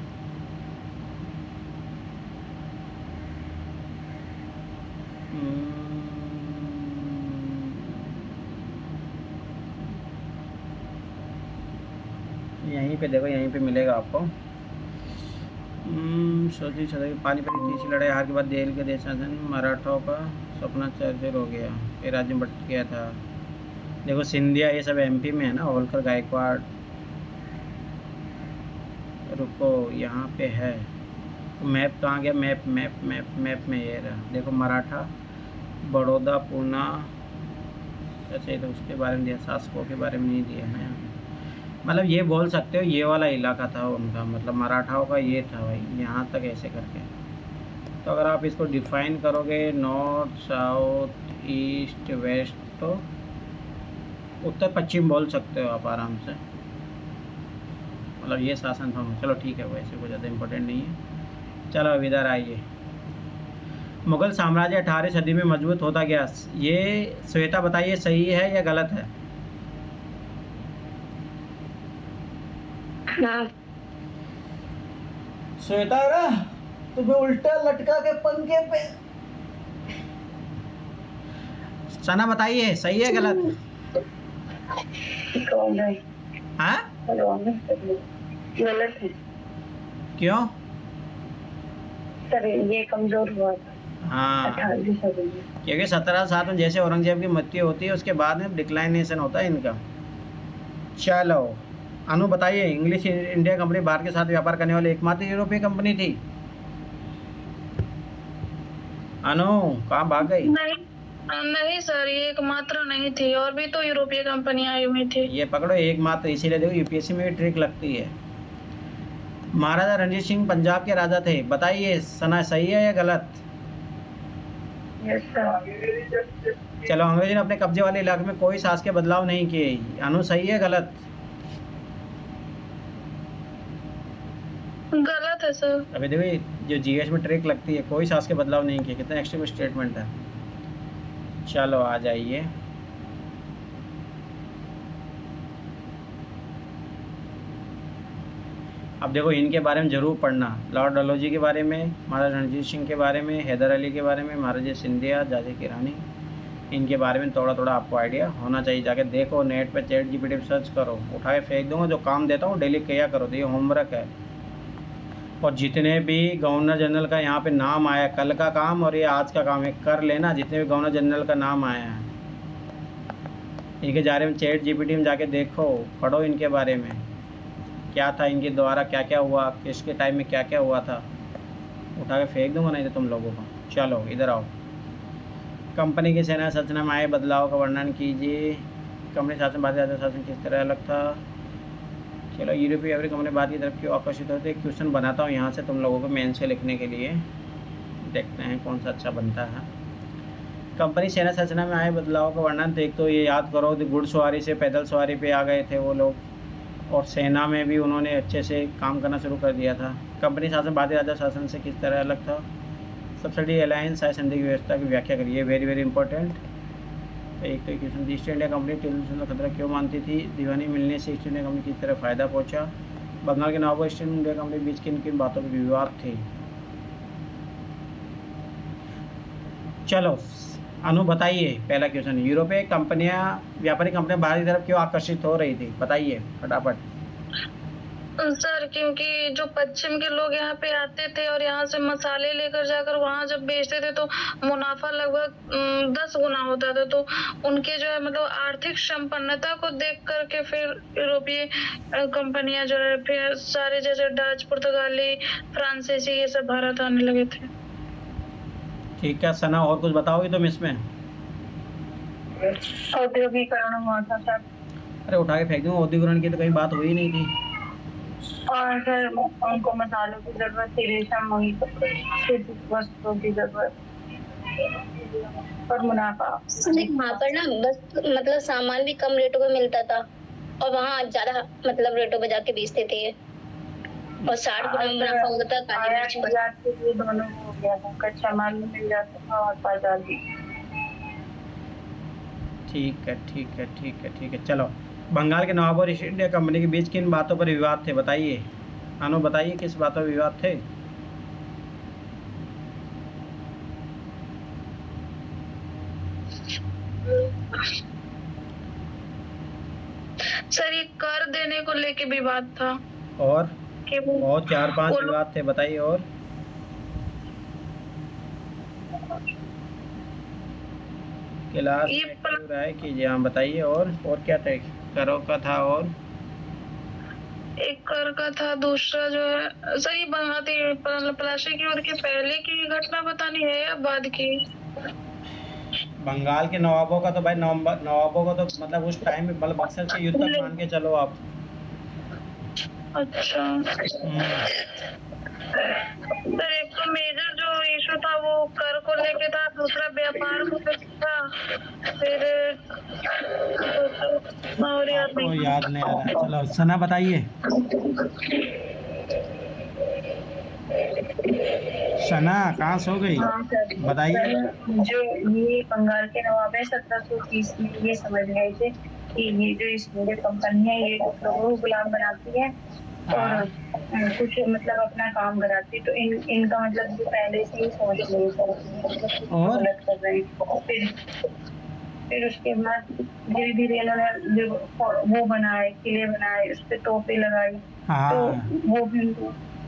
यहीं पे देखो, यहीं पे मिलेगा आपको। सोची सदी पानीपत की तीसरी लड़ाई हार के बाद दिल्ली के देशासन मराठों का सपना चरचर हो गया, फिर राज्य बट गया था। देखो सिंधिया ये सब एमपी में है ना, होलकर गायकवाड़। रुको यहाँ पे है, मैप कहाँ गया? मैप मैप मैप मैप में ये रहा। देखो मराठा, बड़ौदा, पूना, अच्छा तो उसके बारे में दिया, शासकों के बारे में नहीं दिया है। मतलब ये बोल सकते हो ये वाला इलाका था उनका, मतलब मराठाओं का ये था भाई, यहाँ तक ऐसे करके। तो अगर आप इसको डिफाइन करोगे, नॉर्थ साउथ ईस्ट वेस्ट, तो उत्तर पश्चिम बोल सकते हो आप आराम से। मतलब ये शासन था। चलो ठीक है, वैसे कोई ज़्यादा इम्पोर्टेंट नहीं है। चलो अब इधर आइए। मुगल साम्राज्य 18वीं सदी में मजबूत होता गया, ये श्वेता बताइए सही है या गलत है? श्वेता ना तुम्हें उल्टा लटका के पंखे पे। सना बताइए सही है गलत? हाँ गलत है क्यों? सर ये कमजोर हुआ था। हाँ क्योंकि 1707 में जैसे औरंगजेब की मृत्यु होती है उसके बाद में डिक्लाइनेशन होता है इनका। चलो अनु बताइए, इंग्लिश इंडिया कंपनी भारत के साथ व्यापार करने वाली एकमात्र यूरोपीय कंपनी थी। अनु कहाँ भाग गई? नहीं सर, ये एकमात्र नहीं थी, और भी तो यूरोपीय कंपनियां आई हुई थी। ये पकड़ो एकमात्र, इसीलिए देखो यूपीएससी में भी ट्रिक लगती है। महाराजा रणजीत सिंह पंजाब के राजा थे, बताइए सना सही है या गलत? Yes sir. चलो अंग्रेजों ने अपने कब्जे वाले इलाके में कोई शासकीय बदलाव नहीं किए, अनु सही है गलत? गलत है सर। अभी देखो जो जीएस में ट्रिक लगती है, कोई शासकीय बदलाव नहीं किए, कितना एक्सट्रीम स्टेटमेंट है। चलो आ जाइए। अब देखो इनके बारे में जरूर पढ़ना, लॉर्ड डलहौजी के बारे में, महाराजा रणजीत सिंह के बारे में, हैदर अली के बारे में, महाराजा सिंधिया, झांसी की रानी, इनके बारे में थोड़ा थोड़ा आपको आइडिया होना चाहिए। जाके देखो नेट पे, चैट जीपीटी पे सर्च करो, उठा के फेंक दूंगा, जो काम देता हूँ डेली किया करो, तो ये होमवर्क है। और जितने भी गवर्नर जनरल का यहाँ पे नाम आया, कल का काम और ये आज का काम है, कर लेना। जितने भी गवर्नर जनरल का नाम आया है इनके बारे में चैट जीपीटी में जाके देखो, पढ़ो इनके बारे में, क्या था इनके द्वारा, क्या क्या हुआ, किसके टाइम में क्या क्या हुआ था। उठा के फेंक दूंगा नहीं तो तुम लोगों को। चलो इधर आओ। कंपनी की सेना संरचना में आए बदलाव का वर्णन कीजिए। कंपनी शासन भारतीय राजा शासन किस तरह अलग था। चलो यूरोपीय व्यापारी कंपनी भारत की तरफ क्यों आकर्षित होते। एक क्वेश्चन बनाता हूँ यहाँ से तुम लोगों को मेन से लिखने के लिए, देखते हैं कौन सा अच्छा बनता है। कंपनी सेना संरचना में आए बदलाव का वर्णन, तो एक तो ये याद करो घुड़सवारी से पैदल सवारी पे आ गए थे वो लोग, और सेना में भी उन्होंने अच्छे से काम करना शुरू कर दिया था। कंपनी शासन भारतीय राजा शासन से किस तरह अलग था। सब्सिडी अलायंस है संधि की व्यवस्था की व्याख्या करिए, वेरी वेरी इंपॉर्टेंट। एक तो question, east India company television का खतरा क्यों मानती थी। दीवानी मिलने से ईस्ट इंडिया कंपनी किस तरह फ़ायदा पहुंचा। बंगाल के नवाब ईस्ट इंडिया कंपनी बीच किन किन बातों पर विवाद थे। चलो अनु बताइए पहला क्वेश्चन, यूरोपीय कंपनियां, व्यापारिक कंपनियां भारत की तरफ क्यों आकर्षित हो रही थी, बताइए फटाफट। सर क्योंकि जो पश्चिम के लोग यहाँ पे आते थे और यहाँ से मसाले लेकर जाकर वहाँ जब बेचते थे तो मुनाफा लगभग 10 गुना होता था, तो उनके जो है मतलब आर्थिक संपन्नता को देख करके फिर यूरोपीय कंपनियां जो है फिर सारे जैसे डच, पुर्तगाली, फ्रांसीसी ये सब भारत आने लगे थे। ठीक है सना, और कुछ बताओगे तुम इसमें। औद्योगिकरण हुआ था सर। अरे उठा के फेंक दूंगा, औद्योगिकरण की तो कहीं बात हुई नहीं थी। और सर उनको मसालों की जरूरत थी, रेशम हुई, वस्त्रों की जरूरत और मुनाफा। वहाँ पर ना बस मतलब सामान भी कम रेटों पे मिलता था और वहाँ ज्यादा मतलब रेटों पे जाके बेचते थे और 60 गुना मुनाफा होता था काली मिर्च पर। दोनों हो गया था, कच्चा माल भी मिल जाता था और बाजार भी। ठीक है ठीक है ठीक है ठीक है। चलो बंगाल के नवाब और ईस्ट इंडिया कंपनी के बीच किन बातों पर विवाद थे, बताइए। अनु बताइए किस बातों पर विवाद थे। सर ये कर देने को लेके विवाद था। और 4-5 वो विवाद थे, बताइए। और क्लास में एक्टिव रहे कीजिए। हाँ बताइए। और क्या था, करों का था और एक कर का था, दूसरा जो है सर ये प्लास्टिक युद्ध के पहले की घटना बतानी है या बाद की। बंगाल के नवाबों का तो भाई नवाबों का तो मतलब उस टाइम में मतलब बक्सर के युद्ध तक मान के चलो आप। अच्छा सर एक तो मेजर जो इशू था वो कर को लेके था, दूसरा व्यापार को लेके था, फिर और याद नहीं आ रहा है। चलो सना बताइए। सना कहाँ सो गई, बताइए। जो ये बंगाल के नवाब है 1730 में ये समझ गए थे कि ये जो ईस्ट इंडिया कंपनी है ये लोगों को गुलाम बनाती है और कुछ मतलब अपना काम कराती, तो इनका मतलब जो पहले से ही सोच नहीं मतलब और गलत कर रहे हैं। फिर उसके बाद धीरे धीरे इन्होंने जो वो बनाए, किले बनाए, उस पे तोपें लगाई, तो हाँ वो भी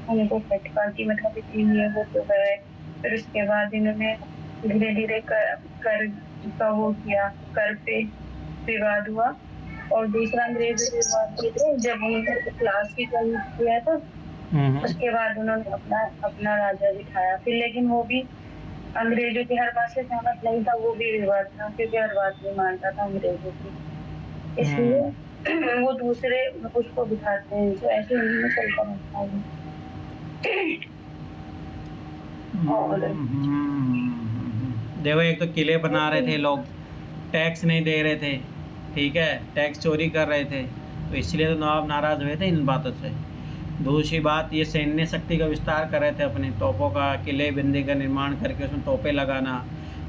उनको खटका कि मतलब इतनी ये वो क्यों कर रहे। फिर उसके बाद इन्होंने धीरे धीरे कर का वो किया, कर पे विवाद हुआ। और दूसरा अंग्रेज विवाद ये थे जब उन्होंने क्लास की किया था, उसके बाद उन्होंने अपना अपना राजा बिठाया फिर, लेकिन वो भी अंग्रेजों की हर बात से सहमत नहीं था, वो भी विवाद था क्योंकि हर बात नहीं मानता था अंग्रेजों की, इसलिए वो दूसरे उसको बिठाते हैं, तो ऐसे उन्होंने चलता रहता है। और देखो, एक तो किले बना रहे थे लोग, टैक्स नहीं दे रहे थे, ठीक है, टैक्स चोरी कर रहे थे, तो इसलिए तो नवाब नाराज़ हुए थे इन बातों से। दूसरी बात, ये सैन्य शक्ति का विस्तार कर रहे थे, अपने तोपों का, किले बिंदी का निर्माण करके उसमें तोपें लगाना,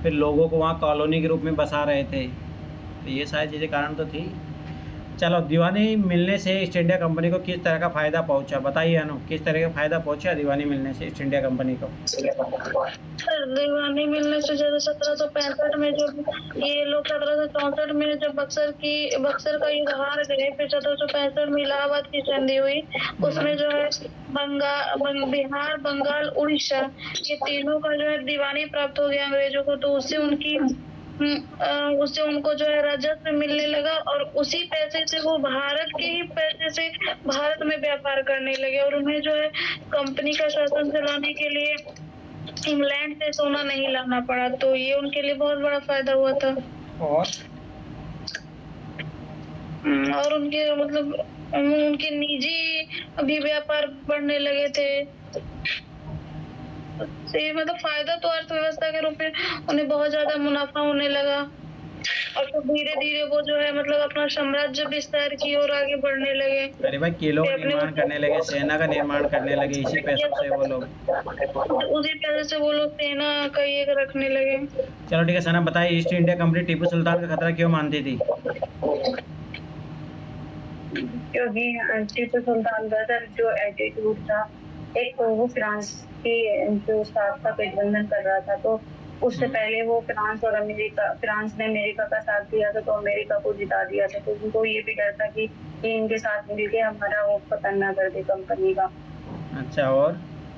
फिर लोगों को वहाँ कॉलोनी के रूप में बसा रहे थे, तो ये सारी चीज़ें कारण तो थी। चलो, दीवानी मिलने से ईस्ट इंडिया कंपनी को किस तरह का फ़ायदा पहुंचा, बताइए अनु, किस तरह का फ़ायदा पहुंचा दीवानी मिलने से ईस्ट इंडिया कंपनी को? दीवानी मिलने से जैसे 1765 में जो ये लोग 1764 में जब बक्सर का युद्ध हार गए, फिर 1765 में इलाहाबाद की संधि हुई, उसमें जो है बिहार, बंगाल, उड़ीसा, ये तीनों का जो है दीवानी प्राप्त हो गया अंग्रेजों को, तो उससे उनको जो है राजस्व मिलने लगा, और उसी पैसे से वो भारत के ही पैसे से भारत में व्यापार करने लगे, और उन्हें जो है कंपनी का शासन चलाने के लिए इंग्लैंड से सोना नहीं लाना पड़ा, तो ये उनके लिए बहुत बड़ा फायदा हुआ था। और उनके मतलब उनके निजी भी व्यापार बढ़ने लगे थे, तो ये मतलब फायदा तो अर्थव्यवस्था के रूप में उन्हें बहुत ज्यादा मुनाफा होने लगा, और तो धीरे धीरे वो जो है मतलब अपना साम्राज्य विस्तार की ओर आगे बढ़ने लगे। अरे भाई, किलों का निर्माण करने लगे, सेना का निर्माण करने लगे, इसी पैसों से वो लोग, उसी पैसे से वो लोग सेना का ये रखने लगे। चलो ठीक है सना, बताइए east India company Tipu Sultan का खतरा क्यों मानती थी? क्योंकि टीपू सुल्तान का जो एटीट्यूड था, एक तो वो फ्रांस की जो साथ का गठबंधन कर रहा था, तो उससे पहले वो फ्रांस ने अमेरिका का साथ दिया था, तो अमेरिका को जिता दिया था, तो उनको ये भी डर था कि इनके साथ मिलके हमारा वो पतन ना कर दे कंपनी का। अच्छा,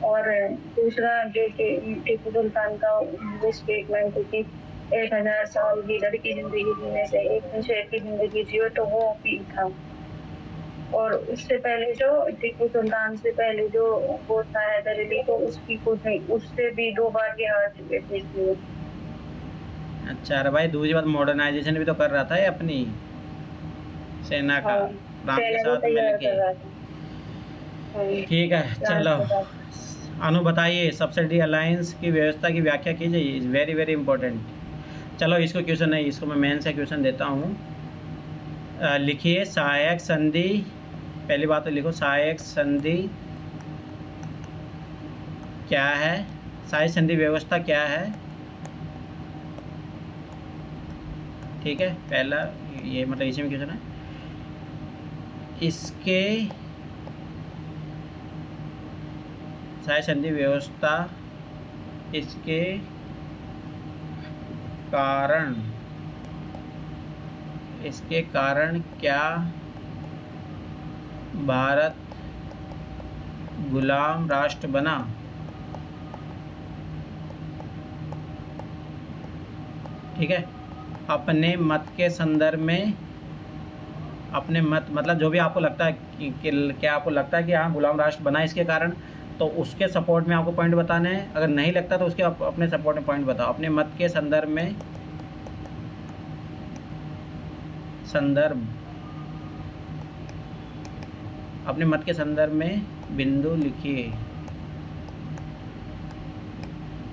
और दूसरा जो टीपू सुल्तान का वो स्टेटमेंट थी कि 1000 साल लीडर की जिंदगी जीने से एक दिन शेर की जिंदगी जियो, तो वो भी था। और उससे पहले जो टीपू सुल्तान से पहले जो वो था हैदर अली, तो उसकी कुछ नहीं, उससे भी 2 बार ये हार चुके थे इसलिए। अच्छा, अरे भाई, दूसरी बात, मॉडर्नाइजेशन भी तो कर रहा था ये अपनी सेना का, फ्रांस के साथ मिलके। ठीक है, चलो अनु, बताइए सब्सिडी अलायंस की व्यवस्था की व्याख्या कीजिए, इज़ वेरी वेरी इंपॉर्टेंट। चलो, इसको क्वेश्चन नहीं, इसको मैं मेन से क्वेश्चन देता हूँ। लिखिए सहायक संधि, पहली बात तो लिखो, सहायक संधि क्या है, सहायक संधि व्यवस्था क्या है, ठीक है, पहला ये मतलब इसी में क्वेश्चन है। इसके सहायक संधि व्यवस्था, इसके कारण क्या भारत गुलाम राष्ट्र बना? ठीक है, अपने मत के संदर्भ में, अपने मत मतलब जो भी आपको लगता है कि क्या आपको लगता है कि हाँ गुलाम राष्ट्र बना इसके कारण, तो उसके सपोर्ट में आपको पॉइंट बताने हैं। अगर नहीं लगता तो उसके अपने सपोर्ट में पॉइंट बताओ। अपने मत के संदर्भ में, अपने मत के संदर्भ में बिंदु लिखिए।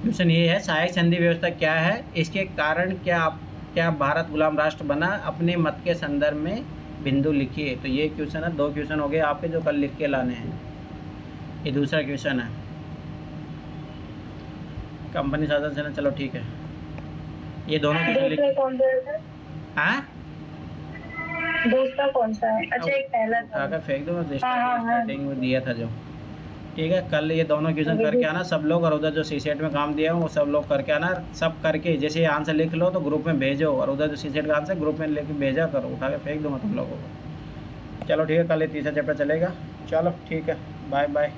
क्वेश्चन ये है, सहायक संधि व्यवस्था क्या है, इसके कारण क्या भारत गुलाम राष्ट्र बना, अपने मत के संदर्भ में बिंदु लिखिए। तो ये क्वेश्चन है, 2 क्वेश्चन हो गए आपके जो कल लिख के लाने हैं। ये दूसरा क्वेश्चन है, कंपनी शासन सेना, चलो ठीक है, ये दोनों क्वेश्चन लिख। हाँ, दूसरा कौन सा है? अच्छा एक पहला था। उठाकर फेंक दो, मैं हाँ। स्टार्टिंग में दिया था जो। ठीक है, कल ये दोनों क्वेश्चन करके आना सब लोग, और उधर जो सी सेट में काम दिया है वो सब लोग करके आना। सब करके जैसे ये आंसर लिख लो तो ग्रुप में भेजो, और उधर जो सी सेट का आंसर ग्रुप में लेके भेजा करो, उठा के फेंक दूंगा तुम लोगों को। चलो ठीक है, कल ये तीसरा चैप्टर चलेगा। चलो ठीक है, बाय बाय।